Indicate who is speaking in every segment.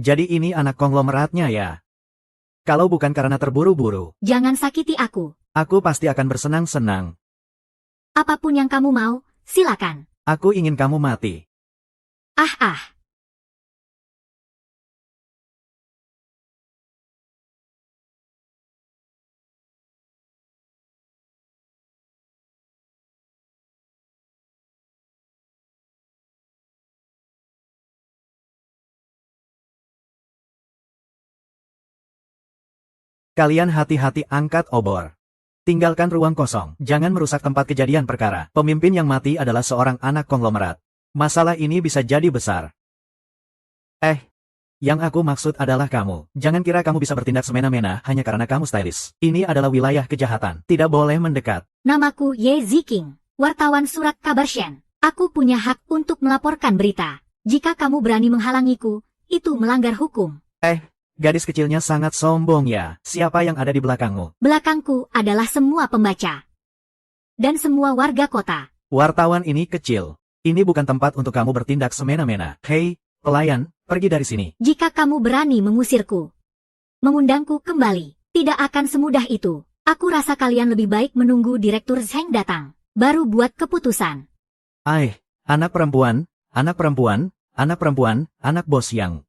Speaker 1: Jadi ini anak konglomeratnya ya? Kalau bukan karena terburu-buru,
Speaker 2: Jangan sakiti aku.
Speaker 1: aku pasti akan bersenang-senang.
Speaker 2: Apapun yang kamu mau, silakan.
Speaker 1: Aku ingin kamu mati.
Speaker 2: Ah.
Speaker 1: Kalian hati-hati angkat obor. Tinggalkan ruang kosong. Jangan merusak tempat kejadian perkara. Pemimpin yang mati adalah seorang anak konglomerat. Masalah ini bisa jadi besar. Yang aku maksud adalah kamu. Jangan kira kamu bisa bertindak semena-mena hanya karena kamu stylish. Ini adalah wilayah kejahatan. Tidak boleh mendekat.
Speaker 2: Namaku Ye Ziking, wartawan surat kabar Shen. Aku punya hak untuk melaporkan berita. Jika kamu berani menghalangiku, itu melanggar hukum.
Speaker 1: Gadis kecilnya sangat sombong ya. Siapa yang ada di belakangmu?
Speaker 2: Belakangku adalah semua pembaca. Dan semua warga kota.
Speaker 1: Wartawan ini kecil. Ini bukan tempat untuk kamu bertindak semena-mena. Hei, pelayan, pergi dari sini.
Speaker 2: Jika kamu berani mengusirku, mengundangku kembali, tidak akan semudah itu. Aku rasa kalian lebih baik menunggu Direktur Zheng datang, baru buat keputusan.
Speaker 1: Anak perempuan, anak perempuan, anak perempuan, anak bos yang.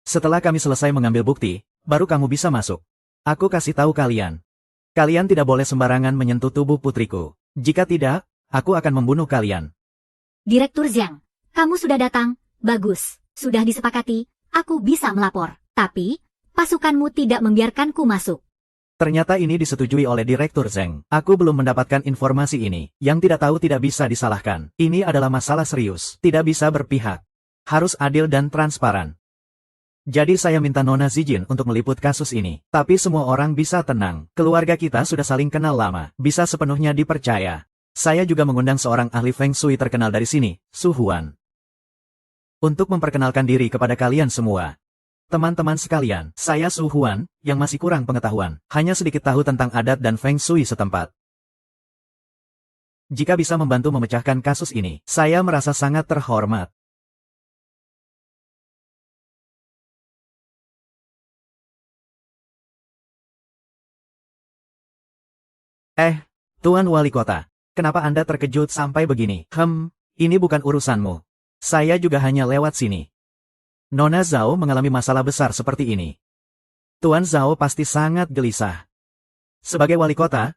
Speaker 1: Setelah kami selesai mengambil bukti, baru kamu bisa masuk. Aku kasih tahu kalian. Kalian tidak boleh sembarangan menyentuh tubuh putriku. Jika tidak, aku akan membunuh kalian.
Speaker 2: Direktur Zhang, kamu sudah datang, bagus, sudah disepakati, aku bisa melapor. Tapi, pasukanmu tidak membiarkanku masuk.
Speaker 1: Ternyata ini disetujui oleh Direktur Zheng. Aku belum mendapatkan informasi ini. Yang tidak tahu tidak bisa disalahkan. Ini adalah masalah serius. Tidak bisa berpihak. Harus adil dan transparan. Jadi saya minta Nona Zijin untuk meliput kasus ini. Tapi semua orang bisa tenang. Keluarga kita sudah saling kenal lama. Bisa sepenuhnya dipercaya. Saya juga mengundang seorang ahli Feng Shui terkenal dari sini, Su Huan. Untuk memperkenalkan diri kepada kalian semua. Teman-teman sekalian, saya Su Huan, yang masih kurang pengetahuan. Hanya sedikit tahu tentang adat dan Feng Shui setempat. Jika bisa membantu memecahkan kasus ini, saya merasa sangat terhormat. Tuan Wali Kota, kenapa Anda terkejut sampai begini? Ini bukan urusanmu. Saya juga hanya lewat sini. Nona Zhao mengalami masalah besar seperti ini. Tuan Zhao pasti sangat gelisah. Sebagai wali kota,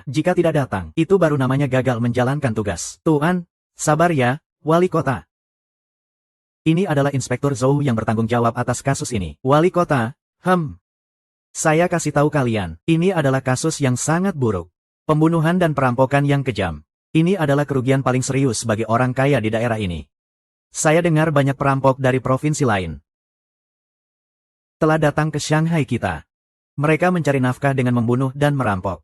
Speaker 1: jika tidak datang, itu baru namanya gagal menjalankan tugas. Tuan, sabar ya, wali kota. Ini adalah Inspektur Zhou yang bertanggung jawab atas kasus ini. Wali kota, saya kasih tahu kalian, ini adalah kasus yang sangat buruk. Pembunuhan dan perampokan yang kejam. Ini adalah kerugian paling serius bagi orang kaya di daerah ini. Saya dengar banyak perampok dari provinsi lain telah datang ke Shanghai kita. Mereka mencari nafkah dengan membunuh dan merampok.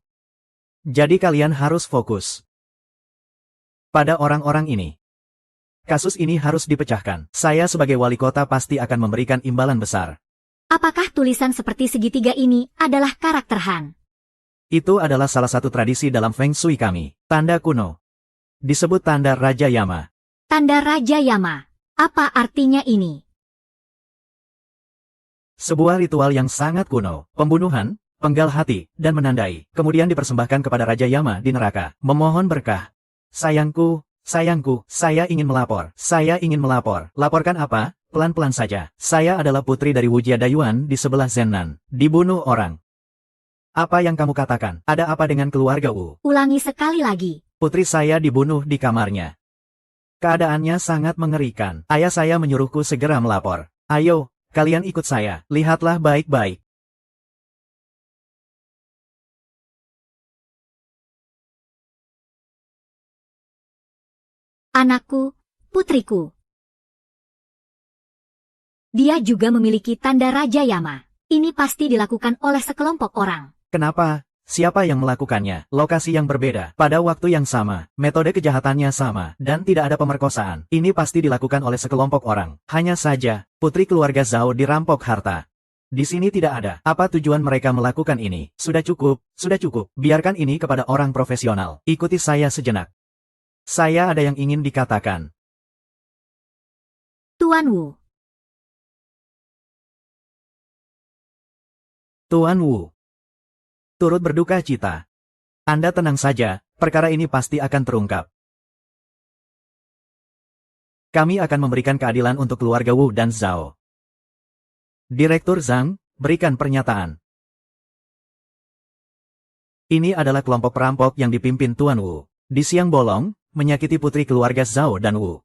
Speaker 1: Jadi kalian harus fokus pada orang-orang ini. Kasus ini harus dipecahkan. Saya sebagai wali kota pasti akan memberikan imbalan besar.
Speaker 2: Apakah tulisan seperti segitiga ini adalah karakter Han?
Speaker 1: Itu adalah salah satu tradisi dalam Feng Shui kami. Tanda kuno. Disebut tanda Raja Yama.
Speaker 2: Tanda Raja Yama. Apa artinya ini?
Speaker 1: Sebuah ritual yang sangat kuno. Pembunuhan, penggal hati, dan menandai. Kemudian dipersembahkan kepada Raja Yama di neraka. Memohon berkah. Sayangku, saya ingin melapor. Saya ingin melapor. Laporkan apa? Pelan-pelan saja. Saya adalah putri dari Wujia Dayuan di sebelah Zennan. Dibunuh orang. Apa yang kamu katakan? Ada apa dengan keluarga Wu?
Speaker 2: Ulangi sekali lagi.
Speaker 1: Putri saya dibunuh di kamarnya. Keadaannya sangat mengerikan. Ayah saya menyuruhku segera melapor. Ayo, kalian ikut saya. Lihatlah baik-baik.
Speaker 2: Anakku, putriku. Dia juga memiliki tanda Raja Yama. Ini pasti dilakukan oleh sekelompok orang.
Speaker 1: Kenapa? Siapa yang melakukannya? Lokasi yang berbeda, pada waktu yang sama, metode kejahatannya sama, dan tidak ada pemerkosaan. Ini pasti dilakukan oleh sekelompok orang. Hanya saja, putri keluarga Zhao dirampok harta. Di sini tidak ada. Apa tujuan mereka melakukan ini? Sudah cukup, sudah cukup. Biarkan ini kepada orang profesional. Ikuti saya sejenak. Saya ada yang ingin dikatakan.
Speaker 2: Tuan Wu.
Speaker 1: Tuan Wu. Turut berduka cita. Anda tenang saja, perkara ini pasti akan terungkap. Kami akan memberikan keadilan untuk keluarga Wu dan Zhao. Direktur Zhang, berikan pernyataan. Ini adalah kelompok perampok yang dipimpin Tuan Wu. Di siang bolong, menyakiti putri keluarga Zhao dan Wu.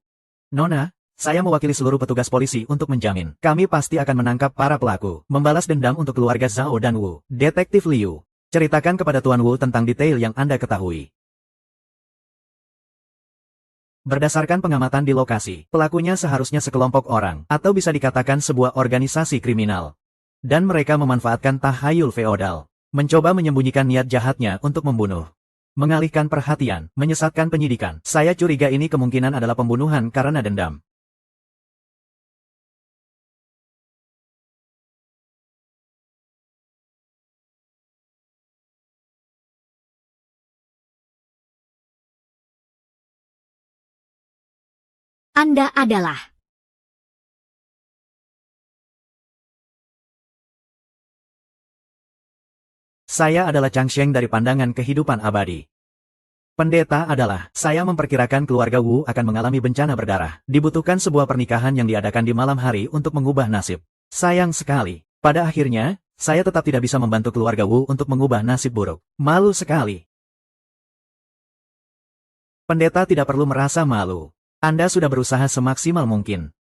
Speaker 1: Nona, saya mewakili seluruh petugas polisi untuk menjamin. Kami pasti akan menangkap para pelaku. Membalas dendam untuk keluarga Zhao dan Wu. Detektif Liu, ceritakan kepada Tuan Wu tentang detail yang Anda ketahui. Berdasarkan pengamatan di lokasi, pelakunya seharusnya sekelompok orang, atau bisa dikatakan sebuah organisasi kriminal. Dan mereka memanfaatkan tahayul feodal, mencoba menyembunyikan niat jahatnya untuk membunuh. Mengalihkan perhatian, menyesatkan penyidikan. Saya curiga ini kemungkinan adalah pembunuhan karena dendam.
Speaker 2: Anda adalah...
Speaker 1: Saya adalah Chang Sheng dari pandangan kehidupan abadi. Pendeta adalah, saya memperkirakan keluarga Wu akan mengalami bencana berdarah. Dibutuhkan sebuah pernikahan yang diadakan di malam hari untuk mengubah nasib. Sayang sekali, pada akhirnya, saya tetap tidak bisa membantu keluarga Wu untuk mengubah nasib buruk. Malu sekali. Pendeta tidak perlu merasa malu. Anda sudah berusaha semaksimal mungkin.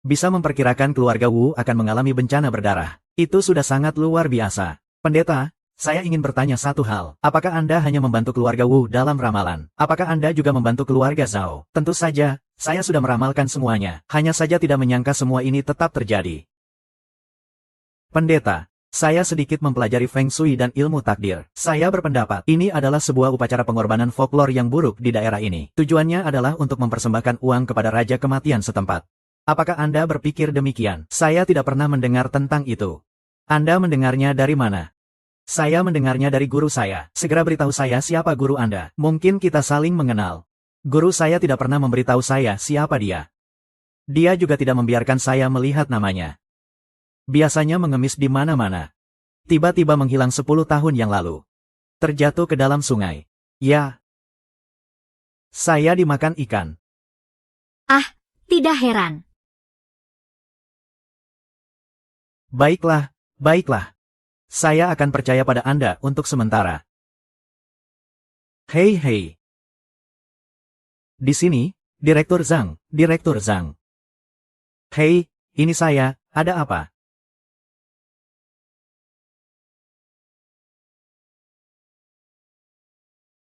Speaker 1: Bisa memperkirakan keluarga Wu akan mengalami bencana berdarah. Itu sudah sangat luar biasa. Pendeta, saya ingin bertanya satu hal. Apakah Anda hanya membantu keluarga Wu dalam ramalan? Apakah Anda juga membantu keluarga Zhao? Tentu saja, saya sudah meramalkan semuanya. Hanya saja tidak menyangka semua ini tetap terjadi. Pendeta, saya sedikit mempelajari Feng Shui dan ilmu takdir. Saya berpendapat, ini adalah sebuah upacara pengorbanan folklor yang buruk di daerah ini. Tujuannya adalah untuk mempersembahkan uang kepada Raja Kematian setempat. Apakah Anda berpikir demikian? Saya tidak pernah mendengar tentang itu. Anda mendengarnya dari mana? Saya mendengarnya dari guru saya. Segera beritahu saya siapa guru Anda. Mungkin kita saling mengenal. Guru saya tidak pernah memberitahu saya siapa dia. Dia juga tidak membiarkan saya melihat namanya. Biasanya mengemis di mana-mana. Tiba-tiba menghilang 10 tahun yang lalu. Terjatuh ke dalam sungai. Ya. Saya dimakan ikan.
Speaker 2: Ah, tidak heran.
Speaker 1: Baiklah, baiklah. Saya akan percaya pada Anda untuk sementara. Hei hei. Di sini, Direktur Zhang, Direktur Zhang. Hei, ini saya, ada apa?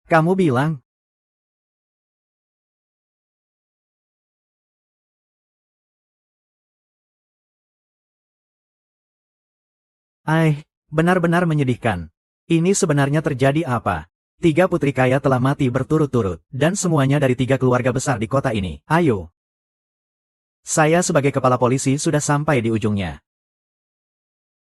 Speaker 1: Kamu bilang? Benar-benar menyedihkan. Ini sebenarnya terjadi apa? 3 putri kaya telah mati berturut-turut, dan semuanya dari 3 keluarga besar di kota ini. Ayo. Saya sebagai kepala polisi sudah sampai di ujungnya.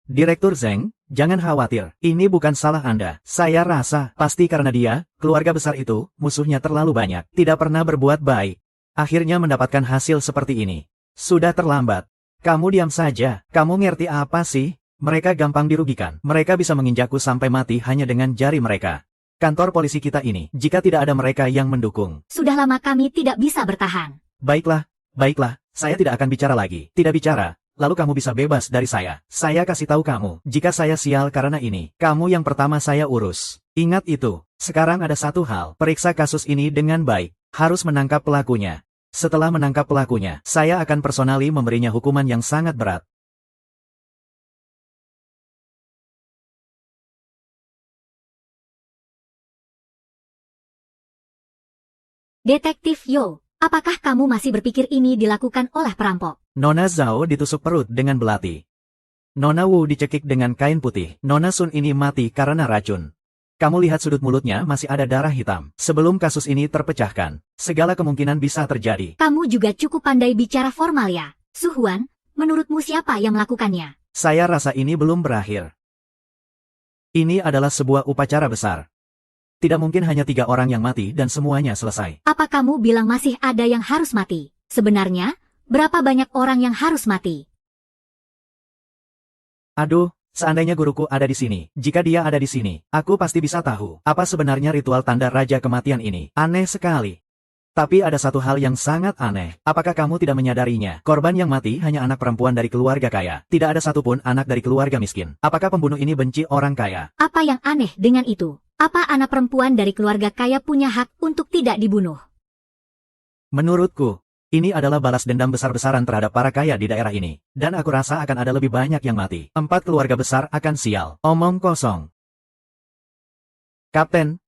Speaker 1: Direktur Zheng, jangan khawatir, ini bukan salah Anda. Saya rasa, pasti karena dia, keluarga besar itu, musuhnya terlalu banyak, tidak pernah berbuat baik. Akhirnya mendapatkan hasil seperti ini. Sudah terlambat. Kamu diam saja, kamu ngerti apa sih? Mereka gampang dirugikan. Mereka bisa menginjakku sampai mati hanya dengan jari mereka. Kantor polisi kita ini, jika tidak ada mereka yang mendukung.
Speaker 2: Sudah lama kami tidak bisa bertahan.
Speaker 1: Baiklah, baiklah, saya tidak akan bicara lagi. Tidak bicara, lalu kamu bisa bebas dari saya. Saya kasih tahu kamu, jika saya sial karena ini, kamu yang pertama saya urus. Ingat itu. Sekarang ada satu hal, periksa kasus ini dengan baik. Harus menangkap pelakunya. Setelah menangkap pelakunya, saya akan personali memberinya hukuman yang sangat berat.
Speaker 2: Detektif Yo, apakah kamu masih berpikir ini dilakukan oleh perampok?
Speaker 1: Nona Zhao ditusuk perut dengan belati. Nona Wu dicekik dengan kain putih. Nona Sun ini mati karena racun. Kamu lihat sudut mulutnya masih ada darah hitam. Sebelum kasus ini terpecahkan, segala kemungkinan bisa terjadi.
Speaker 2: Kamu juga cukup pandai bicara formal ya. Su Huan, menurutmu siapa yang melakukannya?
Speaker 1: Saya rasa ini belum berakhir. Ini adalah sebuah upacara besar. Tidak mungkin hanya 3 orang yang mati dan semuanya selesai.
Speaker 2: Apa kamu bilang masih ada yang harus mati? Sebenarnya, Berapa banyak orang yang harus mati?
Speaker 1: Aduh, seandainya guruku ada di sini. Jika dia ada di sini, aku pasti bisa tahu apa sebenarnya ritual tanda Raja Kematian ini. Aneh sekali. Tapi ada satu hal yang sangat aneh. Apakah kamu tidak menyadarinya? Korban yang mati hanya anak perempuan dari keluarga kaya. Tidak ada satupun anak dari keluarga miskin. Apakah pembunuh ini benci orang kaya?
Speaker 2: Apa yang aneh dengan itu? Apa anak perempuan dari keluarga kaya punya hak untuk tidak dibunuh?
Speaker 1: Menurutku, ini adalah balas dendam besar-besaran terhadap para kaya di daerah ini. Dan aku rasa akan ada lebih banyak yang mati. 4 keluarga besar akan sial. Omong kosong. Kapten,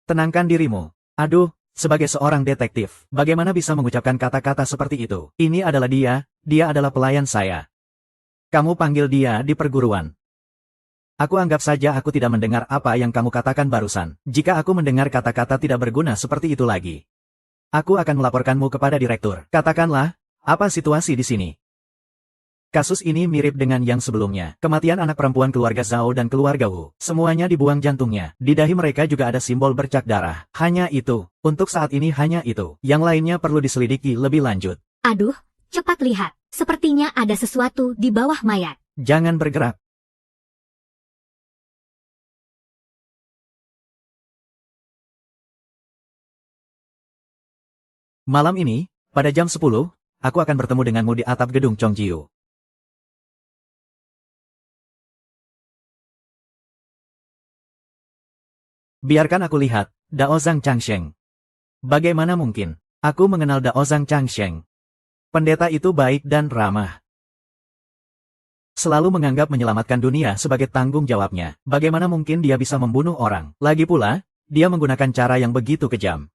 Speaker 1: tenangkan dirimu. Aduh, sebagai seorang detektif, bagaimana bisa mengucapkan kata-kata seperti itu? Ini adalah dia adalah pelayan saya. Kamu panggil dia di perguruan. Aku anggap saja aku tidak mendengar apa yang kamu katakan barusan. Jika aku mendengar kata-kata tidak berguna seperti itu lagi, aku akan melaporkanmu kepada direktur. Katakanlah, apa situasi di sini? Kasus ini mirip dengan yang sebelumnya. Kematian anak perempuan keluarga Zhao dan keluarga Wu. Semuanya dibuang jantungnya. Di dahi mereka juga ada simbol bercak darah. Hanya itu. Untuk saat ini hanya itu. Yang lainnya perlu diselidiki lebih lanjut.
Speaker 2: Aduh, cepat lihat. Sepertinya ada sesuatu di bawah mayat.
Speaker 1: Jangan bergerak. Malam ini, pada jam 10, aku akan bertemu denganmu di atap gedung Chongjiu. Biarkan aku lihat, Daozang Changsheng. Bagaimana mungkin? Aku mengenal Daozang Changsheng. Pendeta itu baik dan ramah. Selalu menganggap menyelamatkan dunia sebagai tanggung jawabnya. Bagaimana mungkin dia bisa membunuh orang? Lagi pula, dia menggunakan cara yang begitu kejam.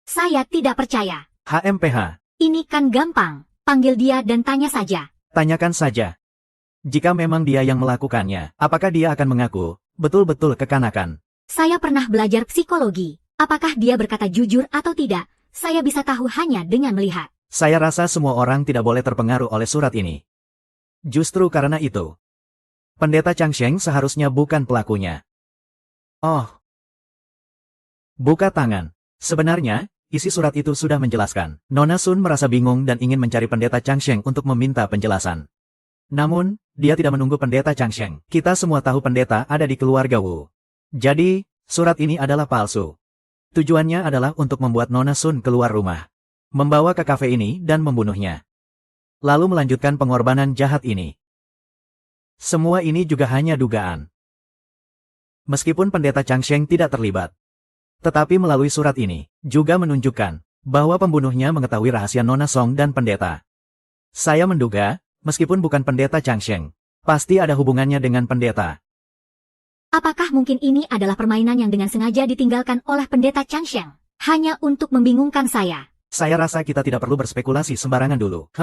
Speaker 2: Saya tidak percaya.
Speaker 1: HMPH.
Speaker 2: Ini kan gampang. Panggil dia dan tanya saja.
Speaker 1: Tanyakan saja. Jika memang dia yang melakukannya, apakah dia akan mengaku betul-betul kekanakan?
Speaker 2: Saya pernah belajar psikologi. Apakah dia berkata jujur atau tidak? Saya bisa tahu hanya dengan melihat.
Speaker 1: Saya rasa semua orang tidak boleh terpengaruh oleh surat ini. Justru karena itu, Pendeta Changsheng seharusnya bukan pelakunya. Oh. Buka tangan. Sebenarnya, isi surat itu sudah menjelaskan. Nona Sun merasa bingung dan ingin mencari Pendeta Changsheng untuk meminta penjelasan. Namun, dia tidak menunggu Pendeta Changsheng. Kita semua tahu pendeta ada di keluarga Wu. Jadi, surat ini adalah palsu. Tujuannya adalah untuk membuat Nona Sun keluar rumah, membawa ke kafe ini dan membunuhnya. Lalu melanjutkan pengorbanan jahat ini. Semua ini juga hanya dugaan. Meskipun Pendeta Changsheng tidak terlibat, tetapi melalui surat ini, juga menunjukkan bahwa pembunuhnya mengetahui rahasia Nona Song dan pendeta. Saya menduga, meskipun bukan Pendeta Changsheng, pasti ada hubungannya dengan pendeta.
Speaker 2: Apakah mungkin ini adalah permainan yang dengan sengaja ditinggalkan oleh Pendeta Changsheng? Hanya untuk membingungkan saya.
Speaker 1: Saya rasa kita tidak perlu berspekulasi sembarangan dulu.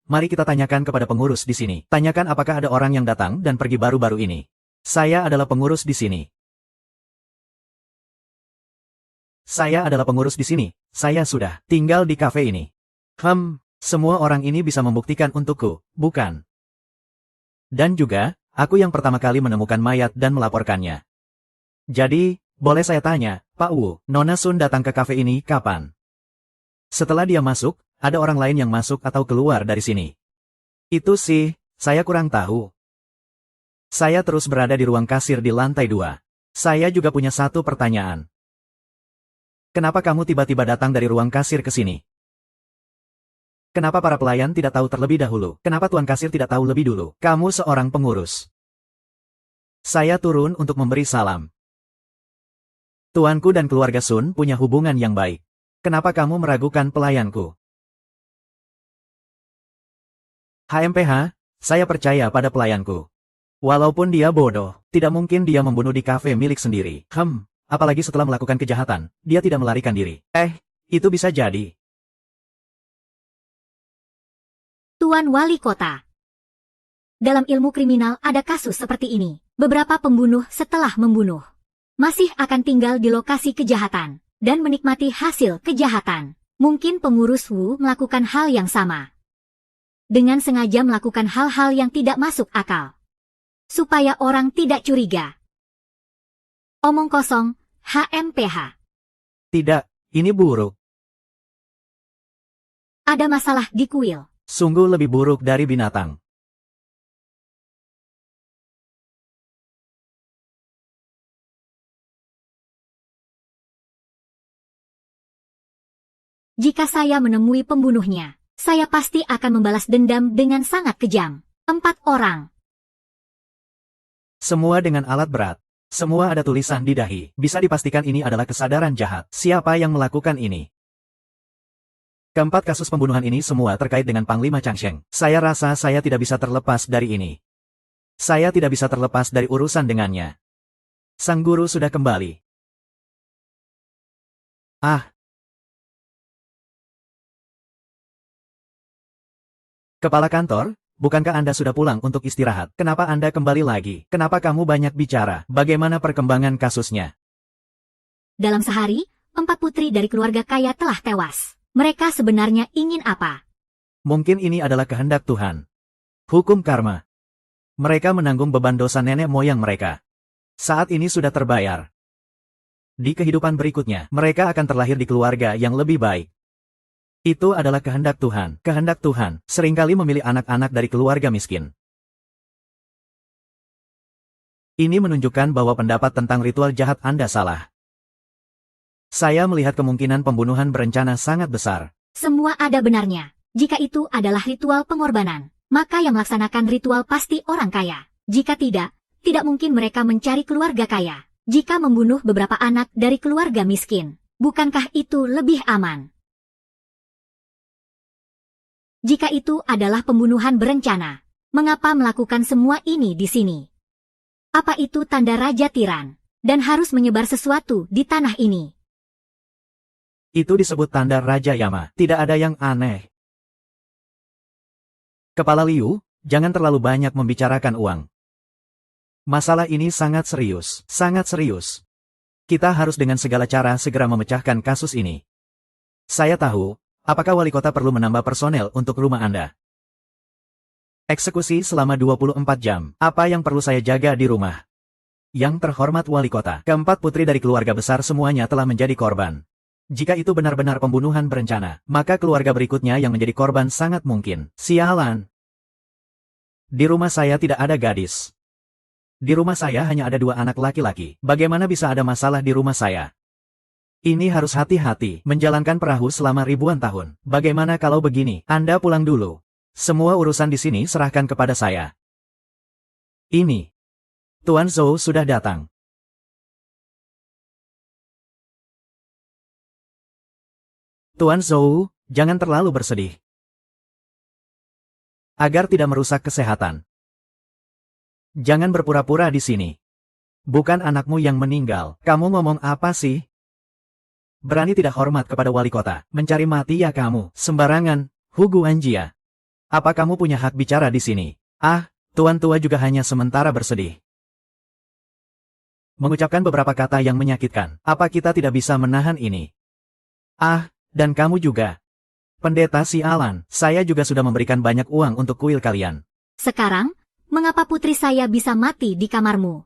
Speaker 1: Mari kita tanyakan kepada pengurus di sini. Tanyakan apakah ada orang yang datang dan pergi baru-baru ini. Saya adalah pengurus di sini. Saya adalah pengurus di sini. Saya sudah tinggal di kafe ini. Semua orang ini bisa membuktikan untukku, bukan? Dan juga, aku yang pertama kali menemukan mayat dan melaporkannya. Jadi, boleh saya tanya, Pak Wu, Nona Sun datang ke kafe ini kapan? Setelah dia masuk, ada orang lain yang masuk atau keluar dari sini. Itu sih, saya kurang tahu. Saya terus berada di ruang kasir di lantai 2. Saya juga punya satu pertanyaan. Kenapa kamu tiba-tiba datang dari ruang kasir ke sini? Kenapa para pelayan tidak tahu terlebih dahulu? Kenapa tuan kasir tidak tahu lebih dulu? Kamu seorang pengurus. Saya turun untuk memberi salam. Tuanku dan keluarga Sun punya hubungan yang baik. Kenapa kamu meragukan pelayanku? HMPH, saya percaya pada pelayanku. Walaupun dia bodoh, tidak mungkin dia membunuh di kafe milik sendiri. Apalagi setelah melakukan kejahatan, dia tidak melarikan diri. Itu bisa jadi.
Speaker 2: Tuan Wali Kota. Dalam ilmu kriminal ada kasus seperti ini. Beberapa pembunuh setelah membunuh masih akan tinggal di lokasi kejahatan dan menikmati hasil kejahatan. Mungkin pengurus Wu melakukan hal yang sama. Dengan sengaja melakukan hal-hal yang tidak masuk akal. Supaya orang tidak curiga. Omong kosong, HMPH.
Speaker 1: Tidak, ini buruk.
Speaker 2: Ada masalah di kuil.
Speaker 1: Sungguh lebih buruk dari binatang.
Speaker 2: Jika saya menemui pembunuhnya, saya pasti akan membalas dendam dengan sangat kejam. 4 orang.
Speaker 1: Semua dengan alat berat. Semua ada tulisan di dahi. Bisa dipastikan ini adalah kesadaran jahat. Siapa yang melakukan ini? Keempat kasus pembunuhan ini semua terkait dengan Panglima Changsheng. Saya rasa saya tidak bisa terlepas dari ini. Saya tidak bisa terlepas dari urusan dengannya. Sang guru sudah kembali. Ah. Kepala kantor, bukankah Anda sudah pulang untuk istirahat? Kenapa Anda kembali lagi? Kenapa kamu banyak bicara? Bagaimana perkembangan kasusnya?
Speaker 2: Dalam sehari, 4 putri dari keluarga kaya telah tewas. Mereka sebenarnya ingin apa?
Speaker 1: Mungkin ini adalah kehendak Tuhan. Hukum karma. Mereka menanggung beban dosa nenek moyang mereka. Saat ini sudah terbayar. Di kehidupan berikutnya, mereka akan terlahir di keluarga yang lebih baik. Itu adalah kehendak Tuhan. Kehendak Tuhan seringkali memilih anak-anak dari keluarga miskin. Ini menunjukkan bahwa pendapat tentang ritual jahat Anda salah. Saya melihat kemungkinan pembunuhan berencana sangat besar.
Speaker 2: Semua ada benarnya. Jika itu adalah ritual pengorbanan, maka yang melaksanakan ritual pasti orang kaya. Jika tidak mungkin mereka mencari keluarga kaya. Jika membunuh beberapa anak dari keluarga miskin, bukankah itu lebih aman? Jika itu adalah pembunuhan berencana, mengapa melakukan semua ini di sini? Apa itu tanda Raja Tiran, dan harus menyebar sesuatu di tanah ini?
Speaker 1: Itu disebut tanda Raja Yama. Tidak ada yang aneh. Kepala Liu, jangan terlalu banyak membicarakan uang. Masalah ini sangat serius. Sangat serius. Kita harus dengan segala cara segera memecahkan kasus ini. Saya tahu, apakah wali kota perlu menambah personel untuk rumah Anda? Eksekusi selama 24 jam. Apa yang perlu saya jaga di rumah? Yang terhormat wali kota, keempat putri dari keluarga besar semuanya telah menjadi korban. Jika itu benar-benar pembunuhan berencana, maka keluarga berikutnya yang menjadi korban sangat mungkin. Sialan. Di rumah saya tidak ada gadis. Di rumah saya hanya ada 2 anak laki-laki. Bagaimana bisa ada masalah di rumah saya? Ini harus hati-hati, menjalankan perahu selama ribuan tahun. Bagaimana kalau begini? Anda pulang dulu. Semua urusan di sini serahkan kepada saya. Ini. Tuan Zhou sudah datang. Tuan Zhou, jangan terlalu bersedih. Agar tidak merusak kesehatan. Jangan berpura-pura di sini. Bukan anakmu yang meninggal. Kamu ngomong apa sih? Berani tidak hormat kepada wali kota. Mencari mati ya kamu. Sembarangan, Hu Guanjia. Apa kamu punya hak bicara di sini? Ah, tuan tua juga hanya sementara bersedih. Mengucapkan beberapa kata yang menyakitkan. Apa kita tidak bisa menahan ini? Ah, dan kamu juga. Pendeta sialan, saya juga sudah memberikan banyak uang untuk kuil kalian.
Speaker 2: Sekarang, mengapa putri saya bisa mati di kamarmu?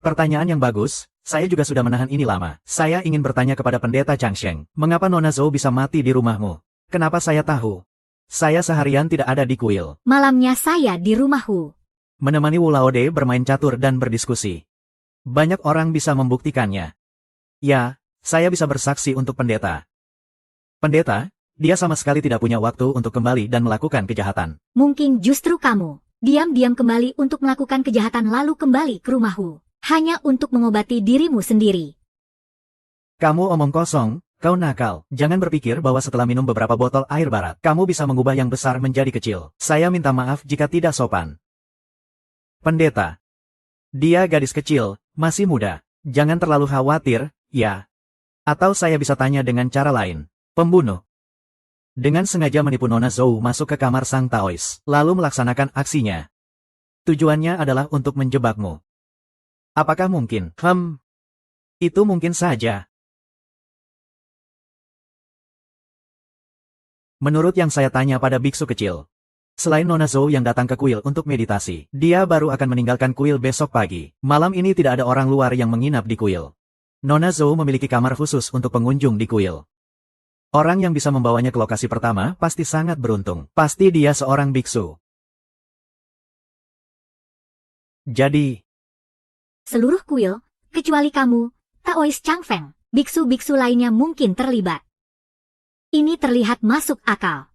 Speaker 1: Pertanyaan yang bagus, saya juga sudah menahan ini lama. Saya ingin bertanya kepada pendeta Changsheng, mengapa Nona Zhou bisa mati di rumahmu? Kenapa saya tahu? Saya seharian tidak ada di kuil.
Speaker 2: Malamnya saya di rumahku.
Speaker 1: Menemani Wu Laode bermain catur dan berdiskusi. Banyak orang bisa membuktikannya. Ya, saya bisa bersaksi untuk pendeta. Pendeta, dia sama sekali tidak punya waktu untuk kembali dan melakukan kejahatan.
Speaker 2: Mungkin justru kamu, diam-diam kembali untuk melakukan kejahatan lalu kembali ke rumahku. Hanya untuk mengobati dirimu sendiri.
Speaker 1: Kamu omong kosong, kau nakal. Jangan berpikir bahwa setelah minum beberapa botol air barat, kamu bisa mengubah yang besar menjadi kecil. Saya minta maaf jika tidak sopan. Pendeta. Dia gadis kecil, masih muda. Jangan terlalu khawatir, ya. Atau saya bisa tanya dengan cara lain. Pembunuh. Dengan sengaja menipu Nona Zhou masuk ke kamar sang Taois, lalu melaksanakan aksinya. Tujuannya adalah untuk menjebakmu. Apakah mungkin? Itu mungkin saja. Menurut yang saya tanya pada biksu kecil. Selain Nona Zhou yang datang ke kuil untuk meditasi, dia baru akan meninggalkan kuil besok pagi. Malam ini tidak ada orang luar yang menginap di kuil. Nona Zhou memiliki kamar khusus untuk pengunjung di kuil. Orang yang bisa membawanya ke lokasi pertama pasti sangat beruntung. Pasti dia seorang biksu. Jadi,
Speaker 2: Seluruh kuil, kecuali kamu, Taois Changfeng, biksu-biksu lainnya mungkin terlibat. Ini terlihat masuk akal.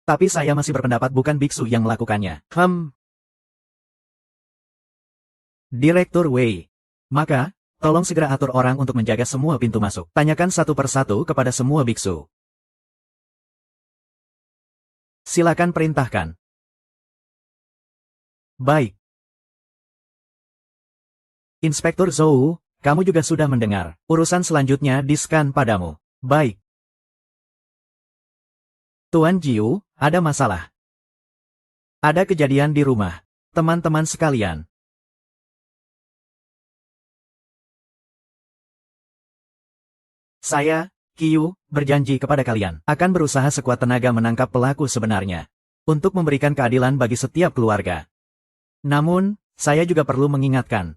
Speaker 1: tapi saya masih berpendapat bukan biksu yang melakukannya. Direktur Wei. Maka, tolong segera atur orang untuk menjaga semua pintu masuk. Tanyakan satu persatu kepada semua biksu. Silakan perintahkan. Baik. Inspektur Zhou, kamu juga sudah mendengar. Urusan selanjutnya di-scan padamu. Baik. Tuan Jiu, ada masalah. Ada kejadian di rumah. Teman-teman sekalian. Saya, Qiu, berjanji kepada kalian, akan berusaha sekuat tenaga menangkap pelaku sebenarnya. Untuk memberikan keadilan bagi setiap keluarga. Namun, saya juga perlu mengingatkan.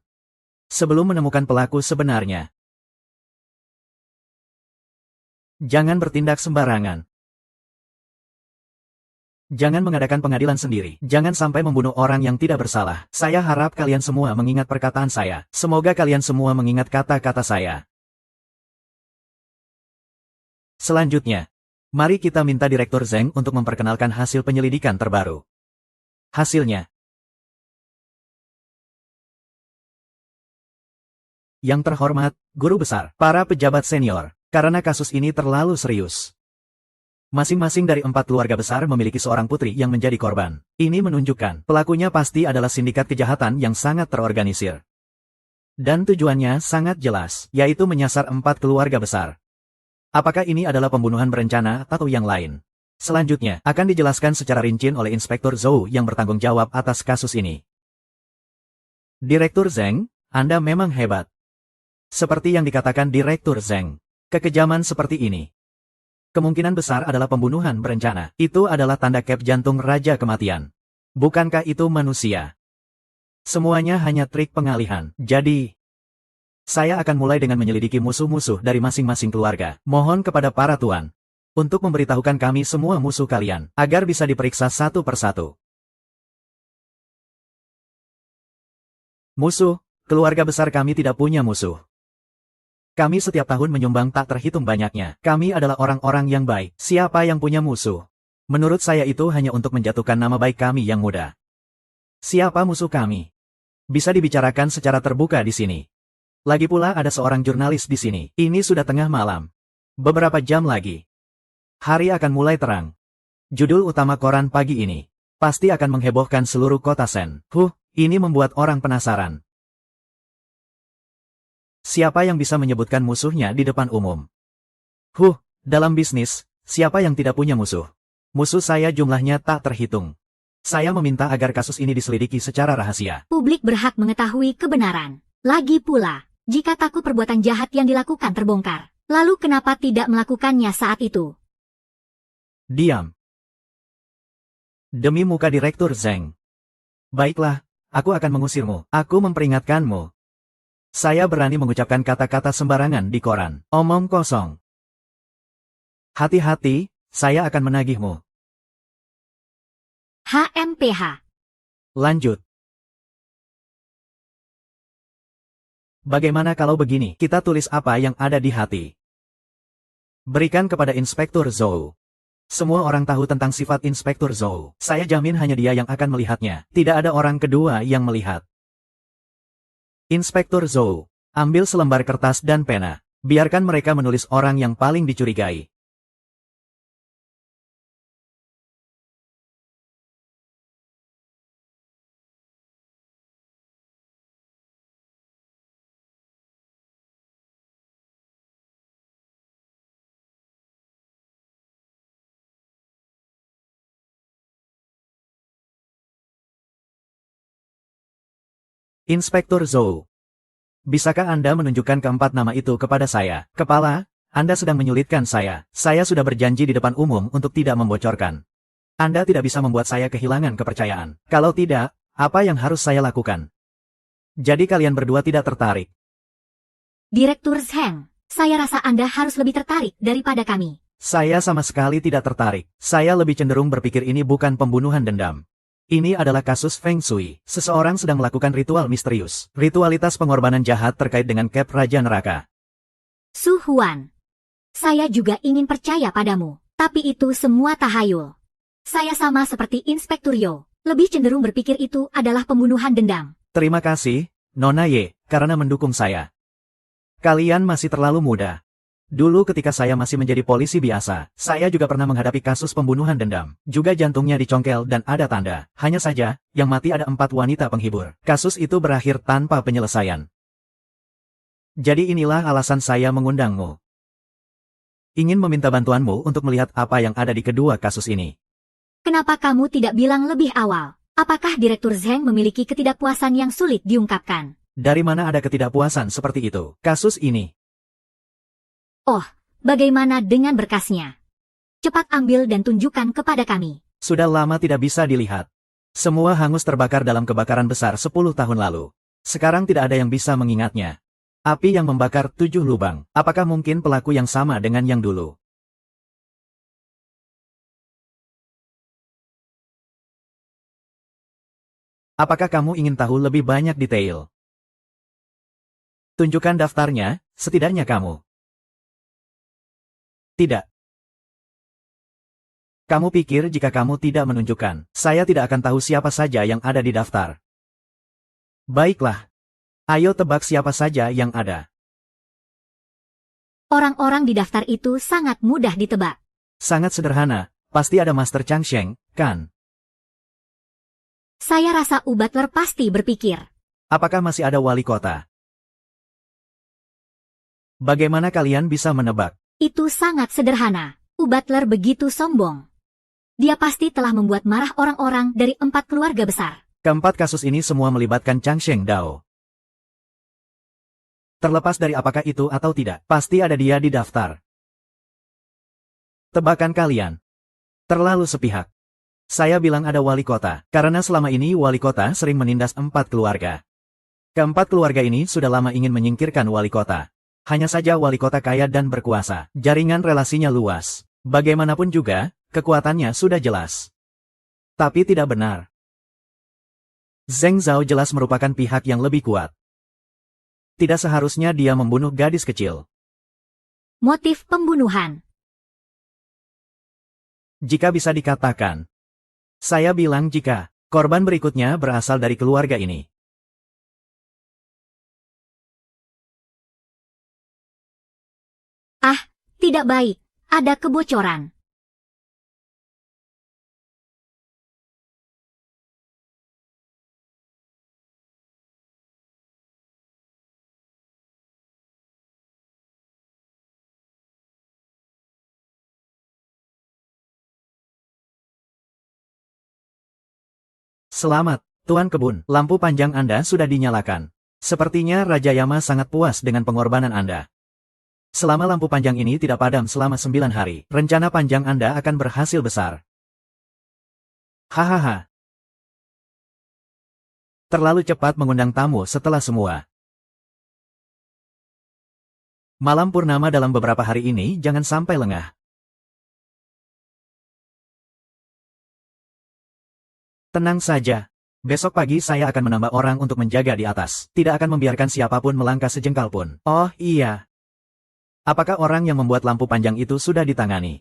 Speaker 1: Sebelum menemukan pelaku sebenarnya, jangan bertindak sembarangan. Jangan mengadakan pengadilan sendiri. Jangan sampai membunuh orang yang tidak bersalah. Saya harap kalian semua mengingat perkataan saya. Semoga kalian semua mengingat kata-kata saya. Selanjutnya, mari kita minta Direktur Zheng untuk memperkenalkan hasil penyelidikan terbaru. Hasilnya. Yang terhormat, Guru Besar, para pejabat senior, karena kasus ini terlalu serius. Masing-masing dari 4 keluarga besar memiliki seorang putri yang menjadi korban. Ini menunjukkan pelakunya pasti adalah sindikat kejahatan yang sangat terorganisir. Dan tujuannya sangat jelas, yaitu menyasar 4 keluarga besar. Apakah ini adalah pembunuhan berencana atau yang lain? Selanjutnya, akan dijelaskan secara rinci oleh Inspektur Zhou yang bertanggung jawab atas kasus ini. Direktur Zheng, Anda memang hebat. Seperti yang dikatakan Direktur Zheng, kekejaman seperti ini. Kemungkinan besar adalah pembunuhan berencana. Itu adalah tanda cap jantung Raja Kematian. Bukankah itu manusia? Semuanya hanya trik pengalihan. Jadi, saya akan mulai dengan menyelidiki musuh-musuh dari masing-masing keluarga. Mohon kepada para tuan untuk memberitahukan kami semua musuh kalian, agar bisa diperiksa satu persatu. Musuh, keluarga besar kami tidak punya musuh. Kami setiap tahun menyumbang tak terhitung banyaknya. Kami adalah orang-orang yang baik. Siapa yang punya musuh? Menurut saya itu hanya untuk menjatuhkan nama baik kami yang muda. Siapa musuh kami? Bisa dibicarakan secara terbuka di sini. Lagi pula ada seorang jurnalis di sini. Ini sudah tengah malam. Beberapa jam lagi. Hari akan mulai terang. Judul utama koran pagi ini pasti akan menghebohkan seluruh kota Shen. Ini membuat orang penasaran. Siapa yang bisa menyebutkan musuhnya di depan umum? Dalam bisnis, siapa yang tidak punya musuh? Musuh saya jumlahnya tak terhitung. Saya meminta agar kasus ini diselidiki secara rahasia.
Speaker 2: Publik berhak mengetahui kebenaran. Lagi pula, jika takut perbuatan jahat yang dilakukan terbongkar, lalu kenapa tidak melakukannya saat itu?
Speaker 1: Diam. Demi muka Direktur Zheng. Baiklah, aku akan mengusirmu. Aku memperingatkanmu. Saya berani mengucapkan kata-kata sembarangan di koran. Omong kosong. Hati-hati, saya akan menagihmu.
Speaker 2: HMPH.
Speaker 1: Lanjut. Bagaimana kalau begini? Kita tulis apa yang ada di hati. Berikan kepada Inspektur Zhou. Semua orang tahu tentang sifat Inspektur Zhou. Saya jamin hanya dia yang akan melihatnya. Tidak ada orang kedua yang melihat. Inspektur Zhou, ambil selembar kertas dan pena. Biarkan mereka menulis orang yang paling dicurigai. Inspektur Zhou. Bisakah Anda menunjukkan keempat nama itu kepada saya? Kepala, Anda sedang menyulitkan saya. Saya sudah berjanji di depan umum untuk tidak membocorkan. Anda tidak bisa membuat saya kehilangan kepercayaan. Kalau tidak, apa yang harus saya lakukan? Jadi kalian berdua tidak tertarik.
Speaker 2: Direktur Zheng, Saya rasa Anda harus lebih tertarik daripada kami.
Speaker 1: Saya sama sekali tidak tertarik. Saya lebih cenderung berpikir ini bukan pembunuhan dendam. Ini adalah kasus Feng Shui. Seseorang sedang melakukan ritual misterius. Ritualitas pengorbanan jahat terkait dengan Cap Raja Neraka.
Speaker 2: Su Huan. Saya juga ingin percaya padamu. Tapi itu semua tahayul. Saya sama seperti Inspektur Yo. Lebih cenderung berpikir itu adalah pembunuhan dendam.
Speaker 1: Terima kasih, Nona Ye, karena mendukung saya. Kalian masih terlalu muda. Dulu ketika saya masih menjadi polisi biasa, saya juga pernah menghadapi kasus pembunuhan dendam. Juga jantungnya dicongkel dan ada tanda. Hanya saja, yang mati ada 4 wanita penghibur. Kasus itu berakhir tanpa penyelesaian. Jadi inilah alasan saya mengundangmu. Ingin meminta bantuanmu untuk melihat apa yang ada di kedua kasus ini.
Speaker 2: Kenapa kamu tidak bilang lebih awal? Apakah Direktur Zheng memiliki ketidakpuasan yang sulit diungkapkan?
Speaker 1: Dari mana ada ketidakpuasan seperti itu? Kasus ini.
Speaker 2: Oh, bagaimana dengan berkasnya? Cepat ambil dan tunjukkan kepada kami.
Speaker 1: Sudah lama tidak bisa dilihat. Semua hangus terbakar dalam kebakaran besar 10 tahun lalu. Sekarang tidak ada yang bisa mengingatnya. Api yang membakar 7 lubang. Apakah mungkin pelaku yang sama dengan yang dulu? Apakah kamu ingin tahu lebih banyak detail? Tunjukkan daftarnya, setidaknya kamu. Tidak. Kamu pikir jika kamu tidak menunjukkan, saya tidak akan tahu siapa saja yang ada di daftar. Baiklah. Ayo tebak siapa saja yang ada.
Speaker 2: Orang-orang di daftar itu sangat mudah ditebak.
Speaker 1: Sangat sederhana, pasti ada Master Changsheng, kan?
Speaker 2: Saya rasa U Butler pasti berpikir.
Speaker 1: Apakah masih ada wali kota? Bagaimana kalian bisa menebak?
Speaker 2: Itu sangat sederhana. U Butler begitu sombong. Dia pasti telah membuat marah orang-orang dari 4 keluarga besar.
Speaker 1: Keempat kasus ini semua melibatkan Changsheng Dao. Terlepas dari apakah itu atau tidak, pasti ada dia di daftar. Tebakan kalian. Terlalu sepihak. Saya bilang ada wali kota, karena selama ini wali kota sering menindas 4 keluarga. Keempat keluarga ini sudah lama ingin menyingkirkan wali kota. Hanya saja wali kota kaya dan berkuasa, jaringan relasinya luas. Bagaimanapun juga, kekuatannya sudah jelas. Tapi tidak benar. Zheng Zhao jelas merupakan pihak yang lebih kuat. Tidak seharusnya dia membunuh gadis kecil.
Speaker 2: Motif pembunuhan.
Speaker 1: Jika bisa dikatakan. Saya bilang jika korban berikutnya berasal dari keluarga ini.
Speaker 2: Ah, tidak baik. Ada kebocoran.
Speaker 1: Selamat, Tuan Kebun. Lampu panjang Anda sudah dinyalakan. Sepertinya Raja Yama sangat puas dengan pengorbanan Anda. Selama lampu panjang ini tidak padam selama 9 hari, rencana panjang Anda akan berhasil besar. Hahaha. Terlalu cepat mengundang tamu setelah semua. Malam purnama dalam beberapa hari ini jangan sampai lengah. Tenang saja. Besok pagi saya akan menambah orang untuk menjaga di atas. Tidak akan membiarkan siapapun melangkah sejengkal pun. Oh iya. Apakah orang yang membuat lampu panjang itu sudah ditangani?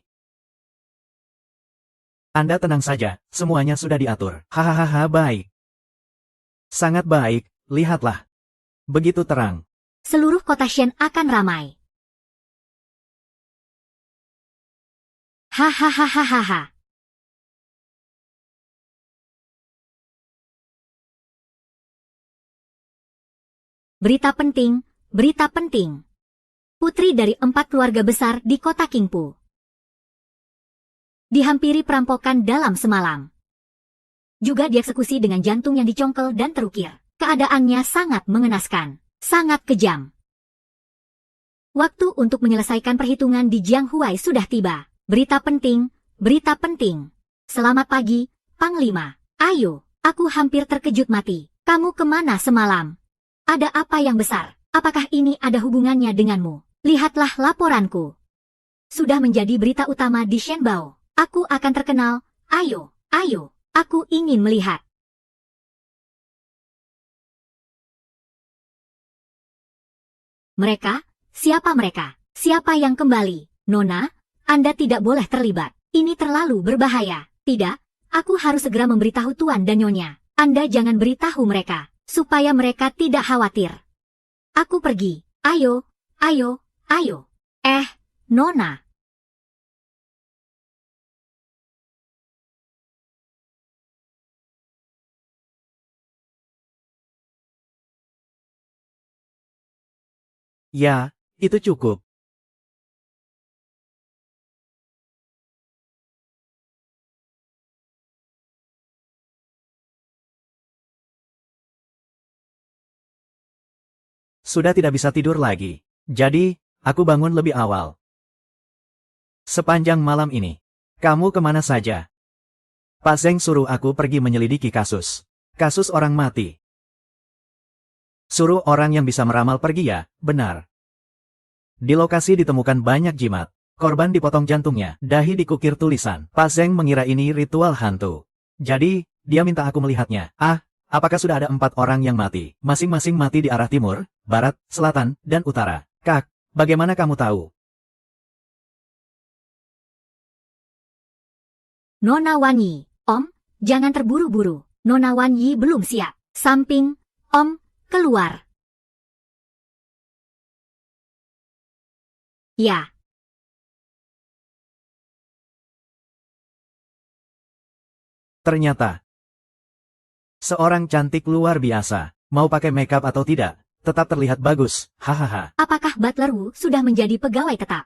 Speaker 1: Anda tenang saja, semuanya sudah diatur. Hahaha, baik. Sangat baik, lihatlah. Begitu terang.
Speaker 2: Seluruh kota Shen akan ramai. Hahaha. Berita penting, berita penting. Putri dari 4 keluarga besar di kota Qingpu dihampiri perampokan dalam semalam. Juga dieksekusi dengan jantung yang dicongkel dan terukir. Keadaannya sangat mengenaskan, sangat kejam. Waktu untuk menyelesaikan perhitungan di Jianghuai sudah tiba. Berita penting, berita penting. Selamat pagi, Panglima. Ayo, aku hampir terkejut mati. Kamu kemana semalam? Ada apa yang besar? Apakah ini ada hubungannya denganmu? Lihatlah laporanku. Sudah menjadi berita utama di Shenbao. Aku akan terkenal. Ayo, ayo, aku ingin melihat. Mereka? Siapa mereka? Siapa yang kembali? Nona, Anda tidak boleh terlibat. Ini terlalu berbahaya. Tidak, aku harus segera memberitahu Tuan dan Nyonya. Anda jangan beritahu mereka, supaya mereka tidak khawatir. Aku pergi. Ayo, ayo, ayo. Nona.
Speaker 1: Ya, itu cukup. Sudah tidak bisa tidur lagi. Jadi, aku bangun lebih awal. Sepanjang malam ini, kamu kemana saja? Pak Zeng suruh aku pergi menyelidiki kasus. Kasus orang mati. Suruh orang yang bisa meramal pergi ya, benar. Di lokasi ditemukan banyak jimat. Korban dipotong jantungnya, dahi dikukir tulisan. Pak Zeng mengira ini ritual hantu. Jadi, dia minta aku melihatnya. Apakah sudah ada 4 orang yang mati? Masing-masing mati di arah timur, barat, selatan, dan utara. Kak, bagaimana kamu tahu?
Speaker 2: Nona Wan Yi, Om, jangan terburu-buru. Nona Wan Yi belum siap. Samping, Om, keluar. Ya.
Speaker 1: Ternyata, seorang cantik luar biasa. Mau pakai makeup atau tidak, tetap terlihat bagus. Hahaha.
Speaker 2: Apakah Butler Wu sudah menjadi pegawai tetap?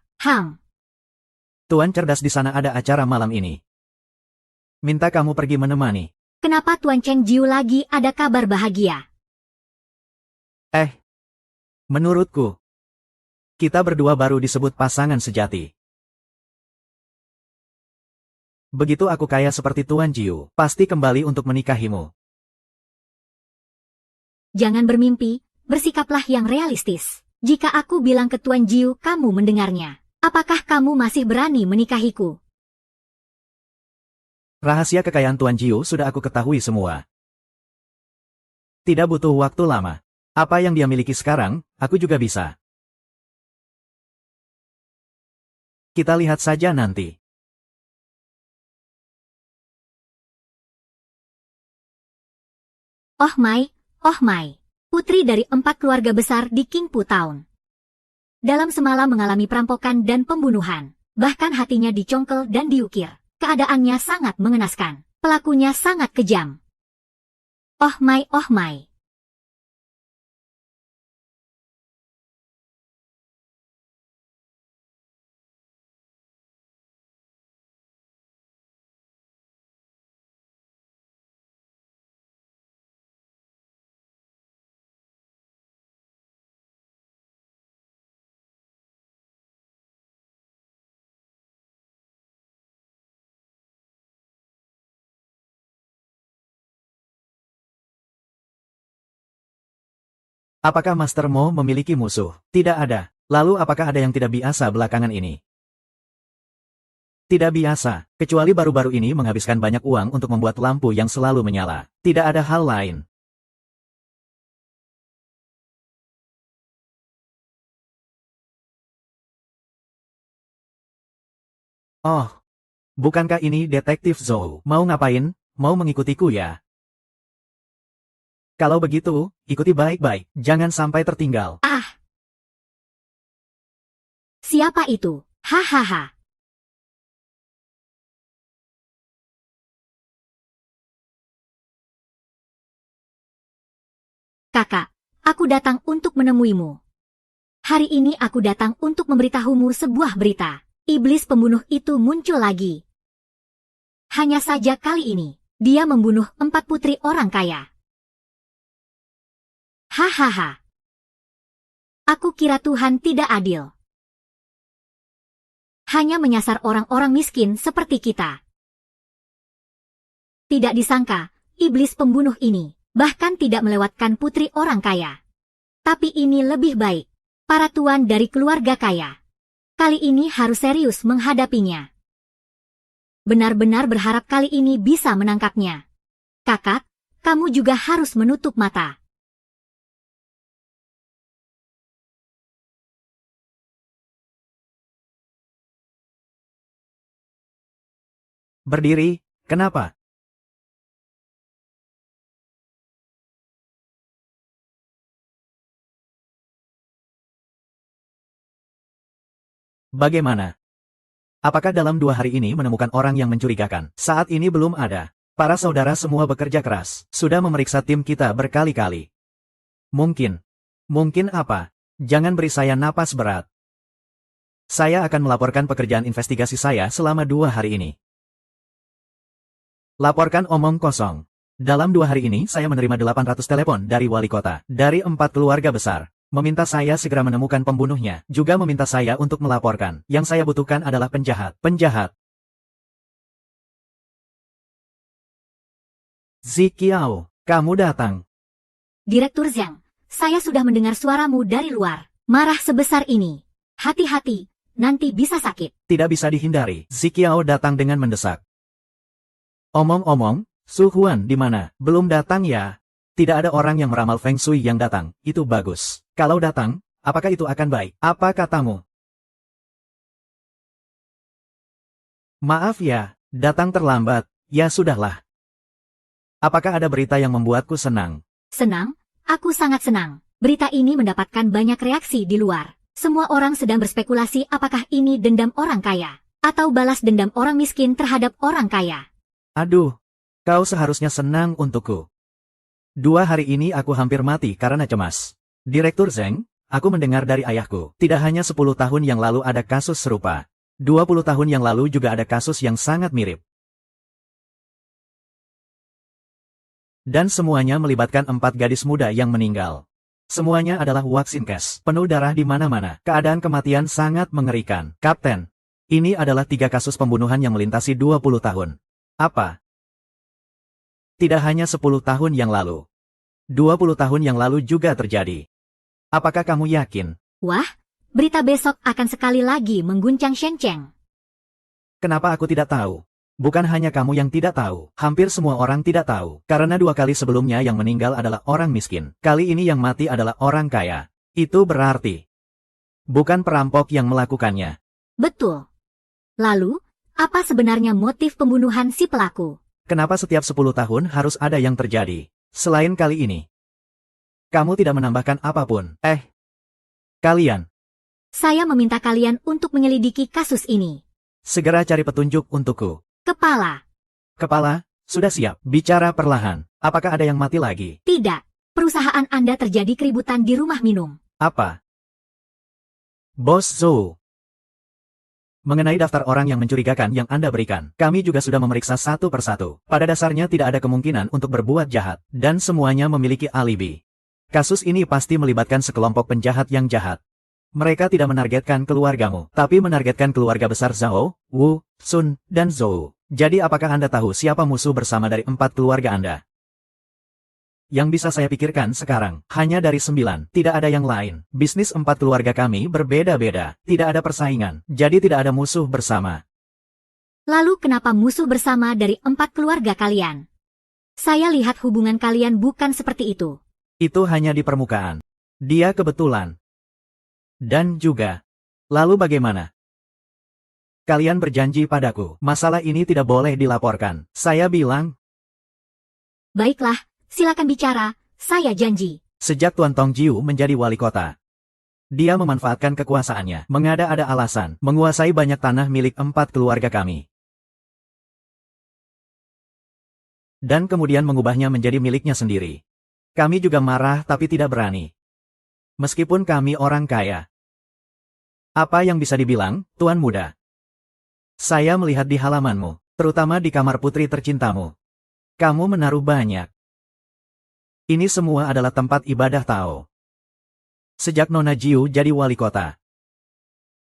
Speaker 1: Tuan cerdas di sana ada acara malam ini. Minta kamu pergi menemani.
Speaker 2: Kenapa Tuan Cheng Jiu lagi ada kabar bahagia?
Speaker 1: Menurutku, kita berdua baru disebut pasangan sejati. Begitu aku kaya seperti Tuan Jiu, pasti kembali untuk menikahimu.
Speaker 2: Jangan bermimpi, bersikaplah yang realistis. Jika aku bilang ke Tuan Jiu kamu mendengarnya, apakah kamu masih berani menikahiku?
Speaker 1: Rahasia kekayaan Tuan Jiu sudah aku ketahui semua. Tidak butuh waktu lama. Apa yang dia miliki sekarang, aku juga bisa. Kita lihat saja nanti.
Speaker 2: Oh my. Putri dari 4 keluarga besar di Qingpu Town. Dalam semalam mengalami perampokan dan pembunuhan. Bahkan hatinya dicongkel dan diukir. Keadaannya sangat mengenaskan. Pelakunya sangat kejam. Oh my.
Speaker 1: Apakah Master Mo memiliki musuh? Tidak ada. Lalu apakah ada yang tidak biasa belakangan ini? Tidak biasa, kecuali baru-baru ini menghabiskan banyak uang untuk membuat lampu yang selalu menyala. Tidak ada hal lain. Oh, bukankah ini Detektif Zhou? Mau ngapain? Mau mengikutiku ya? Kalau begitu, ikuti baik-baik, jangan sampai tertinggal.
Speaker 2: Siapa itu? Hahaha. Kakak, aku datang untuk menemuimu. Hari ini aku datang untuk memberitahumu sebuah berita. Iblis pembunuh itu muncul lagi. Hanya saja kali ini, dia membunuh 4 putri orang kaya. Hahaha. Aku kira Tuhan tidak adil. Hanya menyasar orang-orang miskin seperti kita. Tidak disangka, iblis pembunuh ini bahkan tidak melewatkan putri orang kaya. Tapi ini lebih baik. Para tuan dari keluarga kaya. Kali ini harus serius menghadapinya. Benar-benar berharap kali ini bisa menangkapnya. Kakak, kamu juga harus menutup mata.
Speaker 1: Berdiri, kenapa? Bagaimana? Apakah dalam 2 hari ini menemukan orang yang mencurigakan? Saat ini belum ada. Para saudara semua bekerja keras, sudah memeriksa tim kita berkali-kali. Mungkin. Mungkin apa? Jangan beri saya napas berat. Saya akan melaporkan pekerjaan investigasi saya selama 2 hari ini. Laporkan omong kosong. Dalam 2 hari ini saya menerima 800 telepon dari wali kota, dari 4 keluarga besar. Meminta saya segera menemukan pembunuhnya, juga meminta saya untuk melaporkan. Yang saya butuhkan adalah penjahat. Penjahat. Ziqiao, kamu datang.
Speaker 2: Direktur Zhang, saya sudah mendengar suaramu dari luar. Marah sebesar ini. Hati-hati, nanti bisa sakit.
Speaker 1: Tidak bisa dihindari. Ziqiao datang dengan mendesak. Omong-omong, Su Huan di mana? Belum datang ya? Tidak ada orang yang meramal Feng Shui yang datang. Itu bagus. Kalau datang, apakah itu akan baik? Apa katamu? Maaf ya, datang terlambat. Ya sudahlah. Apakah ada berita yang membuatku senang?
Speaker 2: Senang? Aku sangat senang. Berita ini mendapatkan banyak reaksi di luar. Semua orang sedang berspekulasi apakah ini dendam orang kaya, atau balas dendam orang miskin terhadap orang kaya.
Speaker 1: Aduh, kau seharusnya senang untukku. 2 hari ini aku hampir mati karena cemas. Direktur Zhang, aku mendengar dari ayahku, tidak hanya 10 tahun yang lalu ada kasus serupa. 20 tahun yang lalu juga ada kasus yang sangat mirip. Dan semuanya melibatkan 4 gadis muda yang meninggal. Semuanya adalah vaksin cash, penuh darah di mana-mana. Keadaan kematian sangat mengerikan. Kapten, ini adalah 3 kasus pembunuhan yang melintasi 20 tahun. Apa? Tidak hanya 10 tahun yang lalu. 20 tahun yang lalu juga terjadi. Apakah kamu yakin?
Speaker 2: Wah, berita besok akan sekali lagi mengguncang Shenzhen.
Speaker 1: Kenapa aku tidak tahu? Bukan hanya kamu yang tidak tahu. Hampir semua orang tidak tahu. Karena 2 kali sebelumnya yang meninggal adalah orang miskin. Kali ini yang mati adalah orang kaya. Itu berarti bukan perampok yang melakukannya.
Speaker 2: Betul. Lalu, apa sebenarnya motif pembunuhan si pelaku?
Speaker 1: Kenapa setiap 10 tahun harus ada yang terjadi? Selain kali ini. Kamu tidak menambahkan apapun. Kalian.
Speaker 2: Saya meminta kalian untuk menyelidiki kasus ini.
Speaker 1: Segera cari petunjuk untukku.
Speaker 2: Kepala.
Speaker 1: Kepala, sudah siap. Bicara perlahan. Apakah ada yang mati lagi?
Speaker 2: Tidak. Perusahaan Anda terjadi keributan di rumah minum.
Speaker 1: Apa? Bos Zhou. Mengenai daftar orang yang mencurigakan yang Anda berikan, kami juga sudah memeriksa satu persatu. Pada dasarnya tidak ada kemungkinan untuk berbuat jahat, dan semuanya memiliki alibi. Kasus ini pasti melibatkan sekelompok penjahat yang jahat. Mereka tidak menargetkan keluargamu, tapi menargetkan keluarga besar Zhao, Wu, Sun, dan Zhou. Jadi apakah Anda tahu siapa musuh bersama dari 4 keluarga Anda? Yang bisa saya pikirkan sekarang, hanya dari 9, tidak ada yang lain. Bisnis 4 keluarga kami berbeda-beda, tidak ada persaingan, jadi tidak ada musuh bersama.
Speaker 2: Lalu kenapa musuh bersama dari 4 keluarga kalian? Saya lihat hubungan kalian bukan seperti itu.
Speaker 1: Itu hanya di permukaan. Dia kebetulan. Dan juga. Lalu bagaimana? Kalian berjanji padaku, masalah ini tidak boleh dilaporkan. Saya bilang.
Speaker 2: Baiklah. Silakan bicara, saya janji.
Speaker 1: Sejak Tuan Tongjiu menjadi wali kota, dia memanfaatkan kekuasaannya, mengada-ada alasan, menguasai banyak tanah milik 4 keluarga kami. Dan kemudian mengubahnya menjadi miliknya sendiri. Kami juga marah tapi tidak berani. Meskipun kami orang kaya. Apa yang bisa dibilang, Tuan Muda? Saya melihat di halamanmu, terutama di kamar putri tercintamu. Kamu menaruh banyak. Ini semua adalah tempat ibadah Tao. Sejak Nona Jiu jadi wali kota,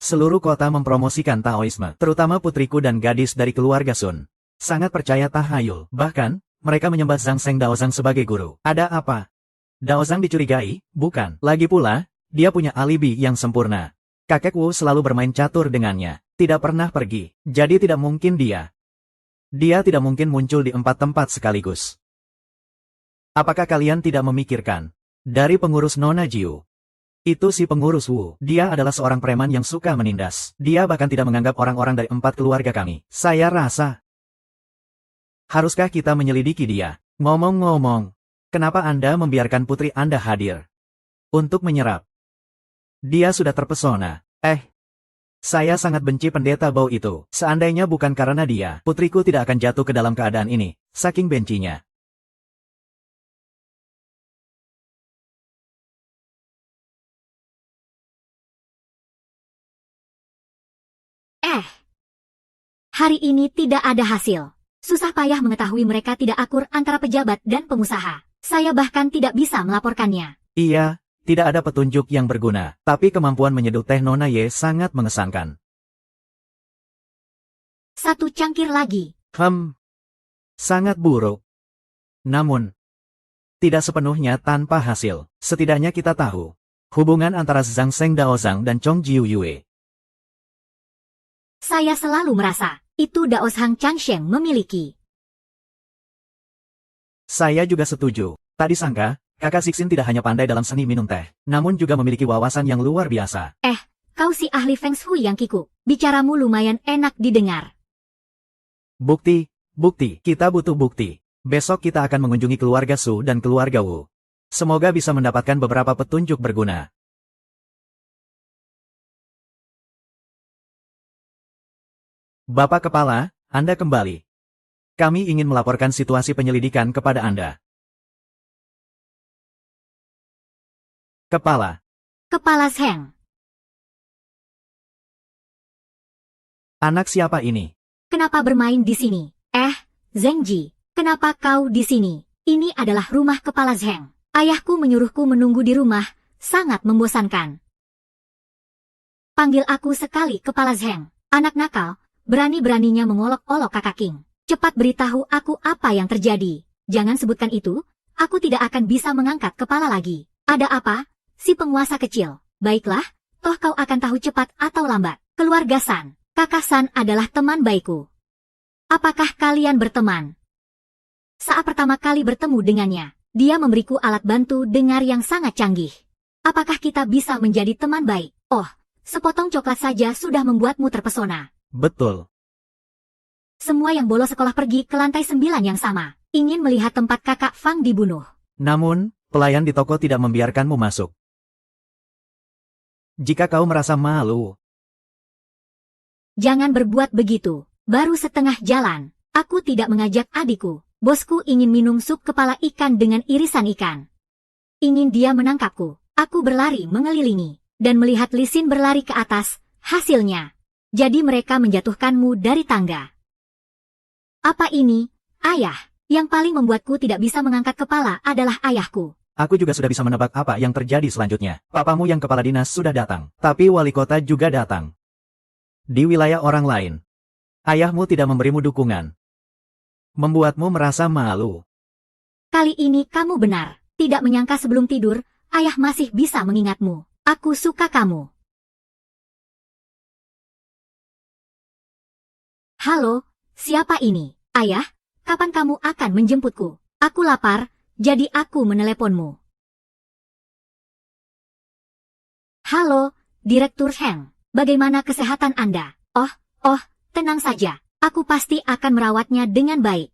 Speaker 1: seluruh kota mempromosikan Taoisme, terutama putriku dan gadis dari keluarga Sun. Sangat percaya tahayul, bahkan, mereka menyembah Zhang Sheng Daozang sebagai guru. Ada apa? Daozang dicurigai, bukan? Lagi pula, dia punya alibi yang sempurna. Kakek Wu selalu bermain catur dengannya, tidak pernah pergi, jadi tidak mungkin dia tidak mungkin muncul di 4 tempat sekaligus. Apakah kalian tidak memikirkan? Dari pengurus Nona Jiu. Itu si pengurus Wu. Dia adalah seorang preman yang suka menindas. Dia bahkan tidak menganggap orang-orang dari 4 keluarga kami. Saya rasa, haruskah kita menyelidiki dia? Ngomong-ngomong, kenapa Anda membiarkan putri Anda hadir? Untuk menyerap. Dia sudah terpesona. Saya sangat benci pendeta bau itu. Seandainya bukan karena dia, putriku tidak akan jatuh ke dalam keadaan ini. Saking bencinya.
Speaker 2: Hari ini tidak ada hasil. Susah payah mengetahui mereka tidak akur antara pejabat dan pengusaha. Saya bahkan tidak bisa melaporkannya.
Speaker 1: Iya, tidak ada petunjuk yang berguna. Tapi kemampuan menyeduh teh Nona Ye sangat mengesankan.
Speaker 2: 1 cangkir lagi.
Speaker 1: Sangat buruk. Namun, tidak sepenuhnya tanpa hasil. Setidaknya kita tahu hubungan antara Zhang Sheng Daozang dan Chong Jiu Yue.
Speaker 2: Saya selalu merasa, itu Daozang Changsheng memiliki.
Speaker 1: Saya juga setuju. Tak disangka, kakak Sixin tidak hanya pandai dalam seni minum teh, namun juga memiliki wawasan yang luar biasa.
Speaker 2: Kau si ahli Feng Shui yang kiku. Bicaramu lumayan enak didengar.
Speaker 1: Bukti, kita butuh bukti. Besok kita akan mengunjungi keluarga Su dan keluarga Wu. Semoga bisa mendapatkan beberapa petunjuk berguna. Bapak Kepala, Anda kembali. Kami ingin melaporkan situasi penyelidikan kepada Anda. Kepala
Speaker 2: Zheng.
Speaker 1: Anak siapa ini?
Speaker 2: Kenapa bermain di sini? Zhengji, kenapa kau di sini? Ini adalah rumah Kepala Zheng. Ayahku menyuruhku menunggu di rumah, sangat membosankan. Panggil aku sekali Kepala Zheng. Anak nakal, berani-beraninya mengolok-olok kakak King. Cepat beritahu aku apa yang terjadi. Jangan sebutkan itu, aku tidak akan bisa mengangkat kepala lagi. Ada apa? Si penguasa kecil. Baiklah, toh kau akan tahu cepat atau lambat. Keluarga San, kakak San adalah teman baikku. Apakah kalian berteman? Saat pertama kali bertemu dengannya, dia memberiku alat bantu dengar yang sangat canggih. Apakah kita bisa menjadi teman baik? Oh, sepotong coklat saja sudah membuatmu terpesona.
Speaker 1: Betul.
Speaker 2: Semua yang bolos sekolah pergi ke lantai 9 yang sama, ingin melihat tempat kakak Fang dibunuh.
Speaker 1: Namun, pelayan di toko tidak membiarkanmu masuk. Jika kau merasa malu,
Speaker 2: jangan berbuat begitu. Baru setengah jalan, aku tidak mengajak adikku. Bosku ingin minum sup kepala ikan dengan irisan ikan. Ingin dia menangkapku. Aku berlari mengelilingi, dan melihat Lisin berlari ke atas, hasilnya. Jadi mereka menjatuhkanmu dari tangga. Apa ini, ayah? Yang paling membuatku tidak bisa mengangkat kepala adalah ayahku.
Speaker 1: Aku juga sudah bisa menebak apa yang terjadi selanjutnya. Papamu yang kepala dinas sudah datang, tapi wali kota juga datang. Di wilayah orang lain, ayahmu tidak memberimu dukungan. Membuatmu merasa malu.
Speaker 2: Kali ini kamu benar. Tidak menyangka sebelum tidur, ayah masih bisa mengingatmu. Aku suka kamu. Halo, siapa ini? Ayah, kapan kamu akan menjemputku? Aku lapar, jadi aku meneleponmu. Halo, Direktur Heng. Bagaimana kesehatan Anda? Oh, tenang saja. Aku pasti akan merawatnya dengan baik.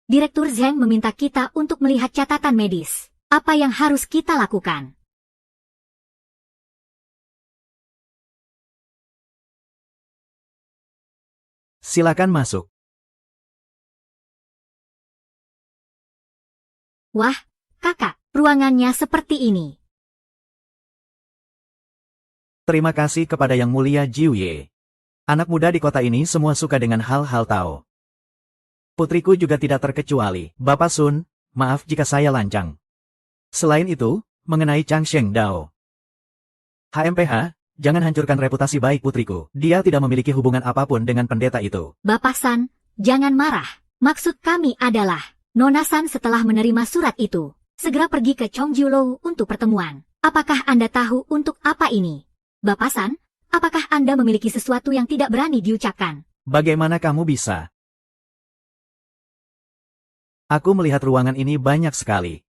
Speaker 2: Direktur Zheng meminta kita untuk melihat catatan medis. Apa yang harus kita lakukan?
Speaker 1: Silakan masuk.
Speaker 2: Wah, kakak, ruangannya seperti ini.
Speaker 1: Terima kasih kepada Yang Mulia Jiu Ye. Anak muda di kota ini semua suka dengan hal-hal Tao. Putriku juga tidak terkecuali. Bapak Sun, maaf jika saya lancang. Selain itu, mengenai Chang Sheng Dao. HMPH, jangan hancurkan reputasi baik putriku. Dia tidak memiliki hubungan apapun dengan pendeta itu.
Speaker 2: Bapak San, jangan marah. Maksud kami adalah, Nona San setelah menerima surat itu, Segera pergi ke Chongjiulou untuk pertemuan. Apakah Anda tahu untuk apa ini? Bapak San, apakah Anda memiliki sesuatu yang tidak berani diucapkan?
Speaker 1: Bagaimana kamu bisa? Aku melihat ruangan ini banyak sekali.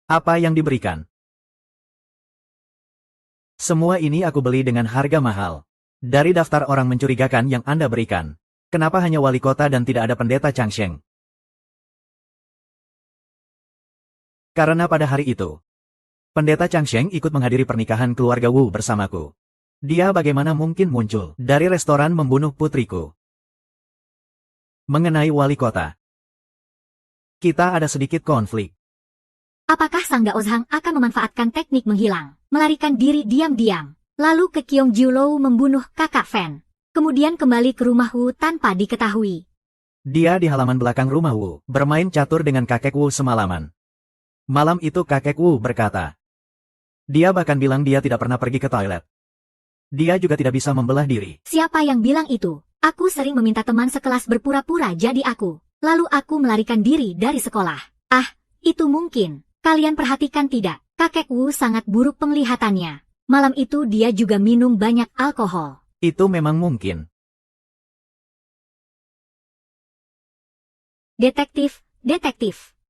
Speaker 1: Apa yang diberikan? Semua ini aku beli dengan harga mahal. Dari daftar orang mencurigakan yang Anda berikan. Kenapa hanya wali kota dan tidak ada pendeta Changsheng? Karena pada hari itu, pendeta Changsheng ikut menghadiri pernikahan keluarga Wu bersamaku. Dia bagaimana mungkin muncul dari restoran membunuh putriku? Mengenai wali kota, kita ada sedikit konflik.
Speaker 2: Apakah Sang Daozhang akan memanfaatkan teknik menghilang, melarikan diri diam-diam, lalu ke Kyongjiulou membunuh kakak Fan, kemudian kembali ke rumah Wu tanpa diketahui?
Speaker 1: Dia di halaman belakang rumah Wu, bermain catur dengan kakek Wu semalaman. Malam itu kakek Wu berkata. Dia bahkan bilang dia tidak pernah pergi ke toilet. Dia juga tidak bisa membelah diri.
Speaker 2: Siapa yang bilang itu? Aku sering meminta teman sekelas berpura-pura jadi aku. Lalu aku melarikan diri dari sekolah. Ah, itu mungkin. Kalian perhatikan tidak? Kakek Wu sangat buruk penglihatannya. Malam itu dia juga minum banyak alkohol.
Speaker 1: Itu memang mungkin.
Speaker 2: Detektif,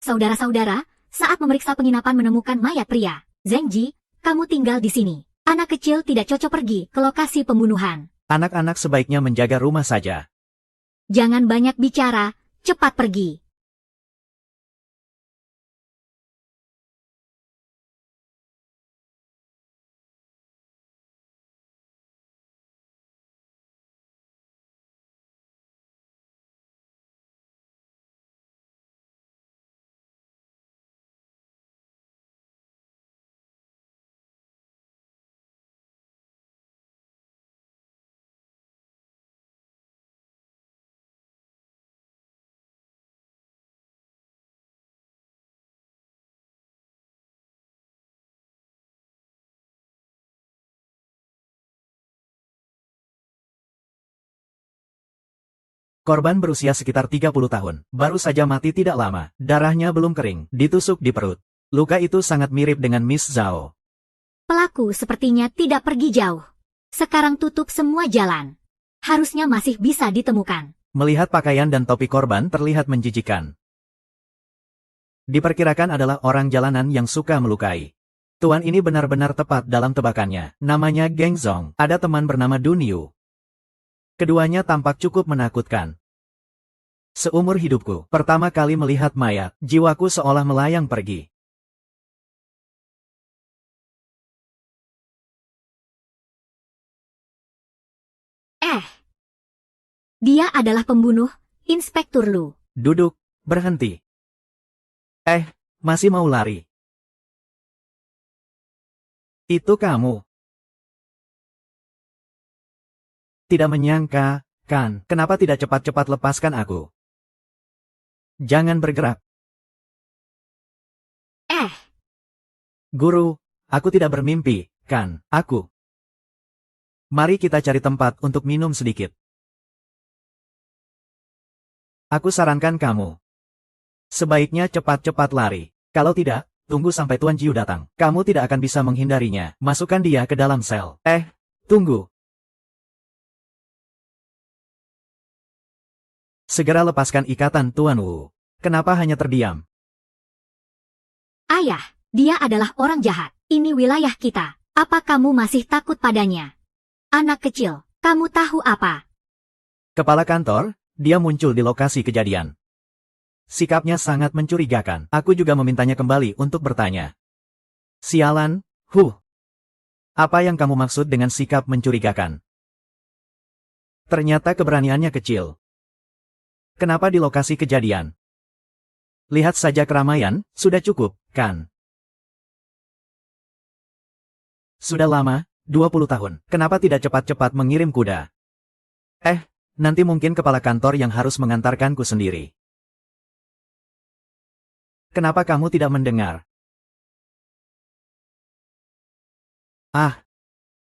Speaker 2: saudara-saudara, saat memeriksa penginapan menemukan mayat pria. Zhengji, kamu tinggal di sini. Anak kecil tidak cocok pergi ke lokasi pembunuhan.
Speaker 1: Anak-anak sebaiknya menjaga rumah saja.
Speaker 2: Jangan banyak bicara, cepat pergi.
Speaker 1: Korban berusia sekitar 30 tahun, baru saja mati tidak lama, darahnya belum kering, ditusuk di perut. Luka itu sangat mirip dengan Miss Zhao.
Speaker 2: Pelaku sepertinya tidak pergi jauh. Sekarang tutup semua jalan. Harusnya masih bisa ditemukan.
Speaker 1: Melihat pakaian dan topi korban terlihat menjijikan. Diperkirakan adalah orang jalanan yang suka melukai. Tuan ini benar-benar tepat dalam tebakannya. Namanya Geng Zong. Ada teman bernama Dun Yu. Keduanya tampak cukup menakutkan. Seumur hidupku, pertama kali melihat mayat, jiwaku seolah melayang pergi.
Speaker 2: Dia adalah pembunuh, Inspektur Lu.
Speaker 1: Duduk, berhenti. Masih mau lari? Itu kamu. Tidak menyangka, kan? Kenapa tidak cepat-cepat lepaskan aku? Jangan bergerak. Guru, aku tidak bermimpi, kan? Aku. Mari kita cari tempat untuk minum sedikit. Aku sarankan kamu. Sebaiknya cepat-cepat lari. Kalau tidak, tunggu sampai Tuan Jiu datang. Kamu tidak akan bisa menghindarinya. Masukkan dia ke dalam sel. Tunggu. Segera lepaskan ikatan Tuan Wu. Kenapa hanya terdiam?
Speaker 2: Ayah, dia adalah orang jahat. Ini wilayah kita. Apa kamu masih takut padanya? Anak kecil, kamu tahu apa?
Speaker 1: Kepala kantor, dia muncul di lokasi kejadian. Sikapnya sangat mencurigakan. Aku juga memintanya kembali untuk bertanya. Sialan, apa yang kamu maksud dengan sikap mencurigakan? Ternyata keberaniannya kecil. Kenapa di lokasi kejadian? Lihat saja keramaian, sudah cukup, kan? Sudah lama, 20 tahun. Kenapa tidak cepat-cepat mengirim kuda? Nanti mungkin kepala kantor yang harus mengantarkanku sendiri. Kenapa kamu tidak mendengar?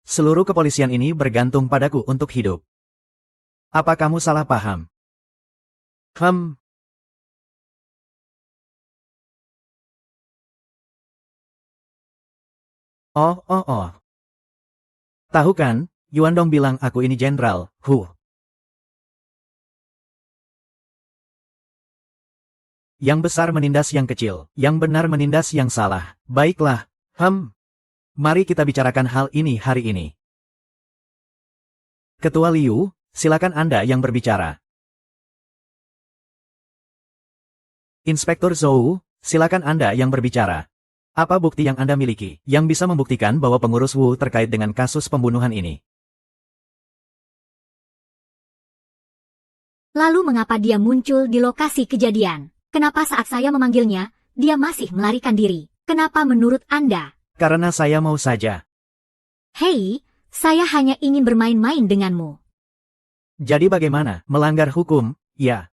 Speaker 1: Seluruh kepolisian ini bergantung padaku untuk hidup. Apa kamu salah paham? Oh, oh, oh. Tahu kan, Yuan Dong bilang aku ini jenderal, Yang besar menindas yang kecil, yang benar menindas yang salah. Baiklah, mari kita bicarakan hal ini hari ini. Ketua Liu, silakan Anda yang berbicara. Inspektur Zhou, silakan Anda yang berbicara. Apa bukti yang Anda miliki, yang bisa membuktikan bahwa pengurus Wu terkait dengan kasus pembunuhan ini?
Speaker 2: Lalu mengapa dia muncul di lokasi kejadian? Kenapa saat saya memanggilnya, dia masih melarikan diri? Kenapa menurut Anda?
Speaker 1: Karena saya mau saja.
Speaker 2: Hei, saya hanya ingin bermain-main denganmu.
Speaker 1: Jadi bagaimana? Melanggar hukum, ya.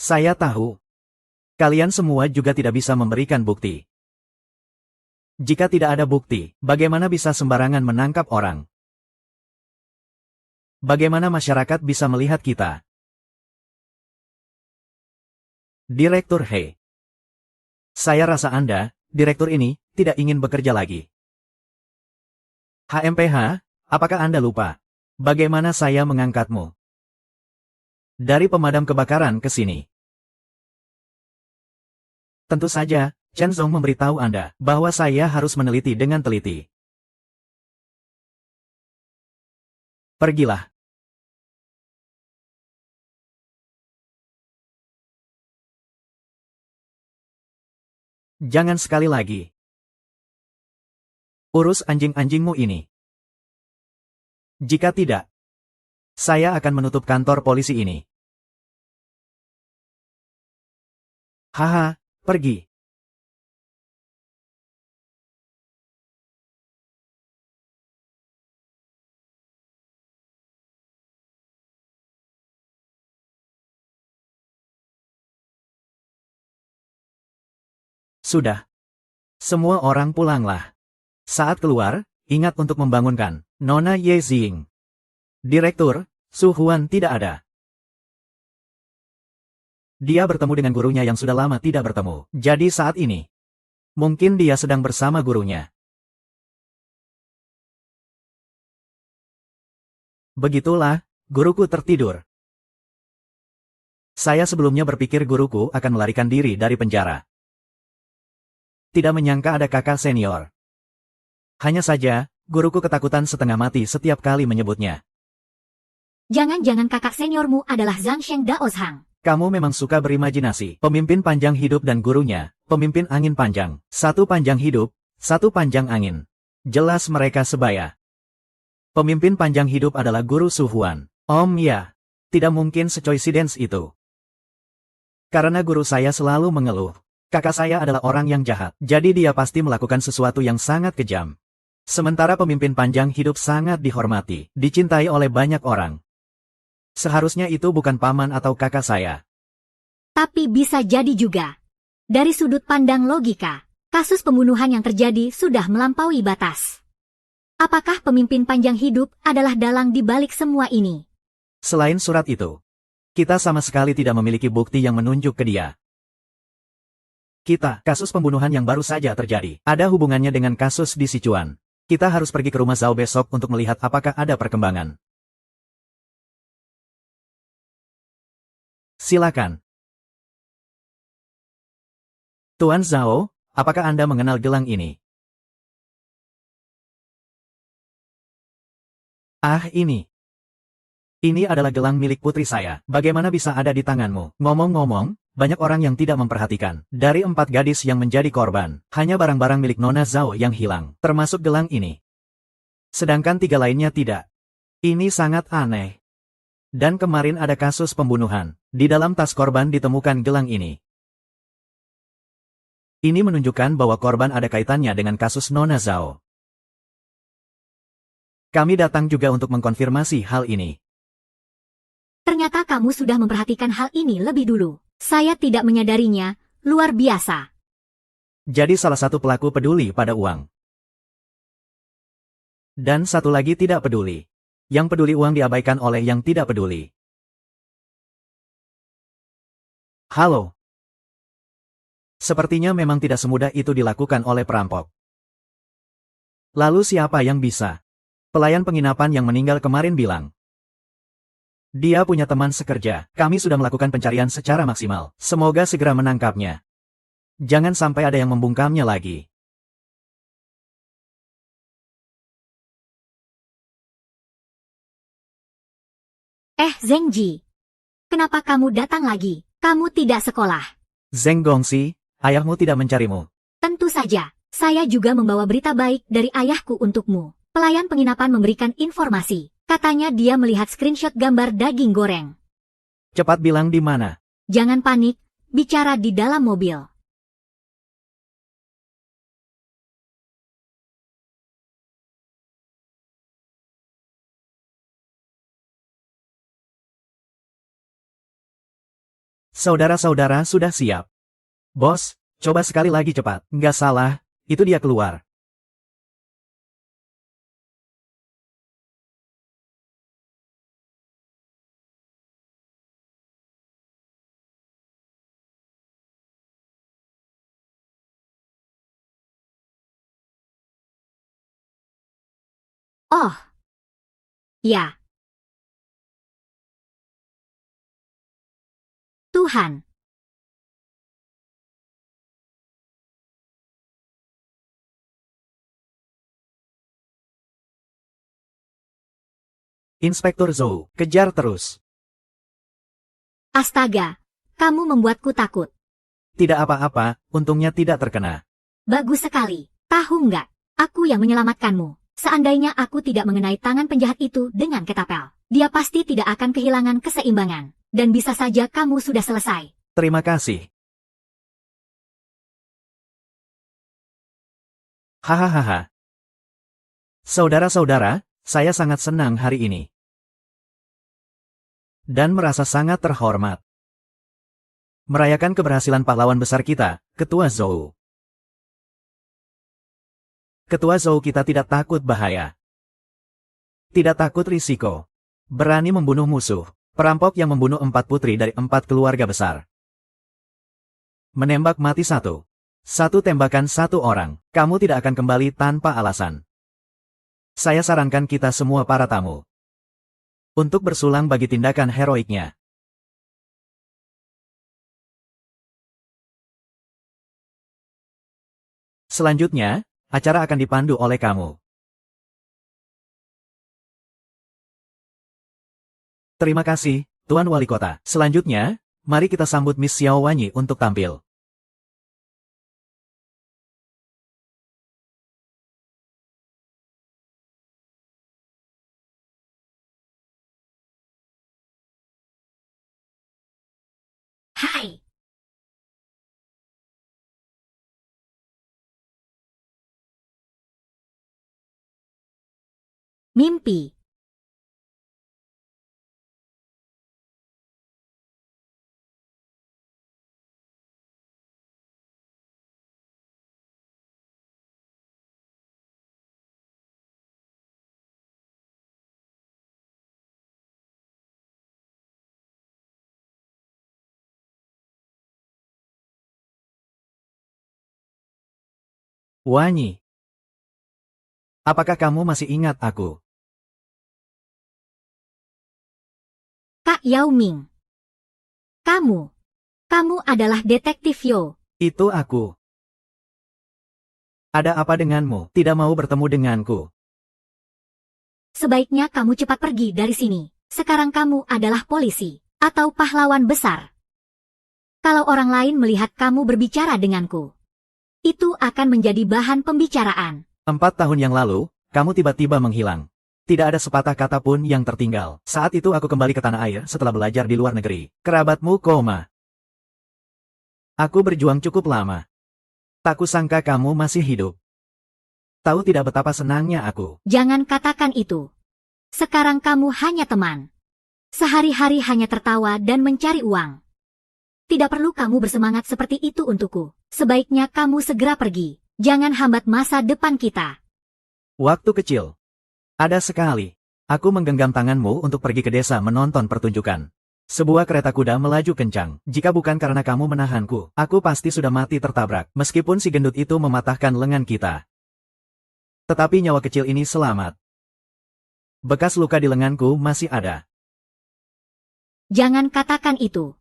Speaker 1: Saya tahu. Kalian semua juga tidak bisa memberikan bukti. Jika tidak ada bukti, bagaimana bisa sembarangan menangkap orang? Bagaimana masyarakat bisa melihat kita? Direktur He. Saya rasa Anda, direktur ini, tidak ingin bekerja lagi. HMPH, apakah Anda lupa? Bagaimana saya mengangkatmu? Dari pemadam kebakaran ke sini. Tentu saja, Chen Zong memberitahu Anda bahwa saya harus meneliti dengan teliti. Pergilah. Jangan sekali lagi. Urus anjing-anjingmu ini. Jika tidak, saya akan menutup kantor polisi ini. Haha, pergi. Sudah. Semua orang pulanglah. Saat keluar, ingat untuk membangunkan Nona Ye Xing. Direktur, Su Huan tidak ada. Dia bertemu dengan gurunya yang sudah lama tidak bertemu. Jadi saat ini, mungkin dia sedang bersama gurunya. Begitulah, guruku tertidur. Saya sebelumnya berpikir guruku akan melarikan diri dari penjara. Tidak menyangka ada kakak senior. Hanya saja, guruku ketakutan setengah mati setiap kali menyebutnya.
Speaker 2: Jangan-jangan kakak seniormu adalah Zhang Sheng Daozhang.
Speaker 1: Kamu memang suka berimajinasi. Pemimpin panjang hidup dan gurunya, pemimpin angin panjang. Satu panjang hidup, satu panjang angin. Jelas mereka sebaya. Pemimpin panjang hidup adalah guru Su Huan. Ya, tidak mungkin secoincidence itu. Karena guru saya selalu mengeluh. Kakak saya adalah orang yang jahat, jadi dia pasti melakukan sesuatu yang sangat kejam. Sementara pemimpin panjang hidup sangat dihormati, dicintai oleh banyak orang. Seharusnya itu bukan paman atau kakak saya.
Speaker 2: Tapi bisa jadi juga. Dari sudut pandang logika, kasus pembunuhan yang terjadi sudah melampaui batas. Apakah pemimpin panjang hidup adalah dalang di balik semua ini?
Speaker 1: Selain surat itu, kita sama sekali tidak memiliki bukti yang menunjuk ke dia. Kasus pembunuhan yang baru saja terjadi, ada hubungannya dengan kasus di Sichuan. Kita harus pergi ke rumah Zhao besok untuk melihat apakah ada perkembangan. Silakan. Tuan Zhao, apakah Anda mengenal gelang ini? Ini. Ini adalah gelang milik putri saya. Bagaimana bisa ada di tanganmu? Ngomong-ngomong, banyak orang yang tidak memperhatikan. Dari 4 gadis yang menjadi korban, hanya barang-barang milik Nona Zhao yang hilang, termasuk gelang ini. Sedangkan 3 lainnya tidak. Ini sangat aneh. Dan kemarin ada kasus pembunuhan. Di dalam tas korban ditemukan gelang ini. Ini menunjukkan bahwa korban ada kaitannya dengan kasus Nona Zhao. Kami datang juga untuk mengkonfirmasi hal ini.
Speaker 2: Ternyata kamu sudah memperhatikan hal ini lebih dulu. Saya tidak menyadarinya, luar biasa.
Speaker 1: Jadi salah satu pelaku peduli pada uang. Dan satu lagi tidak peduli. Yang peduli uang diabaikan oleh yang tidak peduli. Halo. Sepertinya memang tidak semudah itu dilakukan oleh perampok. Lalu siapa yang bisa? Pelayan penginapan yang meninggal kemarin bilang. Dia punya teman sekerja. Kami sudah melakukan pencarian secara maksimal. Semoga segera menangkapnya. Jangan sampai ada yang membungkamnya lagi.
Speaker 2: Zheng Ji. Kenapa kamu datang lagi? Kamu tidak sekolah.
Speaker 1: Zheng Gongxi, ayahmu tidak mencarimu.
Speaker 2: Tentu saja. Saya juga membawa berita baik dari ayahku untukmu. Pelayan penginapan memberikan informasi. Katanya dia melihat screenshot gambar daging goreng.
Speaker 1: Cepat bilang di mana.
Speaker 2: Jangan panik, bicara di dalam mobil.
Speaker 1: Saudara-saudara sudah siap. Bos, coba sekali lagi cepat. Nggak salah, itu dia keluar.
Speaker 2: Oh. Ya. Tuhan.
Speaker 1: Inspektur Zhou, kejar terus.
Speaker 2: Astaga, kamu membuatku takut.
Speaker 1: Tidak apa-apa, untungnya tidak terkena.
Speaker 2: Bagus sekali. Tahu nggak? Aku yang menyelamatkanmu. Seandainya aku tidak mengenai tangan penjahat itu dengan ketapel, dia pasti tidak akan kehilangan keseimbangan. Dan bisa saja kamu sudah selesai.
Speaker 1: Terima kasih. Hahaha. Saudara-saudara, saya sangat senang hari ini. Dan merasa sangat terhormat. Merayakan keberhasilan pahlawan besar kita, Ketua Zhou. Ketua Zhou kita tidak takut bahaya. Tidak takut risiko. Berani membunuh musuh. Perampok yang membunuh 4 putri dari 4 keluarga besar. Menembak mati 1. 1 tembakan 1 orang. Kamu tidak akan kembali tanpa alasan. Saya sarankan kita semua para tamu untuk bersulang bagi tindakan heroiknya. Selanjutnya, acara akan dipandu oleh kamu. Terima kasih, Tuan Wali Kota. Selanjutnya, mari kita sambut Miss Xiao Wanyi untuk tampil.
Speaker 2: Hai. Mimpi.
Speaker 1: Wanyi. Apakah kamu masih ingat aku?
Speaker 2: Kak Yao Ming. Kamu adalah detektif Yo.
Speaker 1: Itu aku. Ada apa denganmu? Tidak mau bertemu denganku?
Speaker 2: Sebaiknya kamu cepat pergi dari sini. Sekarang kamu adalah polisi atau pahlawan besar. Kalau orang lain melihat kamu berbicara denganku, itu akan menjadi bahan pembicaraan.
Speaker 1: 4 tahun yang lalu, kamu tiba-tiba menghilang. Tidak ada sepatah kata pun yang tertinggal. Saat itu aku kembali ke tanah air setelah belajar di luar negeri. Kerabatmu koma. Aku berjuang cukup lama. Tak kusangka kamu masih hidup. Tahu tidak betapa senangnya aku.
Speaker 2: Jangan katakan itu. Sekarang kamu hanya teman. Sehari-hari hanya tertawa dan mencari uang. Tidak perlu kamu bersemangat seperti itu untukku. Sebaiknya kamu segera pergi. Jangan hambat masa depan kita.
Speaker 1: Waktu kecil. Ada sekali. Aku menggenggam tanganmu untuk pergi ke desa menonton pertunjukan. Sebuah kereta kuda melaju kencang. Jika bukan karena kamu menahanku, aku pasti sudah mati tertabrak. Meskipun si gendut itu mematahkan lengan kita. Tetapi nyawa kecil ini selamat. Bekas luka di lenganku masih ada.
Speaker 2: Jangan katakan itu.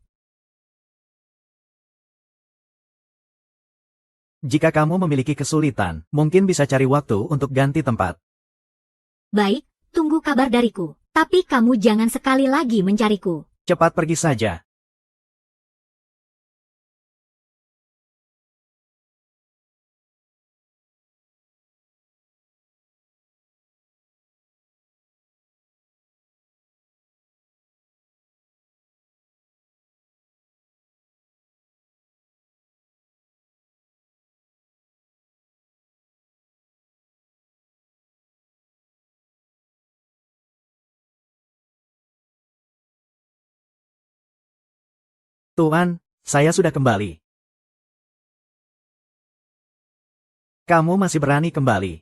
Speaker 1: Jika kamu memiliki kesulitan, mungkin bisa cari waktu untuk ganti tempat.
Speaker 2: Baik, tunggu kabar dariku. Tapi kamu jangan sekali lagi mencariku.
Speaker 1: Cepat pergi saja. Tuan, saya sudah kembali. Kamu masih berani kembali.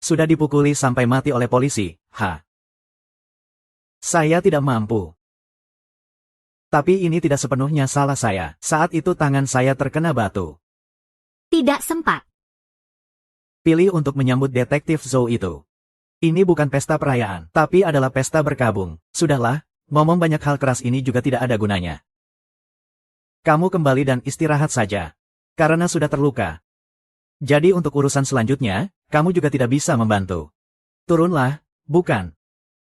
Speaker 1: Sudah dipukuli sampai mati oleh polisi, ha? Saya tidak mampu. Tapi ini tidak sepenuhnya salah saya. Saat itu tangan saya terkena batu.
Speaker 2: Tidak sempat.
Speaker 1: Pilih untuk menyambut detektif Zhou itu. Ini bukan pesta perayaan, tapi adalah pesta berkabung. Sudahlah, ngomong banyak hal keras ini juga tidak ada gunanya. Kamu kembali dan istirahat saja. Karena sudah terluka. Jadi untuk urusan selanjutnya, kamu juga tidak bisa membantu. Turunlah, bukan.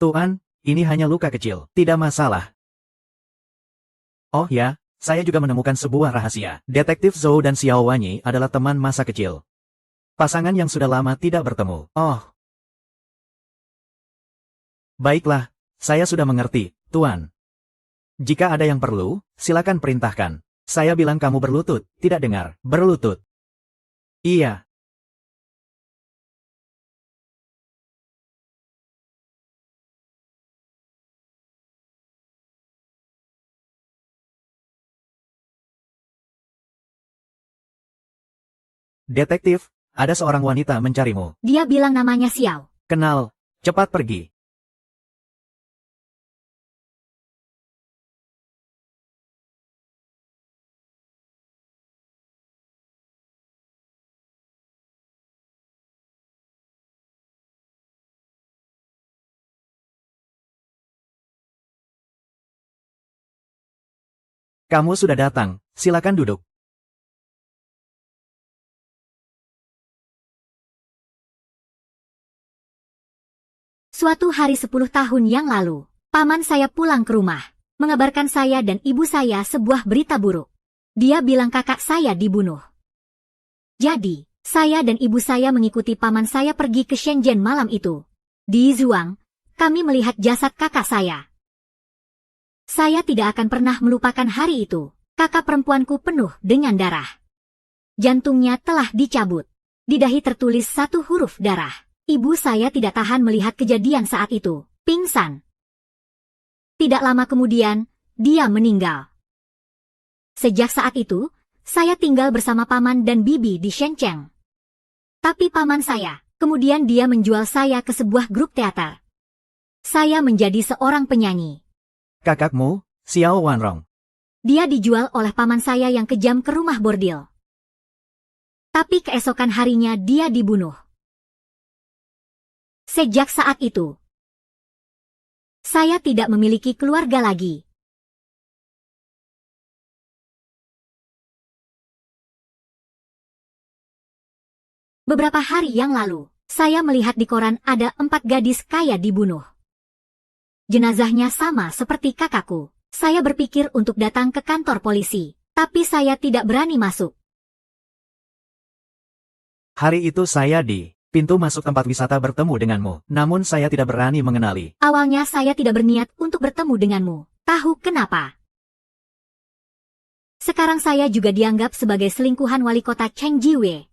Speaker 1: Tuan, ini hanya luka kecil, tidak masalah. Oh ya, saya juga menemukan sebuah rahasia. Detektif Zhou dan Xiao Wanyi adalah teman masa kecil. Pasangan yang sudah lama tidak bertemu. Oh. Baiklah, saya sudah mengerti, Tuan. Jika ada yang perlu, silakan perintahkan. Saya bilang kamu berlutut, tidak dengar, berlutut. Iya. Detektif, ada seorang wanita mencarimu.
Speaker 2: Dia bilang namanya Xiao.
Speaker 1: Kenal, cepat pergi. Kamu sudah datang, silakan duduk.
Speaker 2: Suatu hari 10 tahun yang lalu, paman saya pulang ke rumah, mengabarkan saya dan ibu saya sebuah berita buruk. Dia bilang kakak saya dibunuh. Jadi, saya dan ibu saya mengikuti paman saya pergi ke Shenzhen malam itu. Di Zhuang, kami melihat jasad kakak saya. Saya tidak akan pernah melupakan hari itu. Kakak perempuanku penuh dengan darah. Jantungnya telah dicabut. Di dahi tertulis satu huruf darah. Ibu saya tidak tahan melihat kejadian saat itu. Pingsan. Tidak lama kemudian, dia meninggal. Sejak saat itu, saya tinggal bersama paman dan bibi di Shenzhen. Tapi paman saya, kemudian dia menjual saya ke sebuah grup teater. Saya menjadi seorang penyanyi.
Speaker 1: Kakakmu, Xiao Wanrong.
Speaker 2: Dia dijual oleh paman saya yang kejam ke rumah bordil. Tapi keesokan harinya dia dibunuh. Sejak saat itu, saya tidak memiliki keluarga lagi. Beberapa hari yang lalu, saya melihat di koran ada 4 gadis kaya dibunuh. Jenazahnya sama seperti kakakku. Saya berpikir untuk datang ke kantor polisi, tapi saya tidak berani masuk.
Speaker 1: Hari itu saya di pintu masuk tempat wisata bertemu denganmu, namun saya tidak berani mengenali.
Speaker 2: Awalnya saya tidak berniat untuk bertemu denganmu. Tahu kenapa? Sekarang saya juga dianggap sebagai selingkuhan wali kota Cheng Jiwei.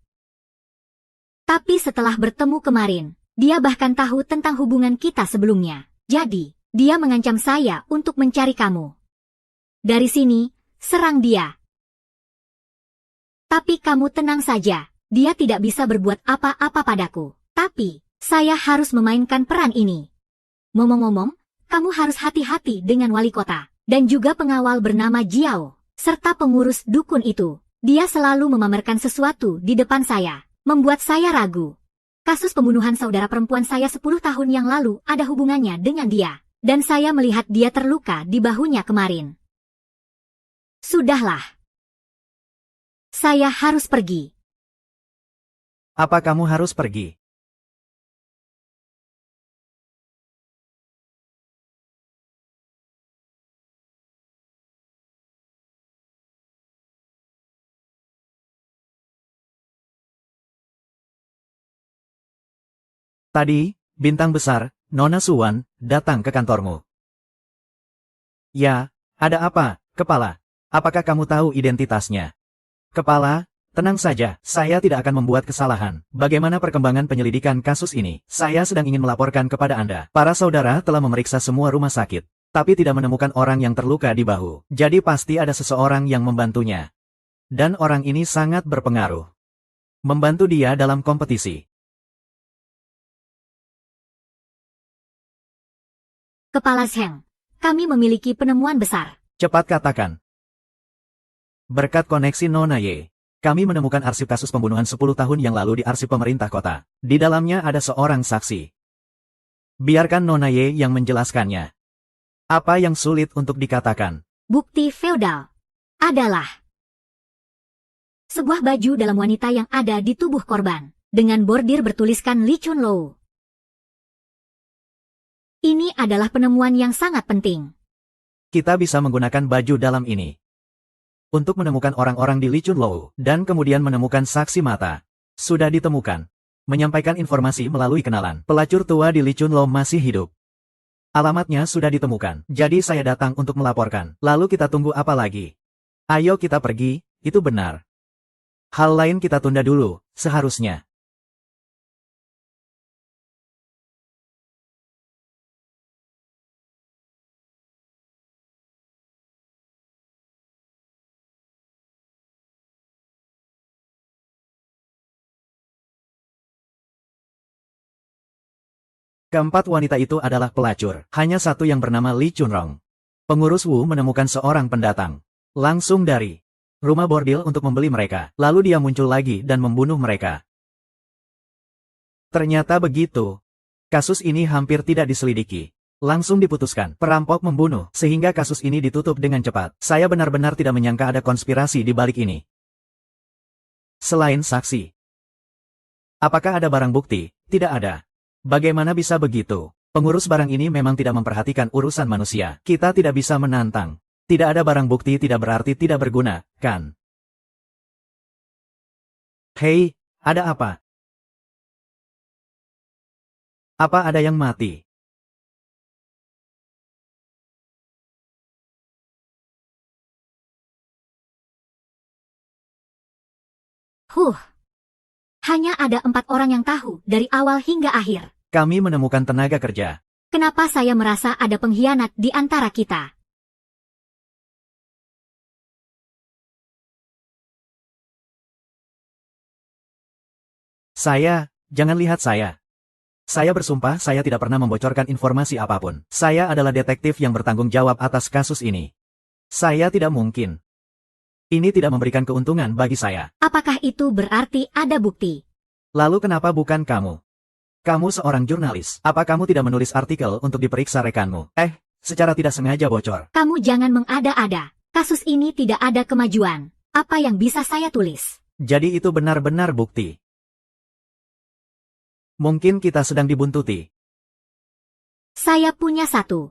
Speaker 2: Tapi setelah bertemu kemarin, dia bahkan tahu tentang hubungan kita sebelumnya. Jadi, dia mengancam saya untuk mencari kamu. Dari sini, serang dia. Tapi kamu tenang saja. Dia tidak bisa berbuat apa-apa padaku. Tapi, saya harus memainkan peran ini. Ngomong-ngomong, kamu harus hati-hati dengan wali kota, dan juga pengawal bernama Jiao, serta pengurus dukun itu. Dia selalu memamerkan sesuatu di depan saya, membuat saya ragu. Kasus pembunuhan saudara perempuan saya 10 tahun yang lalu ada hubungannya dengan dia, dan saya melihat dia terluka di bahunya kemarin. Sudahlah. Saya harus pergi.
Speaker 1: Apa kamu harus pergi? Tadi, bintang besar, Nona Suwan, datang ke kantormu. Ya, ada apa, Kepala? Apakah kamu tahu identitasnya? Kepala, tenang saja, saya tidak akan membuat kesalahan. Bagaimana perkembangan penyelidikan kasus ini? Saya sedang ingin melaporkan kepada Anda. Para saudara telah memeriksa semua rumah sakit, tapi tidak menemukan orang yang terluka di bahu. Jadi pasti ada seseorang yang membantunya. Dan orang ini sangat berpengaruh. Membantu dia dalam kompetisi.
Speaker 2: Kepala Zheng, kami memiliki penemuan besar.
Speaker 1: Cepat katakan. Berkat koneksi Nona Ye, kami menemukan arsip kasus pembunuhan 10 tahun yang lalu di arsip pemerintah kota. Di dalamnya ada seorang saksi. Biarkan Nona Ye yang menjelaskannya. Apa yang sulit untuk dikatakan?
Speaker 2: Bukti feodal adalah sebuah baju dalam wanita yang ada di tubuh korban, dengan bordir bertuliskan Li Chunlou. Ini adalah penemuan yang sangat penting.
Speaker 1: Kita bisa menggunakan baju dalam ini untuk menemukan orang-orang di Li Chunlou, dan kemudian menemukan saksi mata. Sudah ditemukan. Menyampaikan informasi melalui kenalan. Pelacur tua di Li Chunlou masih hidup. Alamatnya sudah ditemukan. Jadi saya datang untuk melaporkan. Lalu kita tunggu apa lagi? Ayo kita pergi, itu benar. Hal lain kita tunda dulu, seharusnya. Keempat wanita itu adalah pelacur. Hanya satu yang bernama Li Chunrong. Pengurus Wu menemukan seorang pendatang. Langsung dari rumah bordil untuk membeli mereka. Lalu dia muncul lagi dan membunuh mereka. Ternyata begitu. Kasus ini hampir tidak diselidiki. Langsung diputuskan. Perampok membunuh, sehingga kasus ini ditutup dengan cepat. Saya benar-benar tidak menyangka ada konspirasi di balik ini. Selain saksi. Apakah ada barang bukti? Tidak ada. Bagaimana bisa begitu? Pengurus barang ini memang tidak memperhatikan urusan manusia. Kita tidak bisa menantang. Tidak ada barang bukti tidak berarti tidak berguna, kan? Hei, ada apa? Apa ada yang mati?
Speaker 2: Hanya ada 4 orang yang tahu dari awal hingga akhir.
Speaker 1: Kami menemukan tenaga kerja.
Speaker 2: Kenapa saya merasa ada pengkhianat di antara kita?
Speaker 1: Jangan lihat saya. Saya bersumpah saya tidak pernah membocorkan informasi apapun. Saya adalah detektif yang bertanggung jawab atas kasus ini. Saya tidak mungkin. Ini tidak memberikan keuntungan bagi saya.
Speaker 2: Apakah itu berarti ada bukti?
Speaker 1: Lalu kenapa bukan kamu? Kamu seorang jurnalis. Apa kamu tidak menulis artikel untuk diperiksa rekanmu? Secara tidak sengaja bocor.
Speaker 2: Kamu jangan mengada-ada. Kasus ini tidak ada kemajuan. Apa yang bisa saya tulis?
Speaker 1: Jadi itu benar-benar bukti. Mungkin kita sedang dibuntuti.
Speaker 2: Saya punya satu.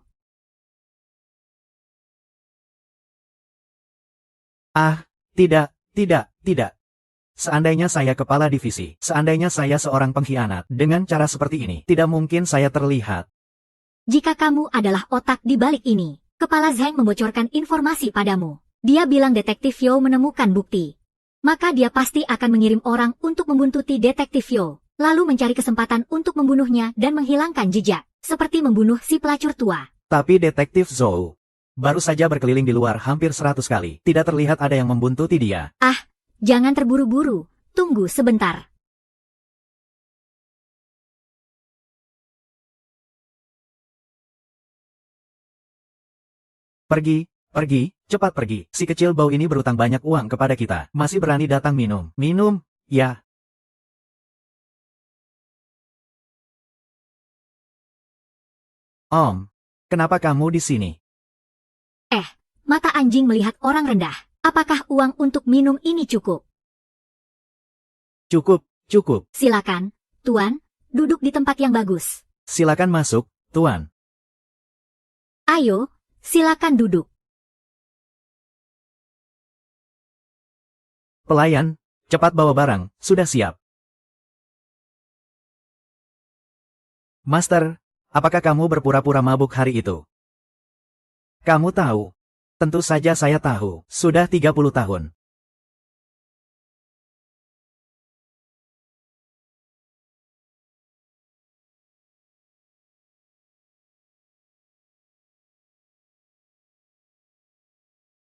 Speaker 1: Tidak. Seandainya saya kepala divisi, seandainya saya seorang pengkhianat, dengan cara seperti ini, tidak mungkin saya terlihat.
Speaker 2: Jika kamu adalah otak di balik ini, Kepala Zheng membocorkan informasi padamu. Dia bilang Detektif Yo menemukan bukti. Maka dia pasti akan mengirim orang untuk membuntuti Detektif Yo, lalu mencari kesempatan untuk membunuhnya dan menghilangkan jejak, seperti membunuh si pelacur tua.
Speaker 1: Tapi Detektif Zhou baru saja berkeliling di luar hampir 100 kali. Tidak terlihat ada yang membuntuti dia.
Speaker 2: Jangan terburu-buru. Tunggu sebentar.
Speaker 1: Pergi, pergi, cepat pergi. Si kecil bau ini berutang banyak uang kepada kita. Masih berani datang minum. Minum? Ya. Om, kenapa kamu di sini?
Speaker 2: Mata anjing melihat orang rendah. Apakah uang untuk minum ini cukup?
Speaker 1: Cukup, cukup.
Speaker 2: Silakan, Tuan, duduk di tempat yang bagus.
Speaker 1: Silakan masuk, Tuan.
Speaker 2: Ayo, silakan duduk.
Speaker 1: Pelayan, cepat bawa barang, sudah siap. Master, apakah kamu berpura-pura mabuk hari itu? Kamu tahu. Tentu saja saya tahu, sudah 30 tahun.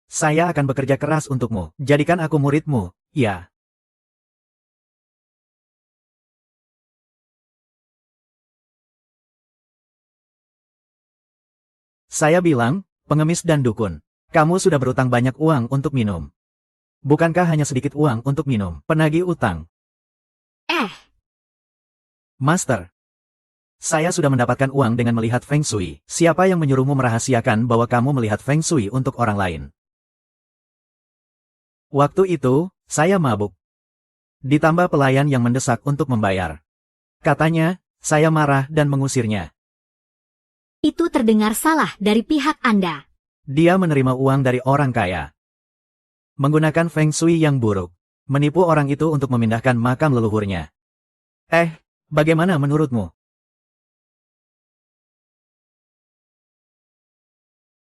Speaker 1: Saya akan bekerja keras untukmu. Jadikan aku muridmu, ya. Saya bilang, pengemis dan dukun. Kamu sudah berutang banyak uang untuk minum. Bukankah hanya sedikit uang untuk minum? Penagih utang. Master. Saya sudah mendapatkan uang dengan melihat Feng Shui. Siapa yang menyuruhmu merahasiakan bahwa kamu melihat Feng Shui untuk orang lain? Waktu itu, saya mabuk. Ditambah pelayan yang mendesak untuk membayar. Katanya, saya marah dan mengusirnya.
Speaker 2: Itu terdengar salah dari pihak Anda.
Speaker 1: Dia menerima uang dari orang kaya. Menggunakan Feng Shui yang buruk. Menipu orang itu untuk memindahkan makam leluhurnya. Bagaimana menurutmu?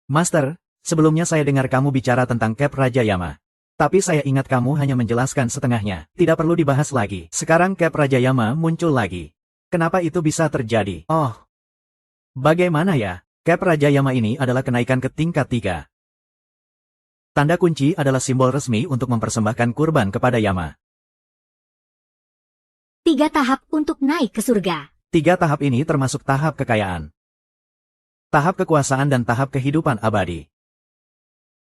Speaker 1: Master, sebelumnya saya dengar kamu bicara tentang Cap Raja Yama. Tapi saya ingat kamu hanya menjelaskan setengahnya. Tidak perlu dibahas lagi. Sekarang Cap Raja Yama muncul lagi. Kenapa itu bisa terjadi? Oh. Bagaimana ya? Cap Raja Yama ini adalah kenaikan ke tingkat 3. Tanda kunci adalah simbol resmi untuk mempersembahkan kurban kepada Yama.
Speaker 2: 3 tahap untuk naik ke surga.
Speaker 1: 3 tahap ini termasuk tahap kekayaan, tahap kekuasaan dan tahap kehidupan abadi.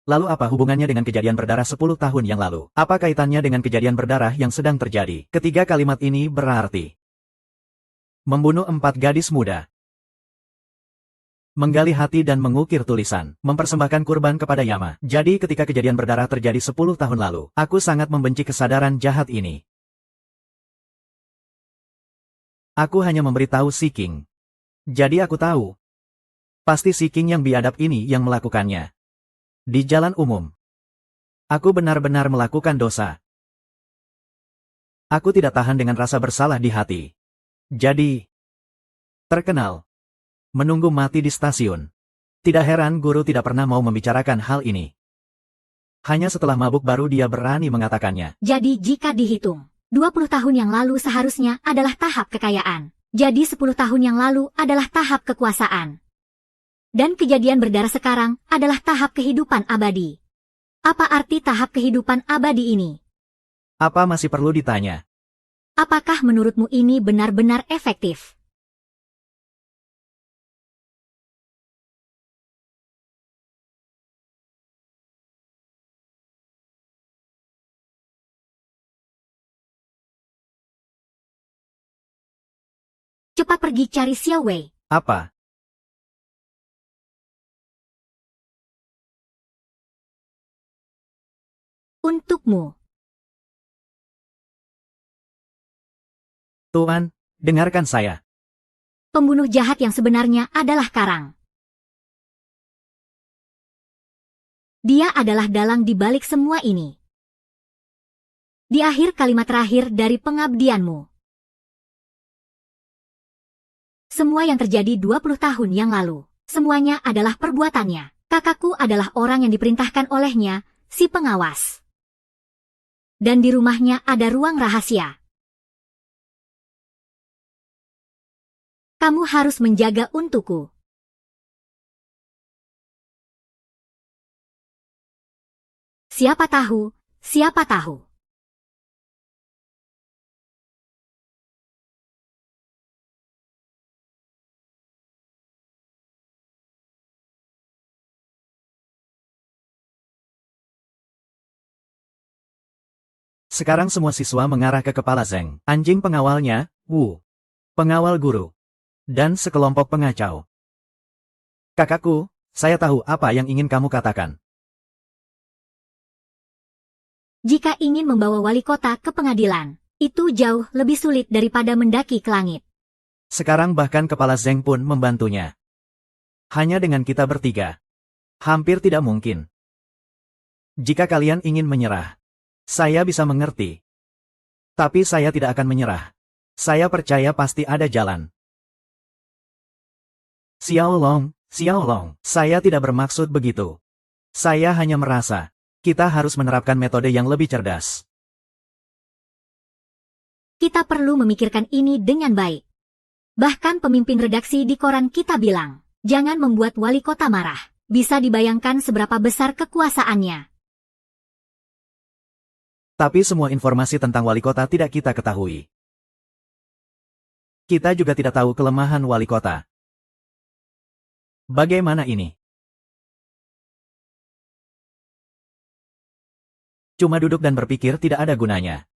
Speaker 1: Lalu apa hubungannya dengan kejadian berdarah 10 tahun yang lalu? Apa kaitannya dengan kejadian berdarah yang sedang terjadi? Ketiga kalimat ini berarti membunuh 4 gadis muda, menggali hati dan mengukir tulisan, mempersembahkan kurban kepada Yama. Jadi ketika kejadian berdarah terjadi 10 tahun lalu, aku sangat membenci kesadaran jahat ini. Aku hanya memberitahu Si King. Jadi aku tahu. Pasti Si King yang biadab ini yang melakukannya. Di jalan umum. Aku benar-benar melakukan dosa. Aku tidak tahan dengan rasa bersalah di hati. Jadi, terkenal. Menunggu mati di stasiun. Tidak heran guru tidak pernah mau membicarakan hal ini. Hanya setelah mabuk baru dia berani mengatakannya.
Speaker 2: Jadi jika dihitung, 20 tahun yang lalu seharusnya adalah tahap kekayaan. Jadi 10 tahun yang lalu adalah tahap kekuasaan. Dan kejadian berdarah sekarang adalah tahap kehidupan abadi. Apa arti tahap kehidupan abadi ini?
Speaker 1: Apa masih perlu ditanya?
Speaker 2: Apakah menurutmu ini benar-benar efektif? Cepat pergi cari Xiao Wei.
Speaker 1: Apa?
Speaker 2: Untukmu.
Speaker 1: Tuan, dengarkan saya.
Speaker 2: Pembunuh jahat yang sebenarnya adalah Karang. Dia adalah dalang di balik semua ini. Di akhir kalimat terakhir dari pengabdianmu. Semua yang terjadi 20 tahun yang lalu. Semuanya adalah perbuatannya. Kakakku adalah orang yang diperintahkan olehnya, si pengawas. Dan di rumahnya ada ruang rahasia. Kamu harus menjaga untukku. Siapa tahu, siapa tahu.
Speaker 1: Sekarang semua siswa mengarah ke kepala Zeng. Anjing pengawalnya, Wu. Pengawal guru. Dan sekelompok pengacau. Kakakku, saya tahu apa yang ingin kamu katakan.
Speaker 2: Jika ingin membawa wali kota ke pengadilan, itu jauh lebih sulit daripada mendaki ke langit.
Speaker 1: Sekarang bahkan kepala Zeng pun membantunya. Hanya dengan kita bertiga. Hampir tidak mungkin. Jika kalian ingin menyerah, saya bisa mengerti. Tapi saya tidak akan menyerah. Saya percaya pasti ada jalan. Xiao Long, saya tidak bermaksud begitu. Saya hanya merasa, kita harus menerapkan metode yang lebih cerdas.
Speaker 2: Kita perlu memikirkan ini dengan baik. Bahkan pemimpin redaksi di koran kita bilang, jangan membuat wali kota marah. Bisa dibayangkan seberapa besar kekuasaannya.
Speaker 1: Tapi semua informasi tentang wali kota tidak kita ketahui. Kita juga tidak tahu kelemahan wali kota. Bagaimana ini? Cuma duduk dan berpikir tidak ada gunanya.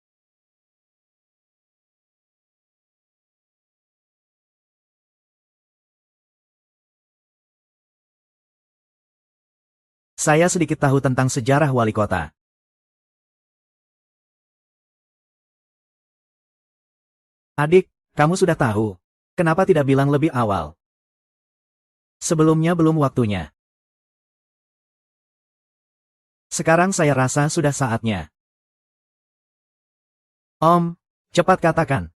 Speaker 1: Saya sedikit tahu tentang sejarah wali kota. Adik, kamu sudah tahu. Kenapa tidak bilang lebih awal? Sebelumnya belum waktunya. Sekarang saya rasa sudah saatnya. Om, cepat katakan.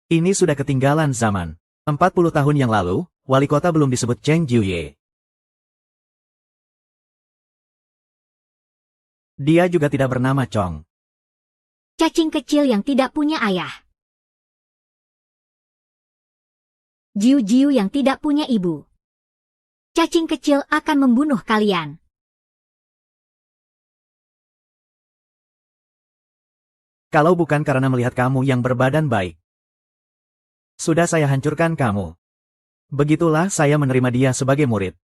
Speaker 1: Ini sudah ketinggalan zaman. 40 tahun yang lalu, wali kota belum disebut Cheng Jiuye. Dia juga tidak bernama Chong.
Speaker 2: Cacing kecil yang tidak punya ayah. Jiu-jiu yang tidak punya ibu. Cacing kecil akan membunuh kalian.
Speaker 1: Kalau bukan karena melihat kamu yang berbadan baik. Sudah saya hancurkan kamu. Begitulah saya menerima dia sebagai murid.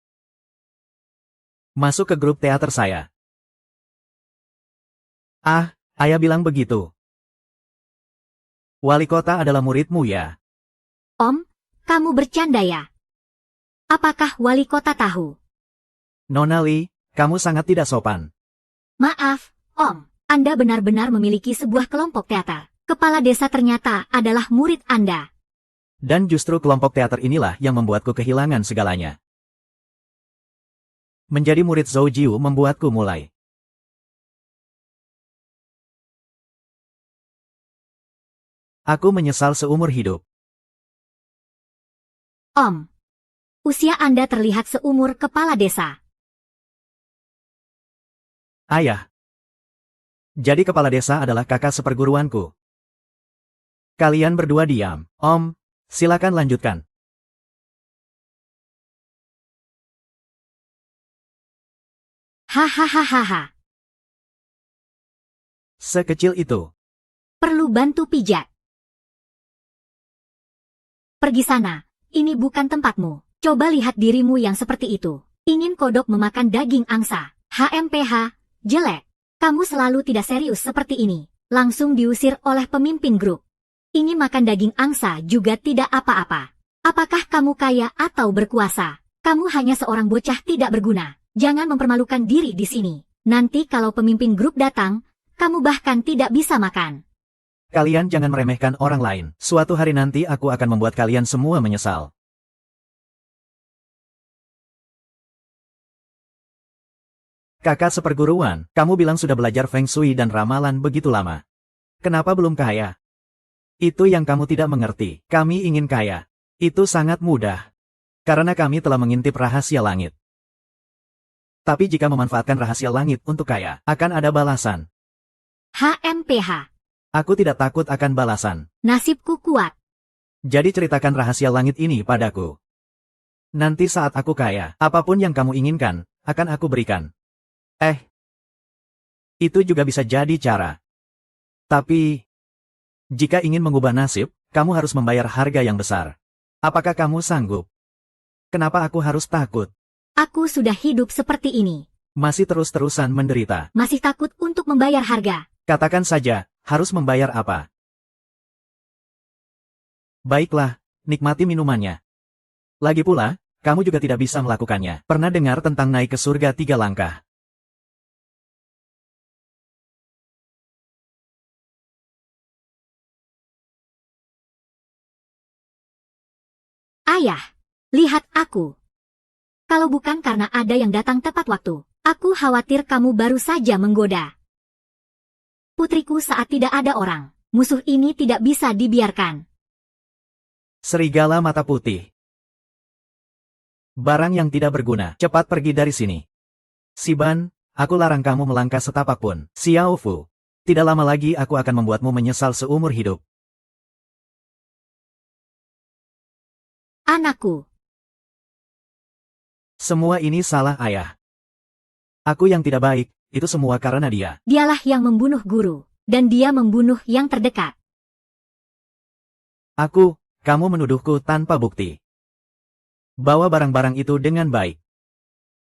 Speaker 1: Masuk ke grup teater saya. Ah, ayah bilang begitu. Wali kota adalah muridmu ya?
Speaker 2: Om, kamu bercanda ya? Apakah wali kota tahu?
Speaker 1: Nona Li, kamu sangat tidak sopan.
Speaker 2: Maaf, Om. Anda benar-benar memiliki sebuah kelompok teater. Kepala desa ternyata adalah murid Anda.
Speaker 1: Dan justru kelompok teater inilah yang membuatku kehilangan segalanya. Menjadi murid Zhou Jiu membuatku mulai. Aku menyesal seumur hidup.
Speaker 2: Om, usia Anda terlihat seumur kepala desa.
Speaker 1: Ayah. Jadi kepala desa adalah kakak seperguruanku. Kalian berdua diam. Om, silakan lanjutkan.
Speaker 2: Hahaha.
Speaker 1: Sekecil itu.
Speaker 2: Perlu bantu pijat. Pergi sana, ini bukan tempatmu. Coba lihat dirimu yang seperti itu. Ingin kodok memakan daging angsa. HMPH, jelek. Kamu selalu tidak serius seperti ini. Langsung diusir oleh pemimpin grup. Ingin makan daging angsa juga tidak apa-apa. Apakah kamu kaya atau berkuasa? Kamu hanya seorang bocah tidak berguna. Jangan mempermalukan diri di sini. Nanti kalau pemimpin grup datang, kamu bahkan tidak bisa makan.
Speaker 1: Kalian jangan meremehkan orang lain. Suatu hari nanti aku akan membuat kalian semua menyesal. Kakak seperguruan, kamu bilang sudah belajar Feng Shui dan ramalan begitu lama. Kenapa belum kaya? Itu yang kamu tidak mengerti. Kami ingin kaya. Itu sangat mudah. Karena kami telah mengintip rahasia langit. Tapi jika memanfaatkan rahasia langit untuk kaya, akan ada balasan.
Speaker 2: HMPH.
Speaker 1: Aku tidak takut akan balasan.
Speaker 2: Nasibku kuat.
Speaker 1: Jadi ceritakan rahasia langit ini padaku. Nanti saat aku kaya, apapun yang kamu inginkan, akan aku berikan. Itu juga bisa jadi cara. Tapi, jika ingin mengubah nasib, kamu harus membayar harga yang besar. Apakah kamu sanggup? Kenapa aku harus takut?
Speaker 2: Aku sudah hidup seperti ini.
Speaker 1: masih terus-terusan menderita.
Speaker 2: Masih takut untuk membayar harga.
Speaker 1: Katakan saja, harus membayar apa? Baiklah, nikmati minumannya. Lagi pula, kamu juga tidak bisa melakukannya. Pernah dengar tentang naik ke surga 3 langkah?
Speaker 2: Ayah, lihat aku. Kalau bukan karena ada yang datang tepat waktu, aku khawatir kamu baru saja menggoda putriku saat tidak ada orang. Musuh ini tidak bisa dibiarkan.
Speaker 1: Serigala mata putih. Barang yang tidak berguna, cepat pergi dari sini. Siban, aku larang kamu melangkah setapak pun. Xiao Fu, tidak lama lagi aku akan membuatmu menyesal seumur hidup.
Speaker 2: Anakku.
Speaker 1: Semua ini salah ayah. Aku yang tidak baik, itu semua karena dia.
Speaker 2: Dialah yang membunuh guru, dan dia membunuh yang terdekat.
Speaker 1: Kamu menuduhku tanpa bukti. Bawa barang-barang itu dengan baik.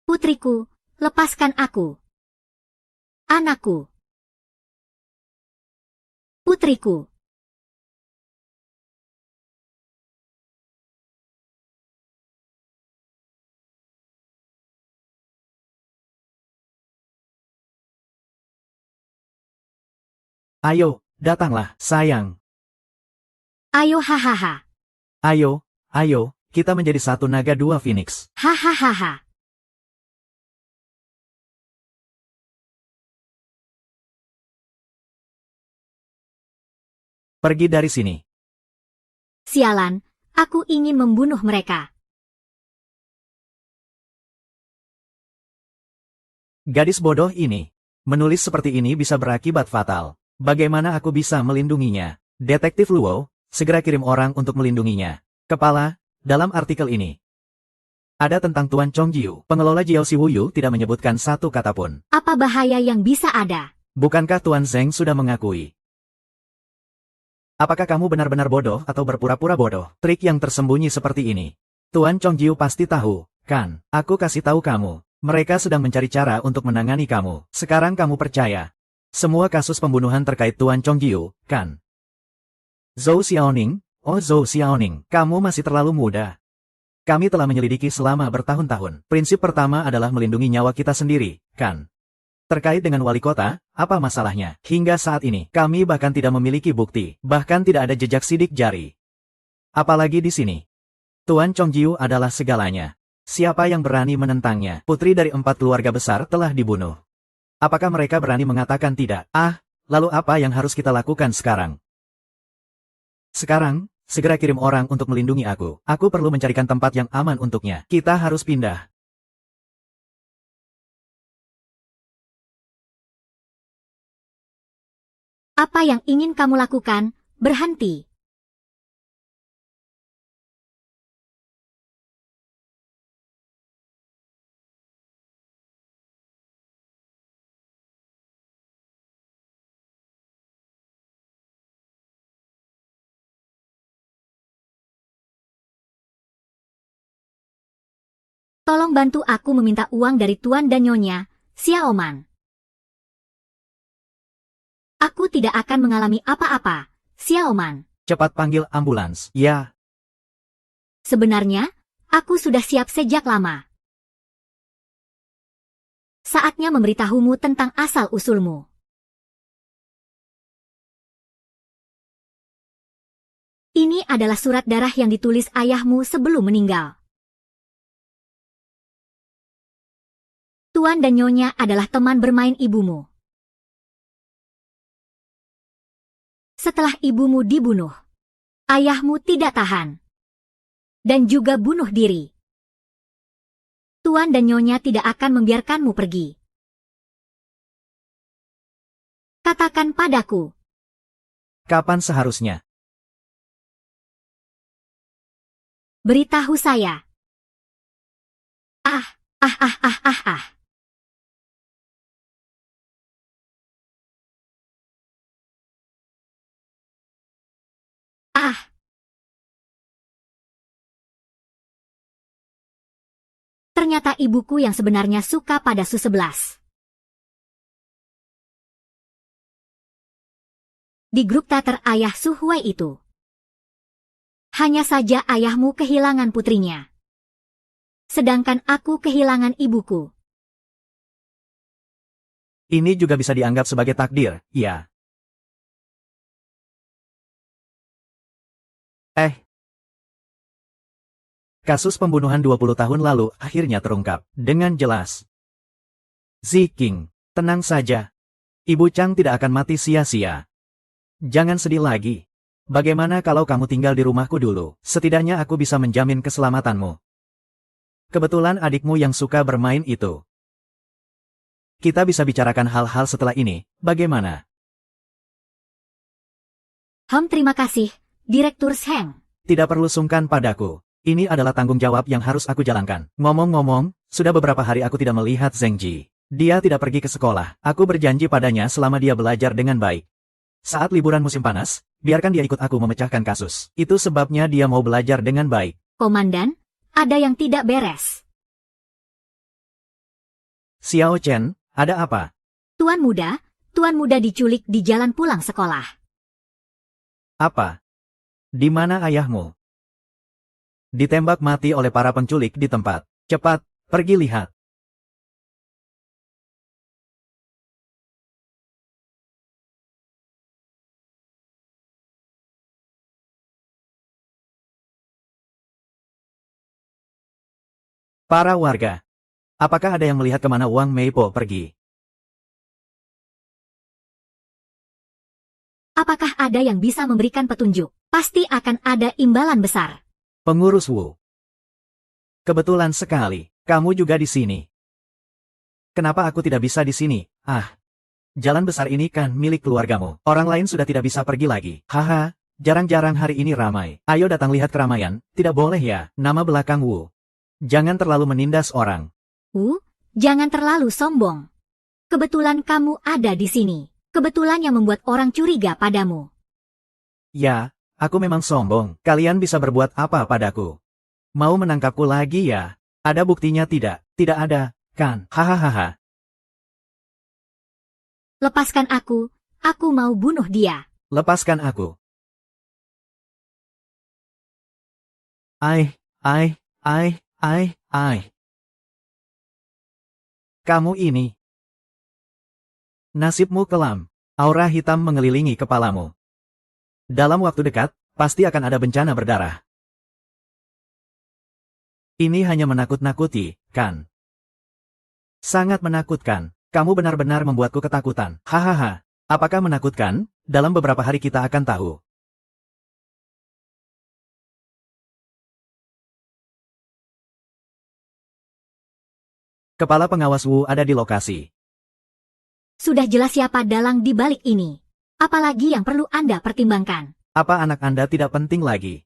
Speaker 2: Putriku, lepaskan aku. Anakku. Putriku.
Speaker 1: Ayo, datanglah, sayang.
Speaker 2: Ayo hahaha.
Speaker 1: Ayo, kita menjadi satu naga dua Phoenix.
Speaker 2: Hahaha.
Speaker 1: Pergi dari sini.
Speaker 2: Sialan, aku ingin membunuh mereka.
Speaker 1: Gadis bodoh ini. Menulis seperti ini bisa berakibat fatal. Bagaimana aku bisa melindunginya? Detektif Luo, segera kirim orang untuk melindunginya. Kepala, dalam artikel ini ada tentang Tuan Chongjiu. Pengelola Jiao Siwuyu tidak menyebutkan satu kata pun.
Speaker 2: Apa bahaya yang bisa ada?
Speaker 1: Bukankah Tuan Zeng sudah mengakui? Apakah kamu benar-benar bodoh atau berpura-pura bodoh? Trik yang tersembunyi seperti ini. Tuan Chongjiu pasti tahu, kan? Aku kasih tahu kamu. Mereka sedang mencari cara untuk menangani kamu. Sekarang kamu percaya. Semua kasus pembunuhan terkait Tuan Chongjiu, kan? Zhou Xiaoning, oh Zhou Xiaoning, kamu masih terlalu muda. Kami telah menyelidiki selama bertahun-tahun. Prinsip pertama adalah melindungi nyawa kita sendiri, kan? Terkait dengan wali kota, apa masalahnya? Hingga saat ini, kami bahkan tidak memiliki bukti, bahkan tidak ada jejak sidik jari. Apalagi di sini. Tuan Chongjiu adalah segalanya. Siapa yang berani menentangnya? Putri dari 4 keluarga besar telah dibunuh. Apakah mereka berani mengatakan tidak? Lalu apa yang harus kita lakukan sekarang? Sekarang, segera kirim orang untuk melindungi aku. Aku perlu mencarikan tempat yang aman untuknya. Kita harus pindah.
Speaker 2: Apa yang ingin kamu lakukan? Berhenti. Tolong bantu aku meminta uang dari Tuan dan Nyonya, Xiaoman. Aku tidak akan mengalami apa-apa, Xiaoman.
Speaker 1: Cepat panggil ambulans. Ya.
Speaker 2: Sebenarnya, aku sudah siap sejak lama. Saatnya memberitahumu tentang asal-usulmu. Ini adalah surat darah yang ditulis ayahmu sebelum meninggal. Tuan dan Nyonya adalah teman bermain ibumu. Setelah ibumu dibunuh, ayahmu tidak tahan. Dan juga bunuh diri. Tuan dan Nyonya tidak akan membiarkanmu pergi. Katakan padaku.
Speaker 1: Kapan seharusnya?
Speaker 2: Beritahu saya. Ah. Ternyata ibuku yang sebenarnya suka pada Su 11. Di grup teater ayah Su Huai itu. Hanya saja ayahmu kehilangan putrinya. Sedangkan aku kehilangan ibuku.
Speaker 1: Ini juga bisa dianggap sebagai takdir, ya. Kasus pembunuhan 20 tahun lalu akhirnya terungkap dengan jelas. Ziking, tenang saja. Ibu Chang tidak akan mati sia-sia. Jangan sedih lagi. Bagaimana kalau kamu tinggal di rumahku dulu? Setidaknya aku bisa menjamin keselamatanmu. Kebetulan adikmu yang suka bermain itu. Kita bisa bicarakan hal-hal setelah ini, bagaimana?
Speaker 2: Terima kasih, Direktur Sheng.
Speaker 1: Tidak perlu sungkan padaku. Ini adalah tanggung jawab yang harus aku jalankan. Ngomong-ngomong, sudah beberapa hari aku tidak melihat Zheng Ji. Dia tidak pergi ke sekolah. Aku berjanji padanya selama dia belajar dengan baik. Saat liburan musim panas, biarkan dia ikut aku memecahkan kasus. Itu sebabnya dia mau belajar dengan baik.
Speaker 2: Komandan, ada yang tidak beres.
Speaker 1: Xiao Chen, ada apa?
Speaker 2: Tuan muda diculik di jalan pulang sekolah.
Speaker 1: Apa? Di mana ayahmu? Ditembak mati oleh para penculik di tempat. Cepat, pergi lihat. Para warga. Apakah ada yang melihat kemana Wang Meipo pergi?
Speaker 2: Apakah ada yang bisa memberikan petunjuk? Pasti akan ada imbalan besar.
Speaker 1: Pengurus Wu. Kebetulan sekali, kamu juga di sini. Kenapa aku tidak bisa di sini? Jalan besar ini kan milik keluargamu. Orang lain sudah tidak bisa pergi lagi. Haha, jarang-jarang hari ini ramai. Ayo datang lihat keramaian. Tidak boleh ya, nama belakang Wu. Jangan terlalu menindas orang.
Speaker 2: Jangan terlalu sombong. Kebetulan kamu ada di sini. Kebetulan yang membuat orang curiga padamu.
Speaker 1: Ya, aku memang sombong. Kalian bisa berbuat apa padaku? Mau menangkapku lagi ya? Ada buktinya tidak? Tidak ada, kan? Hahaha.
Speaker 2: Lepaskan aku mau bunuh dia.
Speaker 1: Lepaskan aku. Kamu ini. Nasibmu kelam. Aura hitam mengelilingi kepalamu. Dalam waktu dekat, pasti akan ada bencana berdarah. Ini hanya menakut-nakuti, kan? Sangat menakutkan. Kamu benar-benar membuatku ketakutan. Hahaha. Apakah menakutkan? Dalam beberapa hari kita akan tahu. Kepala pengawas Wu ada di lokasi.
Speaker 2: Sudah jelas siapa dalang di balik ini. Apalagi yang perlu Anda pertimbangkan?
Speaker 1: Apa anak Anda tidak penting lagi?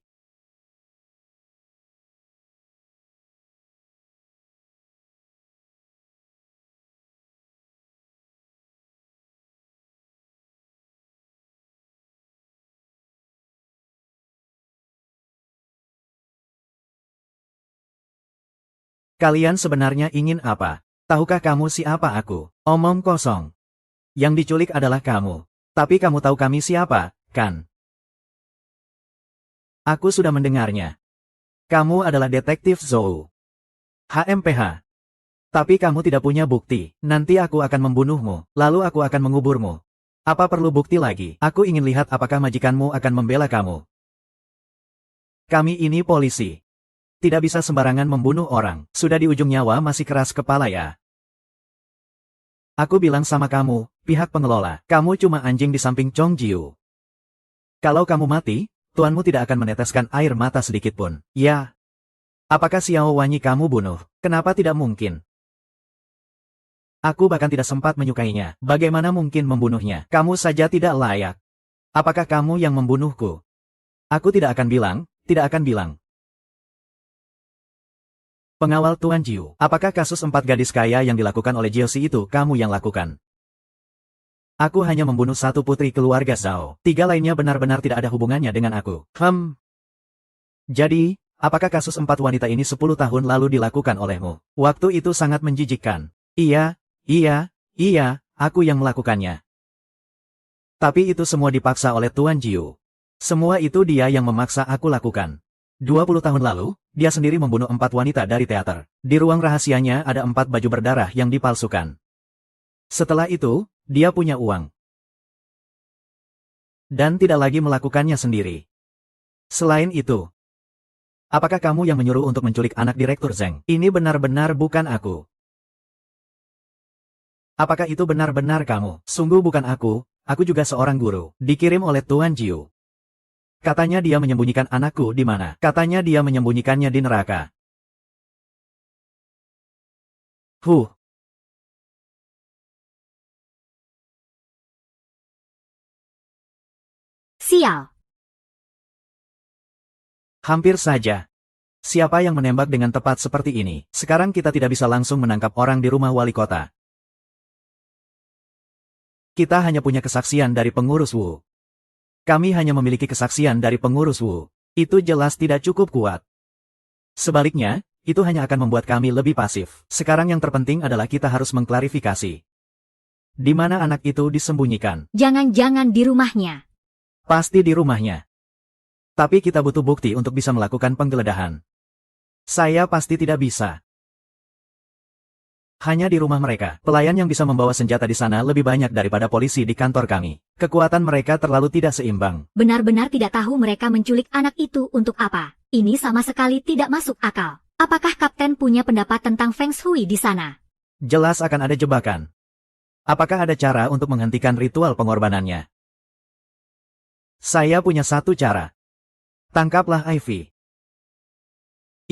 Speaker 1: Kalian sebenarnya ingin apa? Tahukah kamu siapa aku? Omong kosong. Yang diculik adalah kamu. Tapi kamu tahu kami siapa, kan? Aku sudah mendengarnya. Kamu adalah detektif Zhou. HMPH. Tapi kamu tidak punya bukti. Nanti aku akan membunuhmu. Lalu aku akan menguburmu. Apa perlu bukti lagi? Aku ingin lihat apakah majikanmu akan membela kamu. Kami ini polisi. Tidak bisa sembarangan membunuh orang. Sudah di ujung nyawa masih keras kepala ya. Aku bilang sama kamu, pihak pengelola, kamu cuma anjing di samping Chong Jiu. Kalau kamu mati, tuanmu tidak akan meneteskan air mata sedikit pun. Ya. Apakah Xiao Wanyi kamu bunuh? Kenapa tidak mungkin? Aku bahkan tidak sempat menyukainya. Bagaimana mungkin membunuhnya? Kamu saja tidak layak. Apakah kamu yang membunuhku? Aku tidak akan bilang, tidak akan bilang. Pengawal Tuan Jiu, apakah kasus 4 gadis kaya yang dilakukan oleh Jiosi itu kamu yang lakukan? Aku hanya membunuh 1 putri keluarga Zhao. 3 lainnya benar-benar tidak ada hubungannya dengan aku. Jadi, Apakah kasus 4 wanita ini 10 tahun lalu dilakukan olehmu? Waktu itu sangat menjijikkan. Iya, aku yang melakukannya. Tapi itu semua dipaksa oleh Tuan Jiu. Semua itu dia yang memaksa aku lakukan. 20 tahun lalu, dia sendiri membunuh 4 wanita dari teater. Di ruang rahasianya ada 4 baju berdarah yang dipalsukan. Setelah itu, dia punya uang. Dan tidak lagi melakukannya sendiri. Selain itu, apakah kamu yang menyuruh untuk menculik anak Direktur Zeng? Ini benar-benar bukan aku. Apakah itu benar-benar kamu? Sungguh bukan aku juga seorang guru. Dikirim oleh Tuan Jiu. Katanya dia menyembunyikan anakku di mana? Katanya dia menyembunyikannya di neraka.
Speaker 2: Sial.
Speaker 1: Hampir saja. Siapa yang menembak dengan tepat seperti ini? Sekarang kita tidak bisa langsung menangkap orang di rumah wali kota. Kita hanya punya kesaksian dari pengurus Wu. Kami hanya memiliki kesaksian dari pengurus Wu. Itu jelas tidak cukup kuat. Sebaliknya, itu hanya akan membuat kami lebih pasif. Sekarang yang terpenting adalah kita harus mengklarifikasi. Di mana anak itu disembunyikan?
Speaker 2: Jangan-jangan di rumahnya.
Speaker 1: Pasti di rumahnya. Tapi kita butuh bukti untuk bisa melakukan penggeledahan. Saya pasti tidak bisa. Hanya di rumah mereka, pelayan yang bisa membawa senjata di sana lebih banyak daripada polisi di kantor kami. Kekuatan mereka terlalu tidak seimbang.
Speaker 2: Benar-benar tidak tahu mereka menculik anak itu untuk apa. Ini sama sekali tidak masuk akal. Apakah Kapten punya pendapat tentang Feng Shui di sana?
Speaker 1: Jelas akan ada jebakan. Apakah ada cara untuk menghentikan ritual pengorbanannya? Saya punya satu cara. Tangkaplah Ivy.